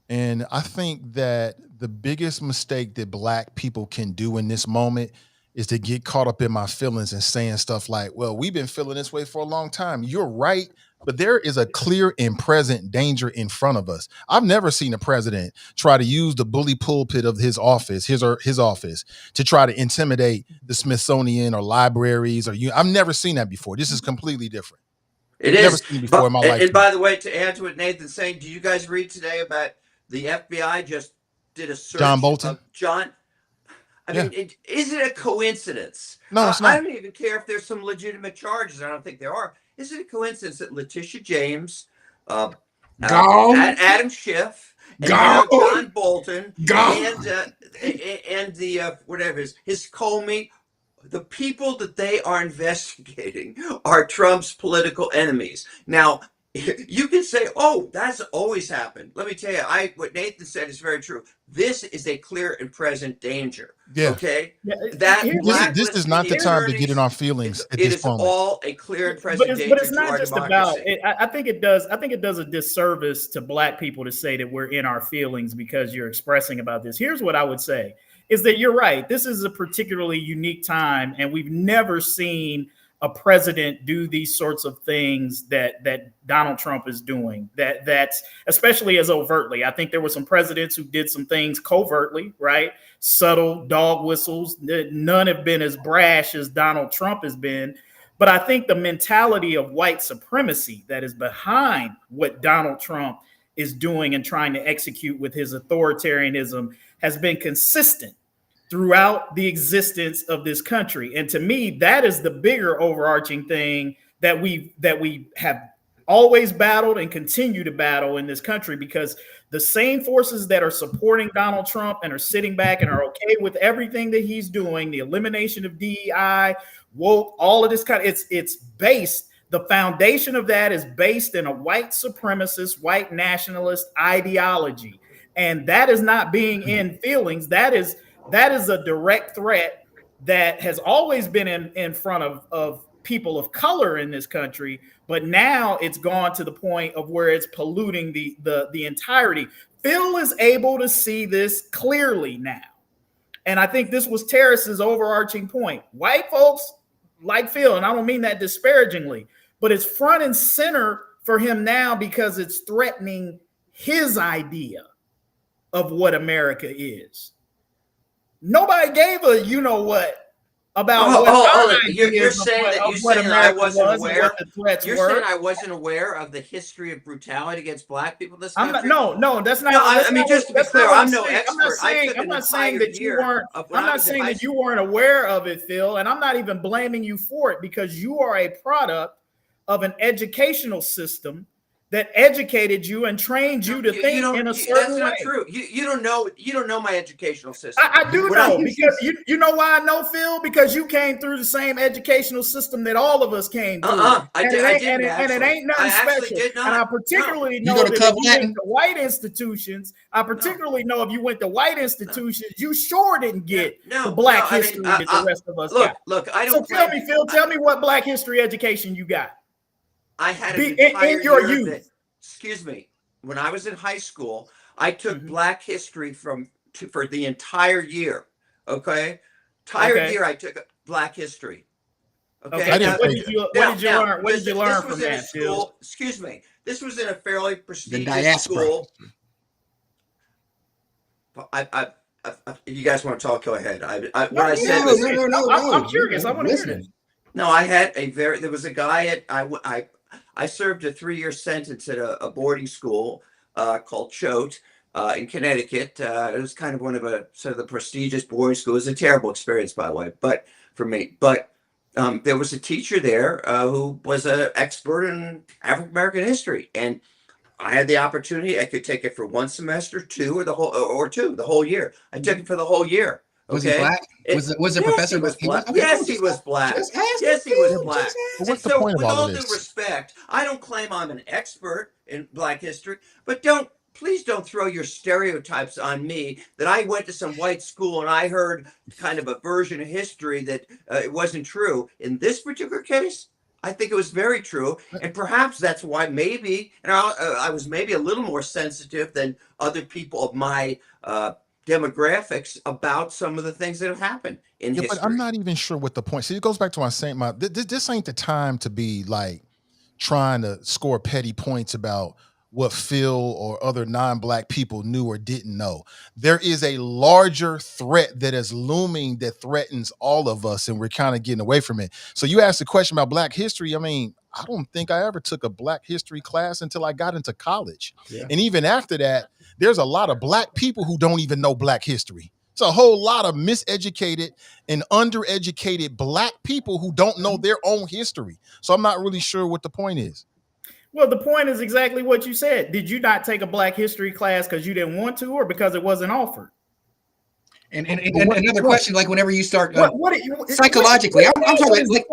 S1: And I think that the biggest mistake that Black people can do in this moment is to get caught up in my feelings and saying stuff like, well, we've been feeling this way for a long time. You're right, but there is a clear and present danger in front of us. I've never seen a president try to use the bully pulpit of his office to try to intimidate the Smithsonian or libraries I've never seen that before. This is completely different.
S3: It is.
S1: Never seen it before in my life.
S3: And by the way, to add to what Nathan's saying, do you guys read today about the FBI just did a search
S1: John Bolton?
S3: I mean, is it a coincidence?
S1: No, it's not.
S3: I don't even care if there's some legitimate charges. I don't think there are. Is it a coincidence that Letitia James, Adam Schiff, and John Bolton, and the whatever it is, his Comey, the people that they are investigating are Trump's political enemies? Now, you can say, oh, that's always happened. Let me tell you, what Nathan said is very true. This is a clear and present danger.
S1: Yeah.
S3: Okay.
S4: Yeah,
S1: this is not the time to get in our feelings at this point.
S3: It is all a clear and present danger.
S4: But it's not just about it. I think it does a disservice to Black people to say that we're in our feelings because you're expressing about this. Here's what I would say is that you're right. This is a particularly unique time, and we've never seen a president do these sorts of things that Donald Trump is doing, that's especially as overtly. I think there were some presidents who did some things covertly, right? Subtle dog whistles. None have been as brash as Donald Trump has been. But I think the mentality of white supremacy that is behind what Donald Trump is doing and trying to execute with his authoritarianism has been consistent throughout the existence of this country. And to me, that is the bigger overarching thing that we have always battled and continue to battle in this country, because the same forces that are supporting Donald Trump and are sitting back and are okay with everything that he's doing, the elimination of DEI, woke, all of this kind of, it's based, the foundation of that is based in a white supremacist, white nationalist ideology. And that is not being in feelings. That is a direct threat that has always been in front of people of color in this country, but now it's gone to the point of where it's polluting the entirety. Phil is able to see this clearly now. And I think this was Tarris's overarching point. White folks like Phil, and I don't mean that disparagingly, but it's front and center for him now because it's threatening his idea of what America is. Nobody gave a you-know-what about
S3: you're saying that I wasn't aware. You're saying I wasn't aware of the history of brutality against black people in this country?
S4: No, that's not.
S3: No, I mean, just to be clear, I'm no expert.
S4: I'm not saying that you weren't aware of it, Phil, and I'm not even blaming you for it, because you are a product of an educational system that educated you and trained you to think in a certain way.
S3: That's not true. You don't know my educational system.
S4: I do know, because you know why I know, Phil? Because you came through the same educational system that all of us came through.
S3: I didn't.
S4: And it ain't nothing special. And I particularly know that if you went to white institutions, know if you went to white institutions, you sure didn't get the black history that the rest of us got.
S3: Look, I don't.
S4: So tell me, Phil, tell me what black history education you got.
S3: I had an entire in your youth. Excuse me. When I was in high school, I took Black history for the entire year. Okay, year I took Black history. Okay.
S4: What did you learn? What did you learn from that, Phil?
S3: Excuse me. This was in a fairly prestigious school. You guys want to talk? Go ahead. I'm
S4: curious. I want to hear this.
S3: No, I had there was a guy I served a 3-year sentence at a boarding school called Choate in Connecticut. It was kind of one of the prestigious boarding schools. It was a terrible experience, by the way, but for me. But there was a teacher there who was an expert in African American history, and I had the opportunity. I could take it for one semester, the whole year. I took it for the whole year.
S2: Was he black? Was the professor
S3: was black? Yes, he was black. Yes, he was black.
S1: What's the point of all
S3: of
S1: this?
S3: With all due respect, I don't claim I'm an expert in Black history, but please don't throw your stereotypes on me that I went to some white school and I heard kind of a version of history that it wasn't true. In this particular case, I think it was very true, and perhaps that's why I was maybe a little more sensitive than other people of my demographics about some of the things that have happened in history.
S1: But I'm not even sure what the point. See, it goes back to my saying, this ain't the time to be like trying to score petty points about what Phil or other non-black people knew or didn't know. There is a larger threat that is looming that threatens all of us, and we're kind of getting away from it. So you asked a question about Black history. I mean, I don't think I ever took a Black history class until I got into college. Yeah. And even after that, there's a lot of Black people who don't even know Black history. It's a whole lot of miseducated and undereducated Black people who don't know their own history. So I'm not really sure what the point is.
S4: Well, the point is exactly what you said. Did you not take a Black history class because you didn't want to, or because it wasn't offered?
S2: And another question, like whenever you start psychologically, I'm talking like,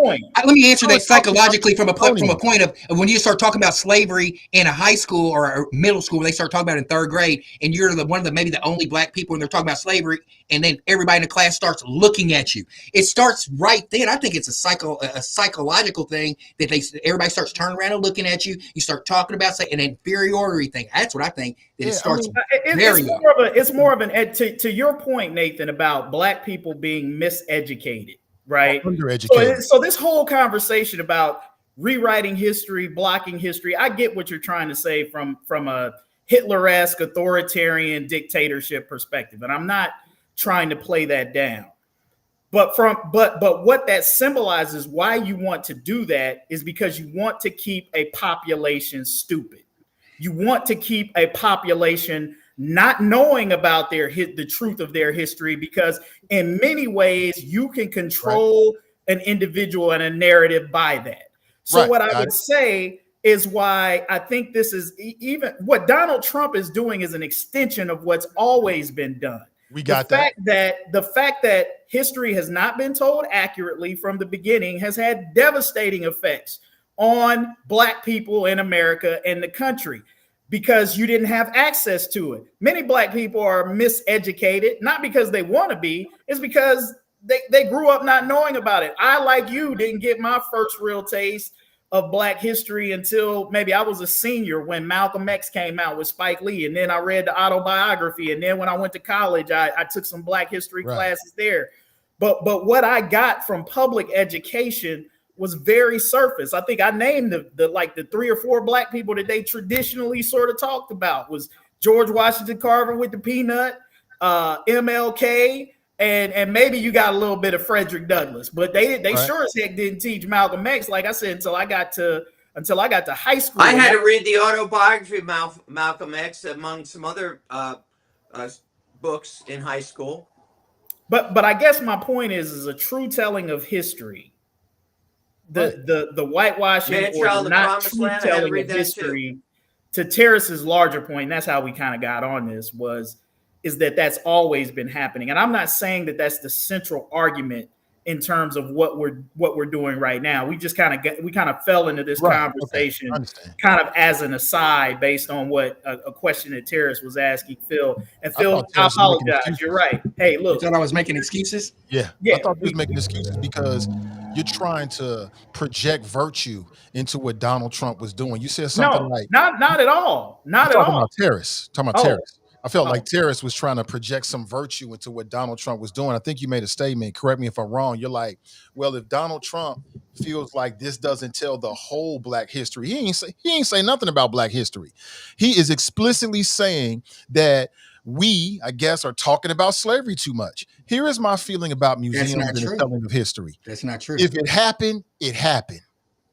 S2: let me answer that psychologically from a point of when you start talking about slavery in a high school or a middle school, they start talking about it in 3rd grade, and you're maybe the only Black people, and they're talking about slavery, and then everybody in the class starts looking at you. It starts right then. I think it's a psychological thing that everybody starts turning around and looking at you. You start talking about an inferiority thing. That's what I think. It starts it's more of an to your point, Nathan, about Black people being miseducated,
S4: right?
S1: Undereducated.
S4: So this whole conversation about rewriting history, blocking history, I get what you're trying to say from a Hitler-esque authoritarian dictatorship perspective, and I'm not trying to play that down. But what that symbolizes, why you want to do that, is because you want to keep a population stupid. You want to keep a population not knowing about the truth of their history, because in many ways you can control an individual and a narrative by that. So what I would say is why I think this is even what Donald Trump is doing is an extension of what's always been done.
S1: We got
S4: The fact that history has not been told accurately from the beginning has had devastating effects on Black people in America and the country, because you didn't have access to it. Many Black people are miseducated, not because they want to be, it's because they grew up not knowing about it. I, like you, didn't get my first real taste of Black history until maybe I was a senior when Malcolm X came out with Spike Lee. And then I read the autobiography. And then when I went to college, I took some Black history classes there. But what I got from public education was very surface. I think I named the 3 or 4 Black people that they traditionally sort of talked about was George Washington Carver with the peanut, MLK, and maybe you got a little bit of Frederick Douglass, but they sure as heck didn't teach Malcolm X, like I said, until I got to high school.
S3: I had to read the autobiography of Malcolm X among some other books in high school.
S4: But I guess my point is a true telling of history. The whitewashing or the not true telling of history, to Tarris's larger point, and that's how we kind of got on this, is that that's always been happening. And I'm not saying that that's the central argument in terms of what we're doing right now. We just kind of fell into this conversation kind of as an aside based on what a question that Tarris was asking Phil. And Phil, I apologize. You're right. Hey, look.
S2: You thought I was making excuses?
S1: Yeah. I thought he was making excuses because you're trying to project virtue into what Donald Trump was doing. You said something
S4: not at all. Not at all.
S1: Talking about Tarris. I felt like Tarris was trying to project some virtue into what Donald Trump was doing. I think you made a statement. Correct me if I'm wrong. You're like, well, if Donald Trump feels like this doesn't tell the whole Black history, he ain't say nothing about Black history. He is explicitly saying that we, I guess, are talking about slavery too much. Here is my feeling about museums and the telling of history.
S2: That's not true.
S1: If it happened, it happened.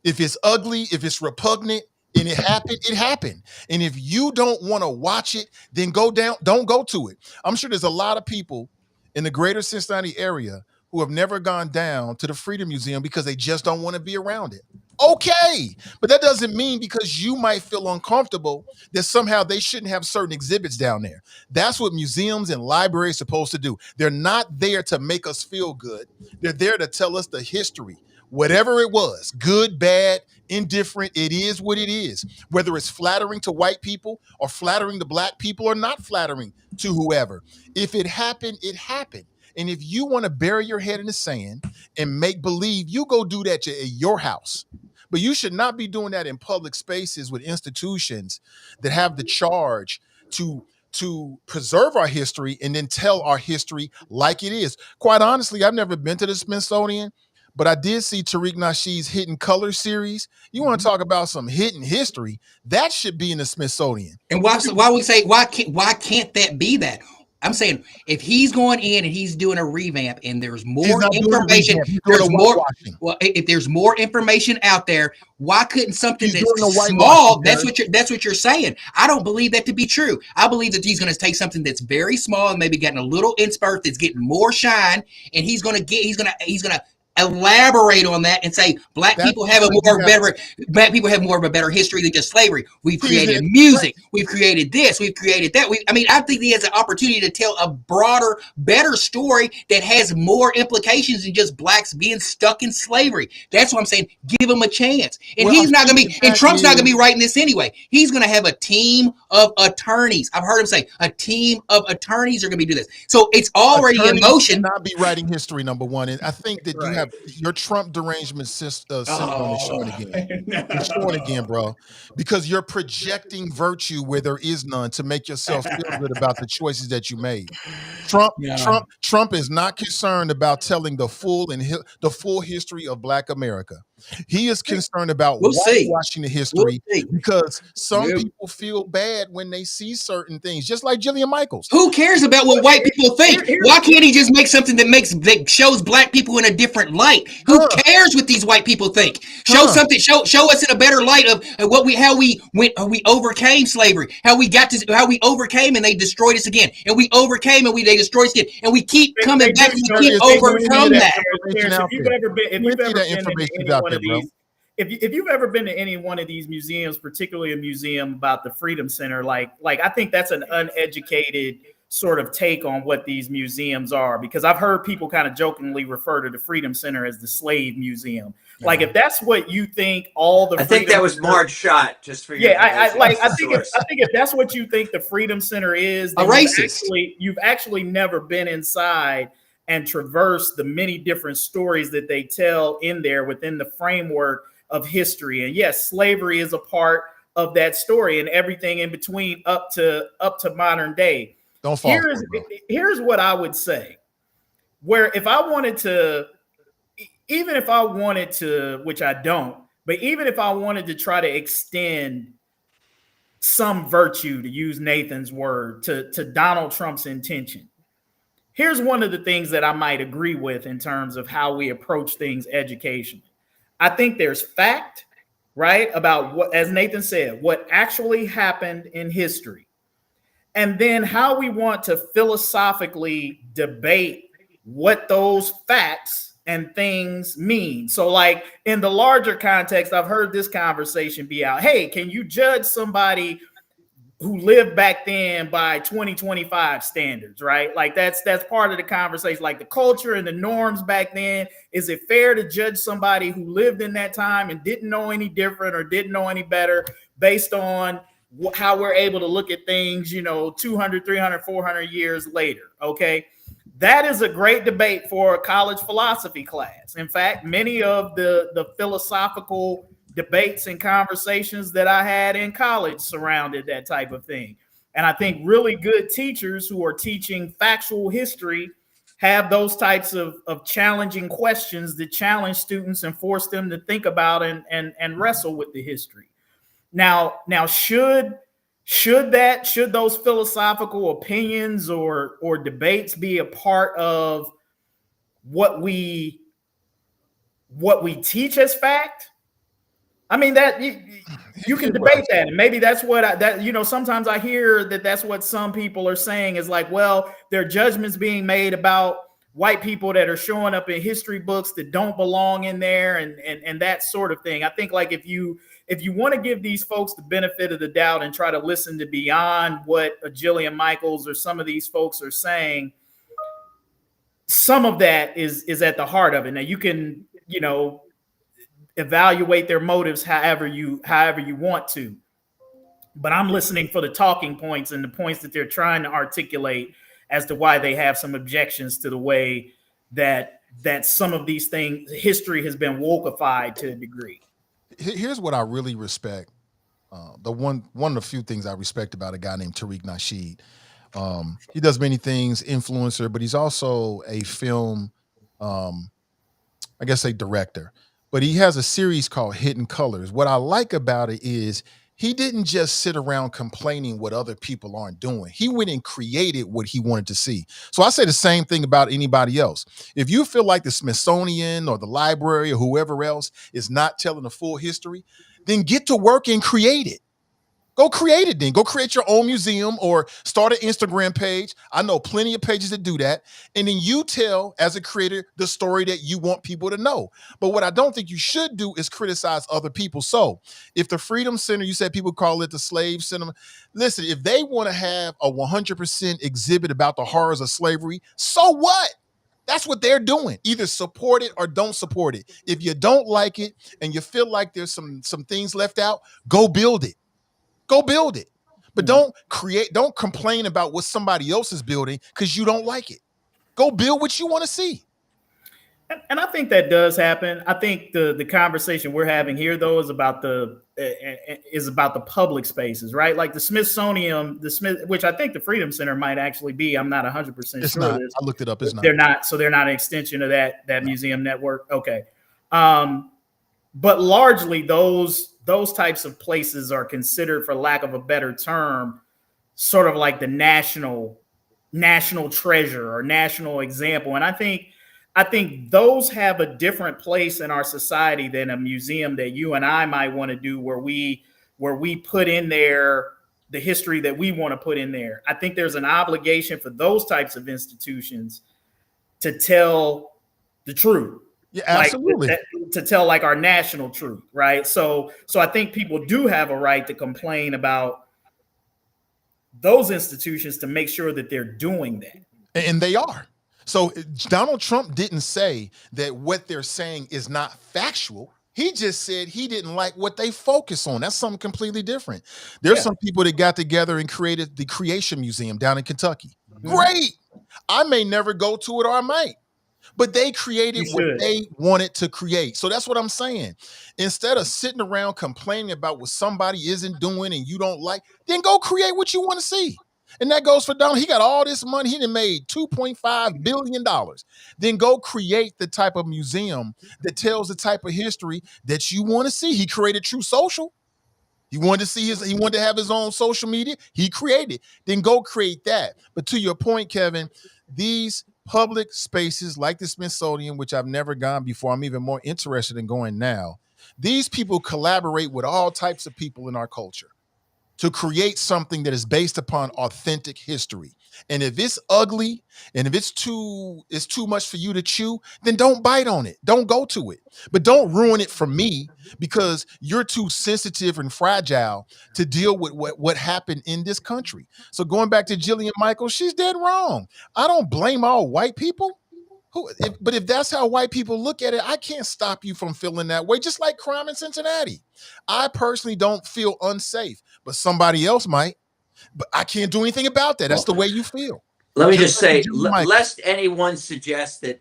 S1: If it's ugly, if it's repugnant, and it happened, it happened. And if you don't want to watch it, then don't go to it. I'm sure there's a lot of people in the greater Cincinnati area who have never gone down to the Freedom Museum because they just don't want to be around it. Okay. But that doesn't mean because you might feel uncomfortable that somehow they shouldn't have certain exhibits down there. That's what museums and libraries are supposed to do. They're not there to make us feel good. They're there to tell us the history. Whatever it was, good, bad, indifferent, it is what it is. Whether it's flattering to white people or flattering to Black people or not flattering to whoever. If it happened, it happened. And if you want to bury your head in the sand and make believe, you go do that at your house. But you should not be doing that in public spaces with institutions that have the charge to preserve our history and then tell our history like it is. Quite honestly, I've never been to the Smithsonian, but I did see Tariq Nasheed's Hidden Color series. You want to talk about some hidden history? That should be in the Smithsonian.
S2: And why can't that be that? I'm saying if he's going in and he's doing a revamp and there's more information, if there's more information out there, why couldn't something that's small? That's what you're saying. I don't believe that to be true. I believe that he's going to take something that's very small and maybe getting a little insert that's getting more shine, and he's going to elaborate on that and say Black people have more of a better history than just slavery. We've created music, we've created this, we've created that. I think he has an opportunity to tell a broader, better story that has more implications than just Blacks being stuck in slavery. That's what I'm saying. Give him a chance. And he's not going to be, and Trump's not going to be writing this anyway. He's going to have a team of attorneys. I've heard him say a team of attorneys are going to be doing this. So it's already in motion.
S1: Not be writing history, number one. And I think that you have have your Trump derangement syndrome is showing again. It's showing again, bro, because you're projecting virtue where there is none to make yourself feel good about the choices that you made. Trump is not concerned about telling the full history of Black America. He is concerned about whitewashing the history because some people feel bad when they see certain things, just like Jillian Michaels.
S2: Who cares about what white people think? Why can't he just make something that shows Black people in a different light? Who cares what these white people think? Show something. Show us in a better light of how we overcame slavery, how we overcame and they destroyed us again, and we overcame and they destroyed us again, and we keep coming back and we keep overcome that.
S4: If you've ever been to any one of these museums, particularly a museum about the Freedom Center, like I think that's an uneducated sort of take on what these museums are, because I've heard people kind of jokingly refer to the Freedom Center as the slave museum. Like, if that's what you think, I
S3: think that was Marge Schott, just for your
S4: I think if that's what you think the Freedom Center is,
S2: a racist.
S4: You've actually never been inside and traversed the many different stories that they tell in there within the framework of history. And yes, slavery is a part of that story and everything in between up to modern day.
S1: Don't fall.
S4: Here's what I would say. Where if I wanted to, which I don't, but even if I wanted to try to extend some virtue, to use Nathan's word, to Donald Trump's intention, here's one of the things that I might agree with in terms of how we approach things educationally. I think there's fact, right, about what, as Nathan said, what actually happened in history. And then how we want to philosophically debate what those facts and things mean. So like in the larger context, I've heard this conversation be out. Hey, can you judge somebody who lived back then by 2025 standards, right? Like that's part of the conversation, like the culture and the norms back then. Is it fair to judge somebody who lived in that time and didn't know any different or didn't know any better based on how we're able to look at things, 200, 300, 400 years later? Okay. That is a great debate for a college philosophy class. In fact, many of the philosophical debates and conversations that I had in college surrounded that type of thing. And I think really good teachers who are teaching factual history have those types of challenging questions that challenge students and force them to think about and wrestle with the history. Now, should those philosophical opinions or debates be a part of what we teach as fact? I mean, that you can debate that, and maybe that's what sometimes I hear that's what some people are saying is like, well, there are judgments being made about white people that are showing up in history books that don't belong in there, and that sort of thing. I think like if you want to give these folks the benefit of the doubt and try to listen to beyond what a Jillian Michaels or some of these folks are saying, some of that is at the heart of it. Now you can, evaluate their motives however you want to, but I'm listening for the talking points and the points that they're trying to articulate as to why they have some objections to the way that some of these things, history has been wokeified to a degree.
S1: Here's what I really respect. One of the few things I respect about a guy named Tariq Nasheed. He does many things, influencer, but he's also a film, I guess a director. But he has a series called Hidden Colors. What I like about it is he didn't just sit around complaining what other people aren't doing. He went and created what he wanted to see. So I say the same thing about anybody else. If you feel like the Smithsonian or the library or whoever else is not telling the full history, then get to work and create it. Go create it then. Go create your own museum or start an Instagram page. I know plenty of pages that do that. And then you tell, as a creator, the story that you want people to know. But what I don't think you should do is criticize other people. So if the Freedom Center, you said people call it the slave cinema. Listen, if they want to have a 100% exhibit about the horrors of slavery, so what? That's what they're doing. Either support it or don't support it. If you don't like it and you feel like there's some things left out, go build it. Go build it. But don't complain about what somebody else is building because you don't like it. Go build what you want to see.
S4: And I think that does happen. I think the conversation we're having here, though, is about the public spaces, right? Like the Smithsonian, which I think the Freedom Center might actually be. I'm not 100% sure.
S1: Not. I looked it up. It's not.
S4: They're not. So they're not an extension of that museum network. Okay. But largely those types of places are considered, for lack of a better term, sort of like the national treasure or national example. And I think those have a different place in our society than a museum that you and I might want to do, where we put in there the history that we want to put in there. I think there's an obligation for those types of institutions to tell the truth.
S1: Yeah, absolutely.
S4: Like, to tell like our national truth, right? So I think people do have a right to complain about those institutions to make sure that they're doing that.
S1: And they are. So Donald Trump didn't say that what they're saying is not factual. He just said he didn't like what they focus on. That's something completely different. There's some people that got together and created the Creation Museum down in Kentucky. Great. I may never go to it, or I might. But they created what they wanted to create. So that's what I'm saying. Instead of sitting around complaining about what somebody isn't doing and you don't like, then go create what you want to see. And that goes for Donald. He got all this money. He done made $2.5 billion. Then go create the type of museum that tells the type of history that you want to see. He created True Social. He wanted to have his own social media. He created. Then go create that. But to your point, Kevin, these public spaces like the Smithsonian, which I've never gone before, I'm even more interested in going now. These people collaborate with all types of people in our culture to create something that is based upon authentic history. And if it's ugly and if it's too much for you to chew, then don't bite on it. Don't go to it. But don't ruin it for me because you're too sensitive and fragile to deal with what happened in this country. So going back to Jillian Michaels, she's dead wrong. I don't blame all white people. But if that's how white people look at it, I can't stop you from feeling that way, just like crime in Cincinnati. I personally don't feel unsafe, but somebody else might. But I can't do anything about that. That's the way you feel.
S3: Let me just say, lest anyone suggest that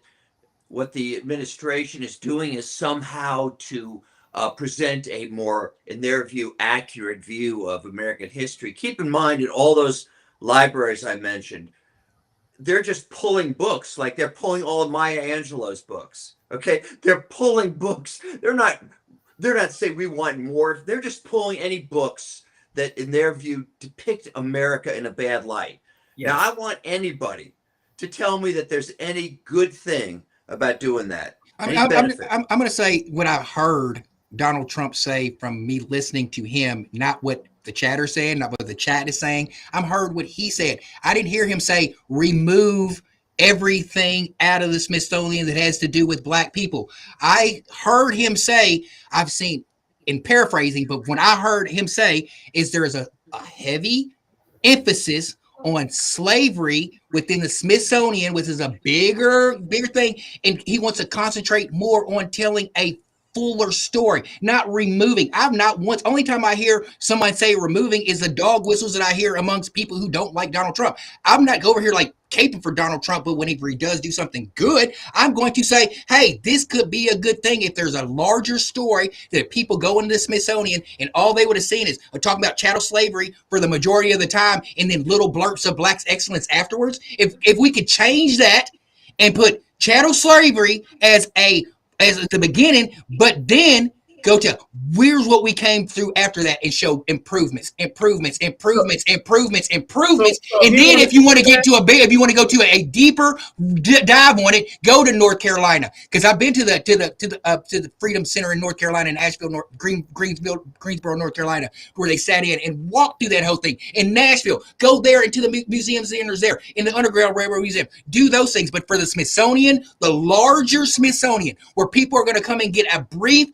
S3: what the administration is doing is somehow to present a more, in their view, accurate view of American history. Keep in mind, in all those libraries I mentioned, they're just pulling books, like they're pulling all of Maya Angelou's books. Okay, they're pulling books. They're not saying we want more. They're just pulling any books that, in their view, depict America in a bad light. Yes. Now, I want anybody to tell me that there's any good thing about doing that.
S2: I'm going to say what I heard Donald Trump say from me listening to him, not what the chatter saying, not what the chat is saying. I heard what he said. I didn't hear him say remove everything out of the Smithsonian that has to do with Black people. I heard him say, I've seen, in paraphrasing, but when I heard him say is there is a heavy emphasis on slavery within the Smithsonian, which is a bigger thing, and he wants to concentrate more on telling a fuller story, not removing. I've not once, only time I hear someone say removing is the dog whistles that I hear amongst people who don't like Donald Trump. I'm not over here like caping for Donald Trump, but whenever he does do something good, I'm going to say, hey, this could be a good thing if there's a larger story that people go into the Smithsonian and all they would have seen is talking about chattel slavery for the majority of the time and then little blurts of Black's excellence afterwards. If we could change that and put chattel slavery as the beginning, but then go to where's what we came through after that and show improvements. And then if you want to get to if you want to go to a deeper dive on it, go to North Carolina, because I've been to the Freedom Center in North Carolina, in Asheville, Greensboro, North Carolina, where they sat in and walked through that whole thing. In Nashville, go there into the museum centers there, in the Underground Railroad Museum, do those things. But for the Smithsonian, the larger Smithsonian, where people are going to come and get a brief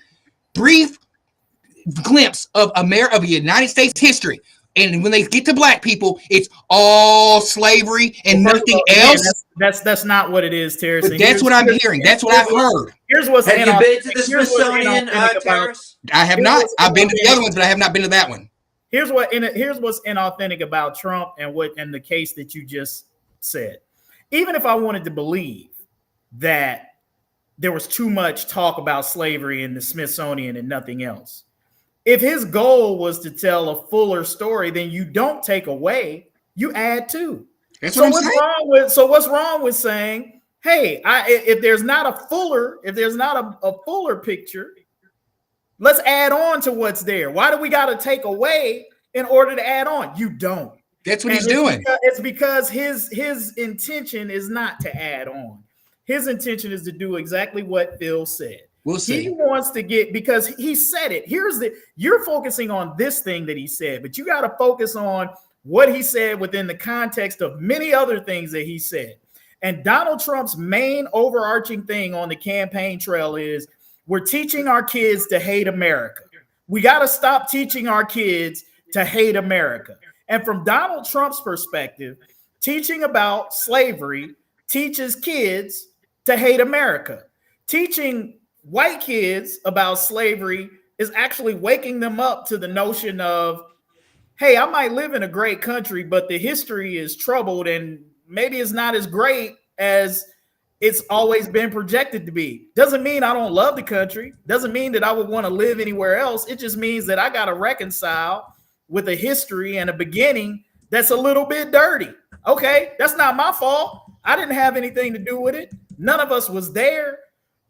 S2: glimpse of the United States history, and when they get to Black people, it's all slavery and nothing else.
S4: That's not what it is, Tarris.
S2: But that's what I'm hearing. That's what I've heard.
S4: Here's what's
S3: have you been to the Smithsonian, Tarris?
S2: I have not. I've been to the other ones, but I have not been to that one.
S4: Here's what's inauthentic about Trump and the case that you just said. Even if I wanted to believe that there was too much talk about slavery in the Smithsonian and nothing else. If his goal was to tell a fuller story, then you don't take away, you add to.
S2: That's
S4: so
S2: what I'm
S4: what's
S2: saying.
S4: wrong with? So what's wrong with saying, hey, if there's not a fuller picture, let's add on to what's there. Why do we got to take away in order to add on? You don't.
S2: That's what he's doing.
S4: It's because his intention is not to add on. His intention is to do exactly what Phil said.
S2: We'll see.
S4: He wants to get, because he said it. You're focusing on this thing that he said, but you got to focus on what he said within the context of many other things that he said. And Donald Trump's main overarching thing on the campaign trail is we're teaching our kids to hate America. We got to stop teaching our kids to hate America. And from Donald Trump's perspective, teaching about slavery teaches kids to hate America. Teaching white kids about slavery is actually waking them up to the notion of, hey, I might live in a great country, but the history is troubled and maybe it's not as great as it's always been projected to be. Doesn't mean I don't love the country. Doesn't mean that I would want to live anywhere else. It just means that I got to reconcile with a history and a beginning that's a little bit dirty. Okay, that's not my fault. I didn't have anything to do with it. None of us was there.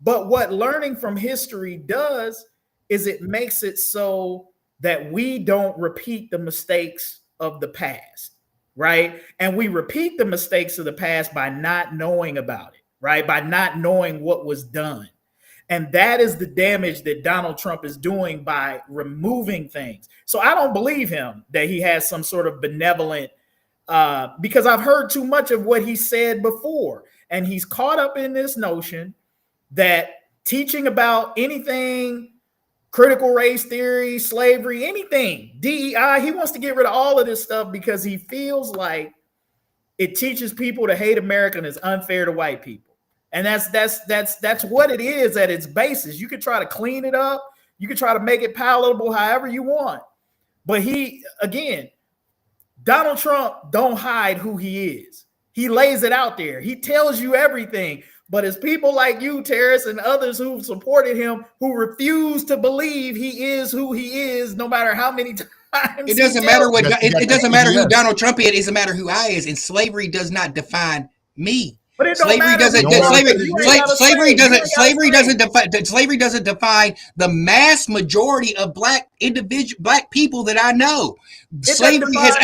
S4: But what learning from history does is it makes it so that we don't repeat the mistakes of the past, right? And we repeat the mistakes of the past by not knowing about it, right? By not knowing what was done. And that is the damage that Donald Trump is doing by removing things. So I don't believe him that he has some sort of benevolent, because I've heard too much of what he said before. And he's caught up in this notion that teaching about anything, critical race theory, slavery, anything, DEI, he wants to get rid of all of this stuff because he feels like it teaches people to hate America and is unfair to white people. And that's what it is at its basis. You could try to clean it up. You could try to make it palatable however you want. But Donald Trump don't hide who he is. He lays it out there. He tells you everything. But it's people like you, Tarris, and others who've supported him who refuse to believe he is who he is, no matter how many times.
S2: It doesn't matter what. It doesn't matter who Donald Trump is. It doesn't matter who I is. And slavery does not define me.
S4: But it
S2: slavery doesn't. Slavery doesn't define the mass majority of black people that I know. Slavery has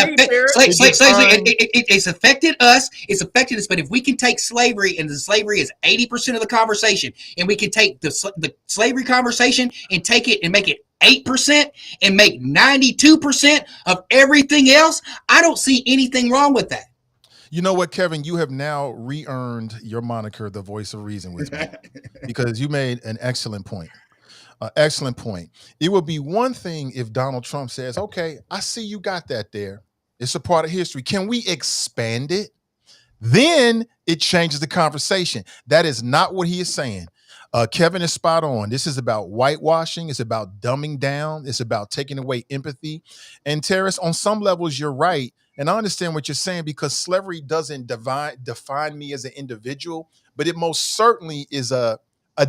S2: it's affected us. It's affected us. But if we can take slavery, and the slavery is 80% of the conversation, and we can take the slavery conversation and take it and make it 8% and make 92% of everything else, I don't see anything wrong with that.
S1: You know what, Kevin? You have now re-earned your moniker, the voice of reason, with me, because you made an excellent point. Excellent point. It would be one thing if Donald Trump says, okay, I see you got that there. It's a part of history. Can we expand it? Then it changes the conversation. That is not what he is saying. Kevin is spot on. This is about whitewashing. It's about dumbing down. It's about taking away empathy. And Tarris, on some levels, you're right. And I understand what you're saying, because slavery doesn't define me as an individual, but it most certainly is a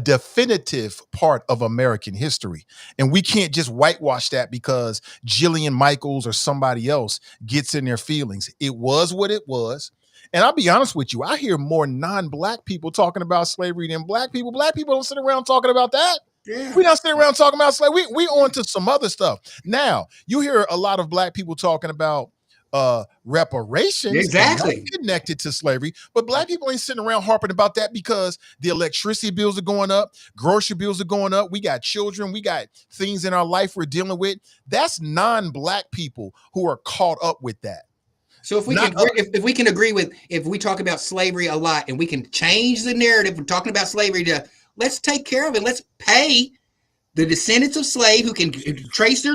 S1: definitive part of American history. And we can't just whitewash that because Jillian Michaels or somebody else gets in their feelings. It was what it was. And I'll be honest with you, I hear more non-black people talking about slavery than black people. Black people don't sit around talking about that. Yeah. We're not sitting around talking about slavery. We on to some other stuff. Now, you hear a lot of black people talking about reparations,
S2: exactly,
S1: connected to slavery, but black people ain't sitting around harping about that because the electricity bills are going up, grocery bills are going up, we got children, we got things in our life we're dealing with. That's non-black people who are caught up with that.
S2: So if we can agree with, if we talk about slavery a lot and we can change the narrative, we're talking about slavery to let's take care of it, let's pay the descendants of slave who can trace their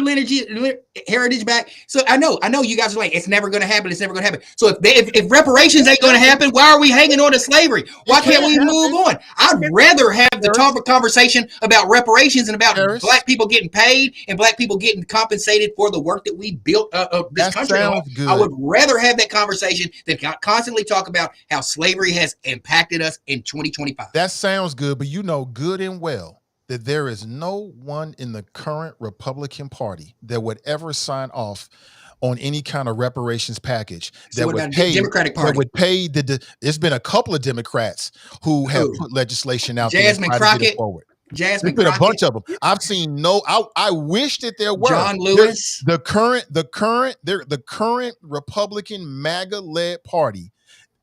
S2: heritage back. So I know you guys are like, it's never going to happen. It's never going to happen. So if reparations ain't going to happen, why are we hanging on to slavery? Why can't we move on? I'd rather have the topic conversation about reparations and about black people getting paid and black people getting compensated for the work that we built this country on. I would rather have that conversation than constantly talk about how slavery has impacted us in 2025.
S1: That sounds good, but you know good and well that there is no one in the current Republican Party that would ever sign off on any kind of reparations package that would pay
S2: Democratic Party.
S1: That would pay there's been a couple of Democrats who have put legislation out
S2: Jasmine
S1: there
S2: Crockett.
S1: There's been a bunch of them. I've seen I wish that there were.
S2: John Lewis.
S1: The current Republican MAGA-led party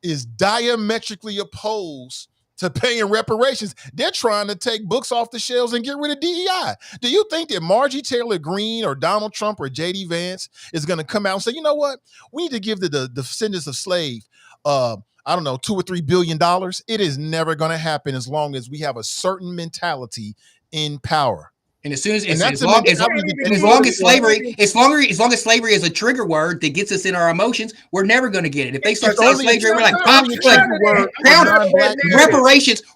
S1: is diametrically opposed to paying reparations. They're trying to take books off the shelves and get rid of DEI. Do you think that Margie Taylor Greene or Donald Trump or JD Vance is going to come out and say, you know what? We need to give the descendants of slave, I don't know, $2 or $3 billion. It is never going to happen as long as we have a certain mentality in power.
S2: And as long as slavery is a trigger word that gets us in our emotions, we're never going to get it. If they start saying slavery, we're like, counter.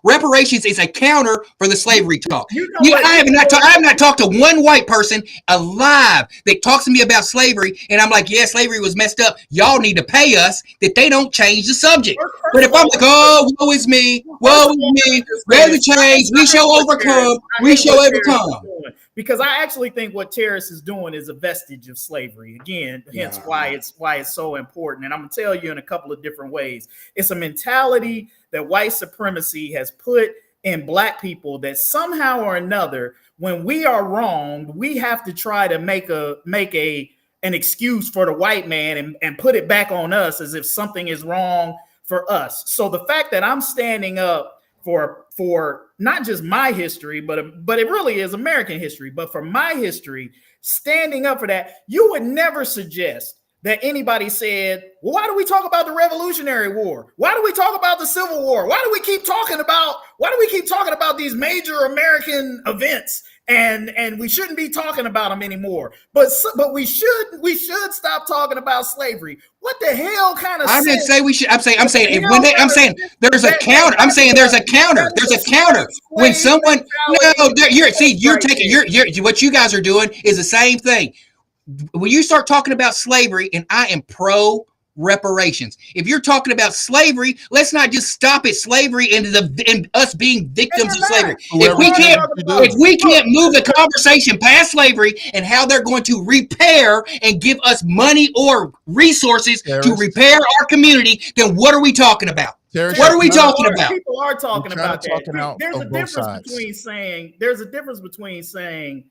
S2: Reparations is a counter for the slavery talk. I have not talked to one white person alive that talks to me about slavery, and I'm like, yeah, slavery was messed up. Y'all need to pay us. That they don't change the subject. But if I'm like, oh, woe is me, we're the change. We shall overcome. We shall overcome.
S4: Because I actually think what Tarris is doing is a vestige of slavery. Again, hence why it's so important. And I'm gonna tell you in a couple of different ways. It's a mentality that white supremacy has put in black people that somehow or another, when we are wronged, we have to try to make an excuse for the white man and put it back on us as if something is wrong for us. So the fact that I'm standing up for not just my history, but it really is American history, but for my history, standing up for that, you would never suggest that anybody said, well, why do we talk about the Revolutionary War? Why do we talk about the Civil War? Why do we keep talking about these major American events? And we shouldn't be talking about them anymore. But we should stop talking about slavery. What the hell kind of?
S2: I didn't say we should. I'm saying there's a counter. I'm saying there's a counter. There's a counter when someone. No, you're taking what you guys are doing is the same thing. When you start talking about slavery, and I am pro reparations. If you're talking about slavery, let's not just stop at slavery and us being victims of slavery. If we can't move the conversation past slavery and how they're going to repair and give us money or resources to repair our community, then what are we talking about? What are we talking about?
S4: People are talking about that. There's a difference between saying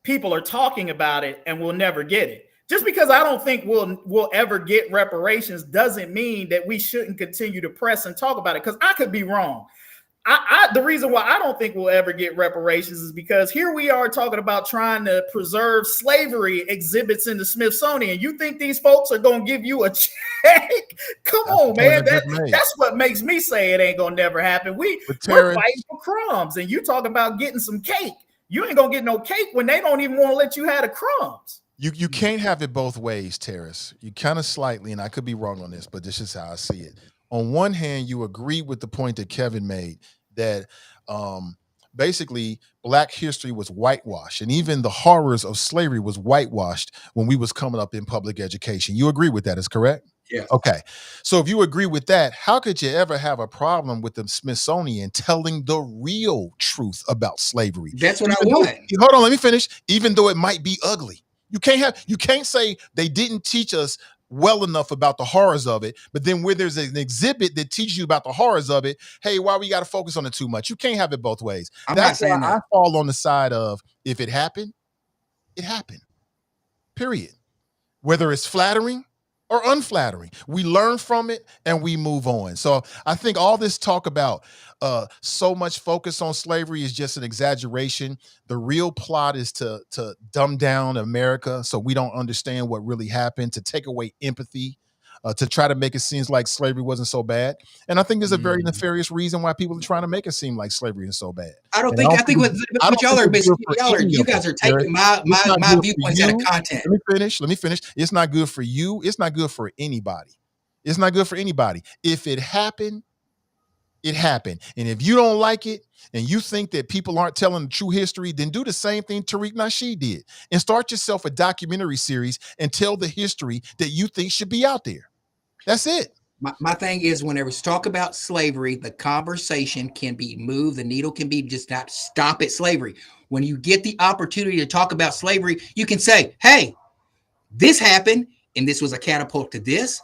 S4: people are talking about it and we'll never get it. Just because I don't think we'll ever get reparations doesn't mean that we shouldn't continue to press and talk about it, because I could be wrong. The reason why I don't think we'll ever get reparations is because here we are talking about trying to preserve slavery exhibits in the Smithsonian. You think these folks are going to give you a check? Come on, man. That's what makes me say it ain't going to never happen. We're fighting for crumbs, and you talking about getting some cake. You ain't going to get no cake when they don't even want to let you have the crumbs.
S1: You can't have it both ways, Tarris. You kind of slightly, and I could be wrong on this, but this is how I see it. On one hand, you agree with the point that Kevin made that basically Black history was whitewashed, and even the horrors of slavery was whitewashed when we was coming up in public education. You agree with that, is correct?
S2: Yeah.
S1: Okay. So if you agree with that, how could you ever have a problem with the Smithsonian telling the real truth about slavery?
S2: That's what I want.
S1: Hold on, let me finish. Even though it might be ugly. You can't say they didn't teach us well enough about the horrors of it, but then where there's an exhibit that teaches you about the horrors of it, hey, why we got to focus on it too much? You can't have it both ways. That's why I fall on the side of, if it happened, it happened. Period. Whether it's flattering or unflattering, we learn from it and we move on. So I think all this talk about so much focus on slavery is just an exaggeration. The real plot is to dumb down America so we don't understand what really happened, to take away empathy to try to make it seem like slavery wasn't so bad. And I think there's a very nefarious reason why people are trying to make it seem like slavery is so bad.
S2: I think what y'all are missing, you guys are taking my viewpoints out of content.
S1: Let me finish. It's not good for you. It's not good for anybody. It's not good for anybody. If it happened, it happened. And if you don't like it and you think that people aren't telling the true history, then do the same thing Tariq Nasheed did and start yourself a documentary series and tell the history that you think should be out there. That's it.
S2: My thing is, whenever we talk about slavery, the conversation can be moved. The needle can be just not stop at slavery. When you get the opportunity to talk about slavery, you can say, hey, this happened. And this was a catapult to this,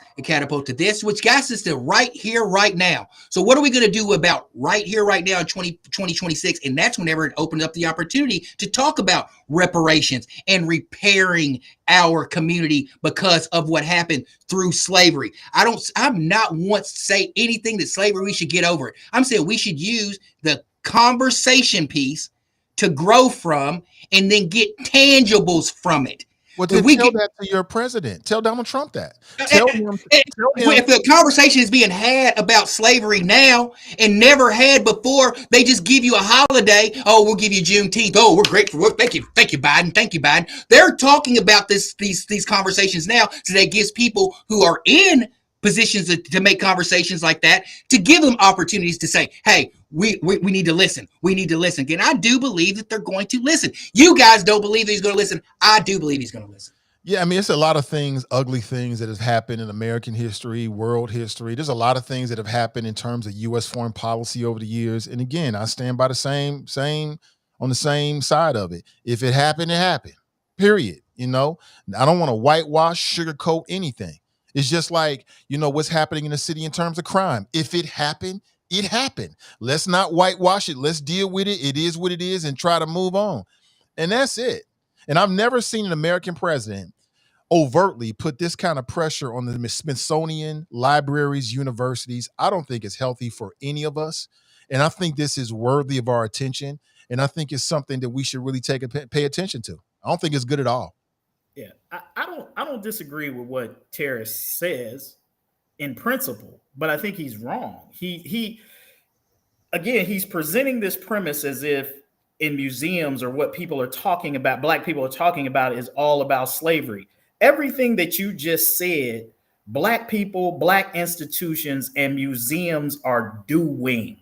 S2: which got us to right here, right now. So what are we going to do about right here, right now in 2026? And that's whenever it opened up the opportunity to talk about reparations and repairing our community because of what happened through slavery. I'm not once say anything that slavery, we should get over it. I'm saying we should use the conversation piece to grow from and then get tangibles from it.
S1: Well, then tell that to your president. Tell Donald Trump that. Tell him.
S2: If the conversation is being had about slavery now and never had before, they just give you a holiday. Oh, we'll give you Juneteenth. Oh, we're grateful. Thank you, Biden. Thank you, Biden. They're talking about these conversations now, so that gives people who are in positions to make conversations like that, to give them opportunities to say, hey, we need to listen. We need to listen. And I do believe that they're going to listen. You guys don't believe that he's going to listen. I do believe he's going to listen.
S1: Yeah, I mean, it's a lot of things, ugly things that have happened in American history, world history. There's a lot of things that have happened in terms of U.S. foreign policy over the years. And again, I stand by the same on the same side of it. If it happened, it happened. Period. You know, I don't want to whitewash, sugarcoat anything. It's just like, you know, what's happening in the city in terms of crime. If it happened, it happened. Let's not whitewash it. Let's deal with it. It is what it is and try to move on. And that's it. And I've never seen an American president overtly put this kind of pressure on the Smithsonian, libraries, universities. I don't think it's healthy for any of us. And I think this is worthy of our attention. And I think it's something that we should really pay attention to. I don't think it's good at all.
S4: Yeah, I don't disagree with what Tarris says in principle, but I think he's wrong. He's presenting this premise as if in museums or what people are talking about, Black people are talking about, is all about slavery. Everything that you just said, Black people, Black institutions, and museums are doing.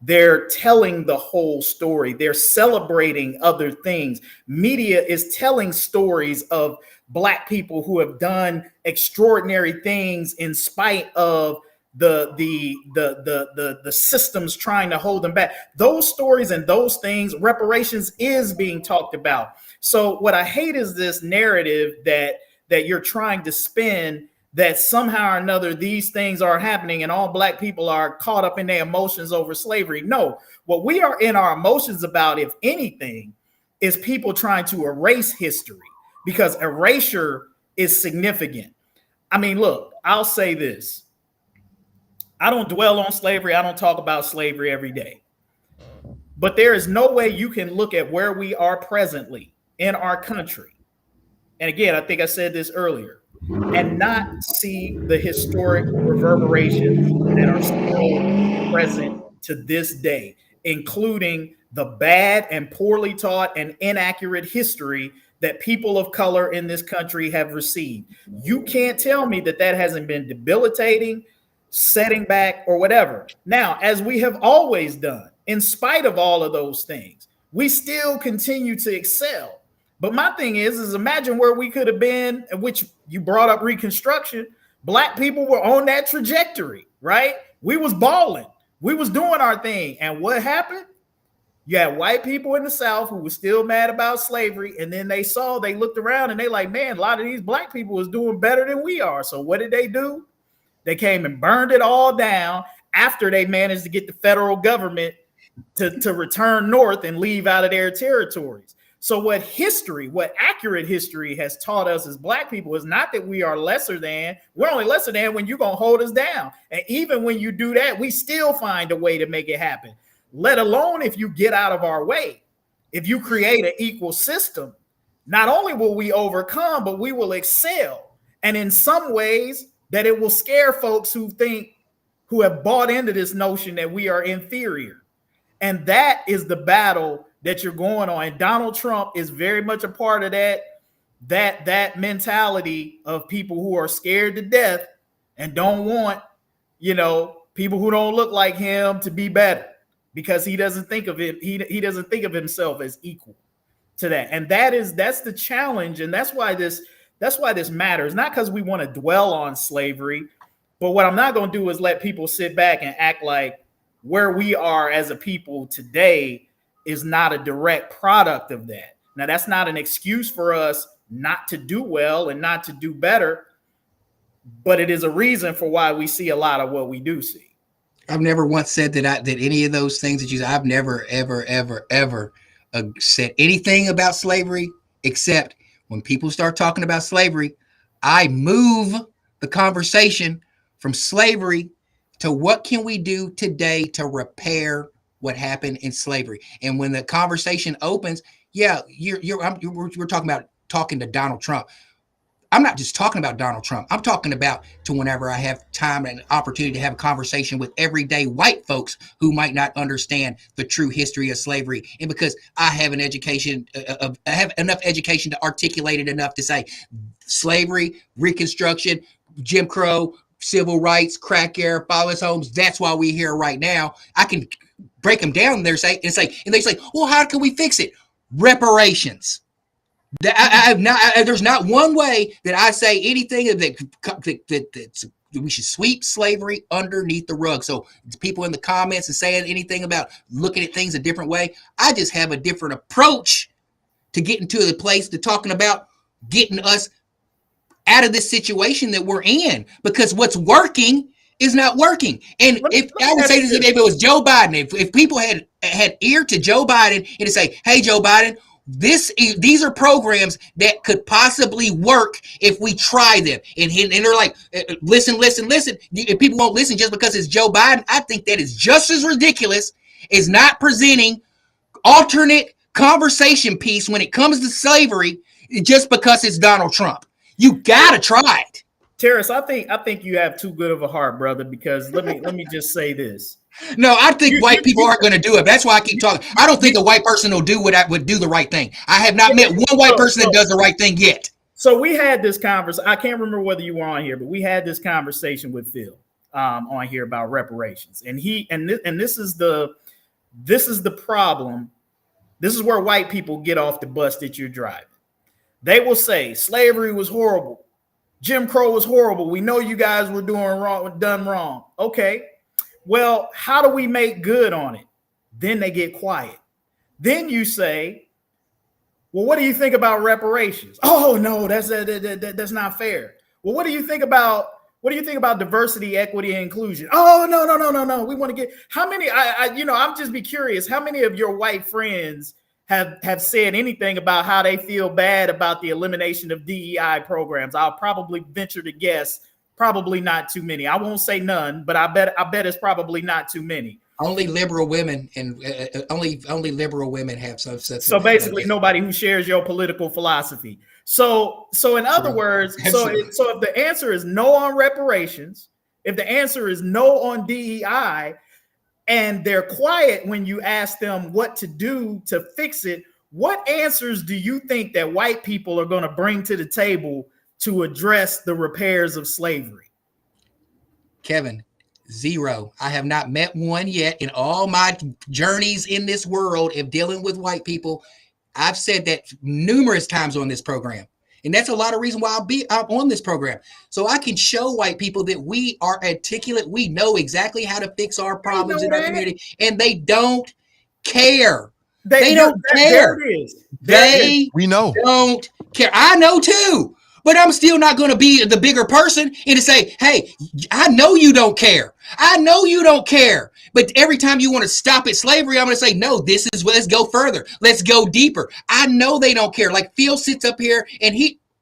S4: They're telling the whole story. They're celebrating other things. Media is telling stories of Black people who have done extraordinary things in spite of the systems trying to hold them back. Those stories and those things, reparations is being talked about. So what I hate is this narrative that you're trying to spin, that somehow or another these things are happening and all Black people are caught up in their emotions over slavery. No, what we are in our emotions about, if anything, is people trying to erase history, because erasure is significant. I mean, look, I'll say this. I don't dwell on slavery. I don't talk about slavery every day. But there is no way you can look at where we are presently in our country. And again, I think I said this earlier, and not see the historic reverberations that are still present to this day, including the bad and poorly taught and inaccurate history that people of color in this country have received. You can't tell me that hasn't been debilitating, setting back, or whatever. Now, as we have always done, in spite of all of those things, we still continue to excel. But my thing is imagine where we could have been, which you brought up Reconstruction. Black people were on that trajectory, right? We was balling. We was doing our thing. And what happened? You had white people in the South who were still mad about slavery. And then they looked around and they like, man, a lot of these Black people was doing better than we are. So what did they do? They came and burned it all down after they managed to get the federal government to return north and leave out of their territories. So what accurate history has taught us as Black people is not that we are lesser than. We're only lesser than when you're going to hold us down. And even when you do that, we still find a way to make it happen, let alone if you get out of our way. If you create an equal system, not only will we overcome, but we will excel. And in some ways, that it will scare folks who have bought into this notion that we are inferior. And that is the battle that you're going on. And Donald Trump is very much a part of that mentality of people who are scared to death and don't want, people who don't look like him to be better, because he doesn't think of it. He doesn't think of himself as equal to that. And that's the challenge. And that's why this matters. Not because we want to dwell on slavery, but what I'm not going to do is let people sit back and act like where we are as a people today is not a direct product of that. Now, that's not an excuse for us not to do well and not to do better, but it is a reason for why we see a lot of what we do see.
S2: I've never once said that any of those things that you said. I've never, ever said anything about slavery, except when people start talking about slavery, I move the conversation from slavery to what can we do today to repair what happened in slavery. And when the conversation opens, yeah, we're talking to Donald Trump. I'm not just talking about Donald Trump. I'm talking about to whenever I have time and opportunity to have a conversation with everyday white folks who might not understand the true history of slavery. And because I have an education, I have enough education to articulate it enough to say slavery, Reconstruction, Jim Crow, civil rights, crack era, fatherless homes. That's why we're here right now. I can break them down there and they say, well, how can we fix it? Reparations. There's not one way that I say anything that we should sweep slavery underneath the rug. So people in the comments and saying anything about looking at things a different way, I just have a different approach to getting to the place to talking about getting us out of this situation that we're in, because what's working is not working. And if I would say this, if it was Joe Biden, if people had ear to Joe Biden and to say, hey, Joe Biden, these are programs that could possibly work if we try them. And they're like, listen. If people won't listen just because it's Joe Biden, I think that is just as ridiculous as not presenting alternate conversation piece when it comes to slavery just because it's Donald Trump. You gotta try it.
S4: Tarris, I think you have too good of a heart, brother, because let me just say this.
S2: No, I think white people aren't going to do it. That's why I keep talking. I don't think a white person will do would do the right thing. I have not met one white person that does the right thing yet.
S4: So we had this conversation. I can't remember whether you were on here, but we had this conversation with Phil on here about reparations, and this is the problem. This is where white people get off the bus that you're driving. They will say slavery was horrible. Jim Crow was horrible. We know you guys were done wrong. Okay. Well, how do we make good on it? Then they get quiet. Then you say, well, what do you think about reparations? Oh, no, that's not fair. Well, what do you think about diversity, equity, and inclusion? Oh, no. We want to get how many? I'm just be curious. How many of your white friends have said anything about how they feel bad about the elimination of DEI programs? I'll probably venture to guess probably not too many. I won't say none, but I bet it's probably not too many.
S2: Only liberal women and only liberal women have some.
S4: So basically, nobody who shares your political philosophy. So in other words, so if the answer is no on reparations, if the answer is no on DEI, and they're quiet when you ask them what to do to fix it, what answers do you think that white people are going to bring to the table to address the repairs of slavery?
S2: Kevin, zero. I have not met one yet in all my journeys in this world of dealing with white people. I've said that numerous times on this program. And that's a lot of reason why I'm on this program. So I can show white people that we are articulate. We know exactly how to fix our problems in our community. And they don't care. They don't care.
S1: We know.
S2: Don't care. I know too. But I'm still not going to be the bigger person and to say, hey, I know you don't care. I know you don't care. But every time you want to stop at slavery, I'm going to say, no, let's go further. Let's go deeper. I know they don't care. Like Phil sits up here and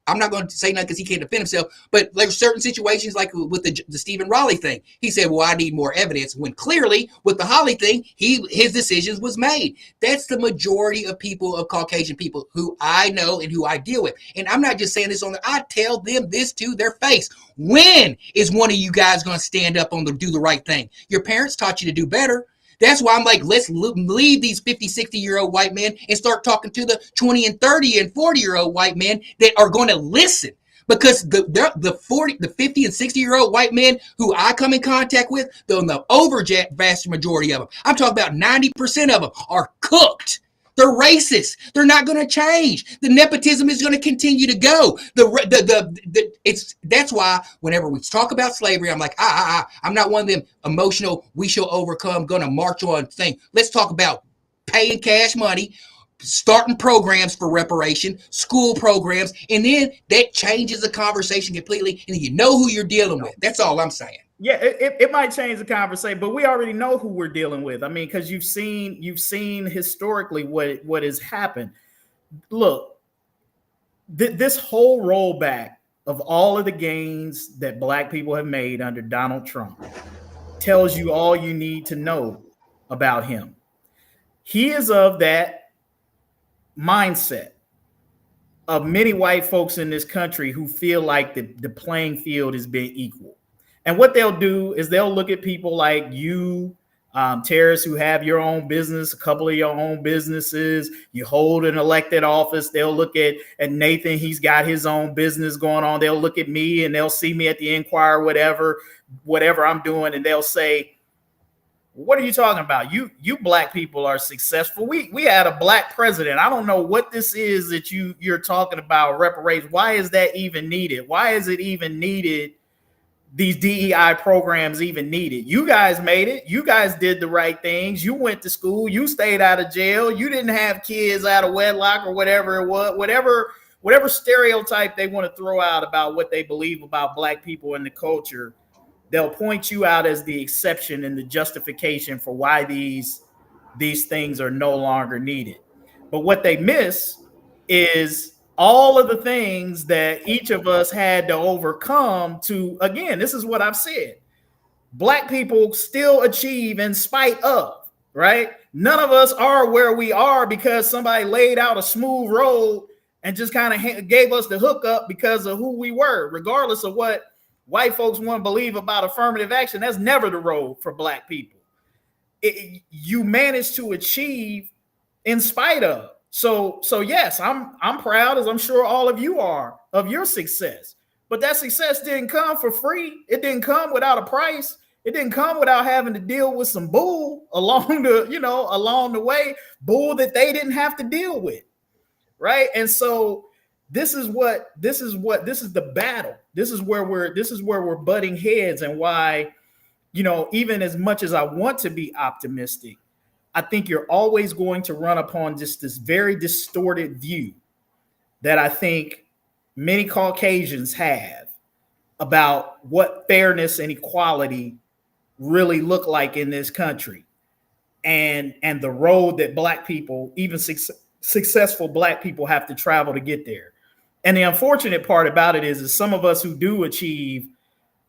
S2: I'm not going to say nothing because he can't defend himself, but there's certain situations like with the Stephen Raleigh thing. He said, well, I need more evidence, when clearly with the Holly thing, his decisions was made. That's the majority of people, of Caucasian people who I know and who I deal with. And I'm not just saying this I tell them this to their face. When is one of you guys going to stand up do the right thing? Your parents taught you to do better. That's why I'm like, let's leave these 50, 60-year-old white men and start talking to the 20 and 30 and 40-year-old white men that are going to listen. Because the 50 and 60-year-old white men who I come in contact with, the vast majority of them, I'm talking about 90% of them are cooked. They're racist. They're not going to change. The nepotism is going to continue to go. That's why whenever we talk about slavery, I'm like, I'm not one of them emotional, we shall overcome, going to march on thing. Let's talk about paying cash money, starting programs for reparation, school programs, and then that changes the conversation completely, and you know who you're dealing with. That's all I'm saying.
S4: Yeah, it might change the conversation, but we already know who we're dealing with. I mean, because you've seen historically what has happened. Look, this whole rollback of all of the gains that Black people have made under Donald Trump tells you all you need to know about him. He is of that mindset of many white folks in this country who feel like the playing field has been equal. And what they'll do is they'll look at people like you, Tarris, who have your own business, a couple of your own businesses. You hold an elected office. They'll look at Nathan. He's got his own business going on. They'll look at me and they'll see me at the Inquirer, whatever I'm doing. And they'll say, what are you talking about? You Black people are successful. We had a Black president. I don't know what this is that you're talking about, reparations. Why is that even needed? Why is it even needed? These DEI programs even needed. You guys made it. You guys did the right things. You went to school. You stayed out of jail. You didn't have kids out of wedlock or whatever it was. Whatever stereotype they want to throw out about what they believe about Black people and the culture, they'll point you out as the exception and the justification for why these things are no longer needed. But what they miss is all of the things that each of us had to overcome to, again, this is what I've said. Black people still achieve in spite of, right? None of us are where we are because somebody laid out a smooth road and just kind of gave us the hookup because of who we were, regardless of what white folks want to believe about affirmative action. That's never the road for Black people. You managed to achieve in spite of. So yes, I'm proud, as I'm sure all of you are, of your success. But that success didn't come for free. It didn't come without a price. It didn't come without having to deal with some bull along the way, bull that they didn't have to deal with, right? And so this is the battle. This is where we're butting heads, and why, even as much as I want to be optimistic, I think you're always going to run upon just this very distorted view that I think many Caucasians have about what fairness and equality really look like in this country, and the road that Black people, even successful Black people, have to travel to get there. And the unfortunate part about it is some of us who do achieve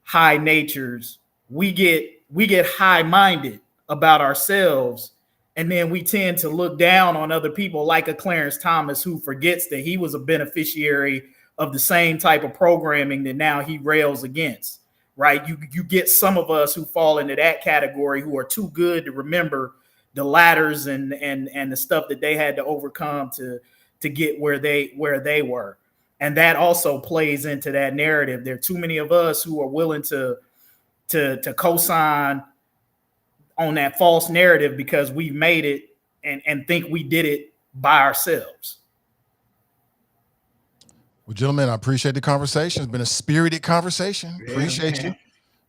S4: high natures, we get high-minded about ourselves. And then we tend to look down on other people like a Clarence Thomas, who forgets that he was a beneficiary of the same type of programming that now he rails against, right? You get some of us who fall into that category, who are too good to remember the ladders and the stuff that they had to overcome to get where they were. And that also plays into that narrative. There are too many of us who are willing to co-sign on that false narrative because we've made it and think we did it by ourselves.
S1: Well, gentlemen, I appreciate the conversation. It's been a spirited conversation.
S2: Yeah,
S1: Appreciate
S2: man.
S1: you.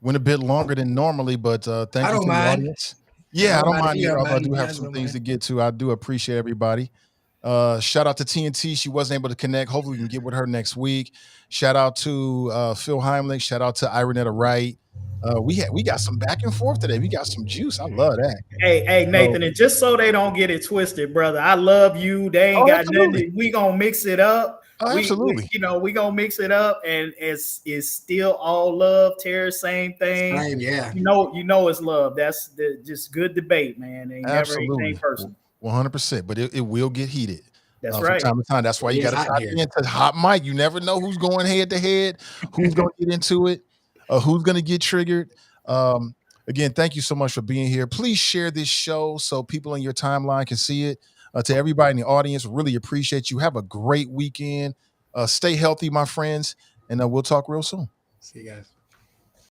S1: Went a bit longer than normally, but thank you to the audience. Yeah, I don't mind either. I do have some things to get to. I do appreciate everybody. Shout out to TNT. She wasn't able to connect. Hopefully we can get with her next week. Shout out to Phil Hemlich. Shout out to Iranetta Wright. We got some back and forth today. We got some juice. I love that.
S4: Hey, Nathan, and just so they don't get it twisted, brother, I love you. They ain't got nothing. We gonna mix it up.
S1: Oh, absolutely.
S4: We gonna mix it up, and it's still all love. Tarris, same thing.
S2: Same, yeah.
S4: You know it's love. That's just good debate, man. Ain't never anything personal.
S1: 100%, but it will get heated.
S4: That's right.
S1: From time to time. That's why you got to tap into hot mic. You never know who's going head to head, who's going to get into it, who's going to get triggered. Again, thank you so much for being here. Please share this show so people in your timeline can see it. To everybody in the audience, really appreciate you. Have a great weekend. Stay healthy, my friends, and we'll talk real soon.
S2: See you guys.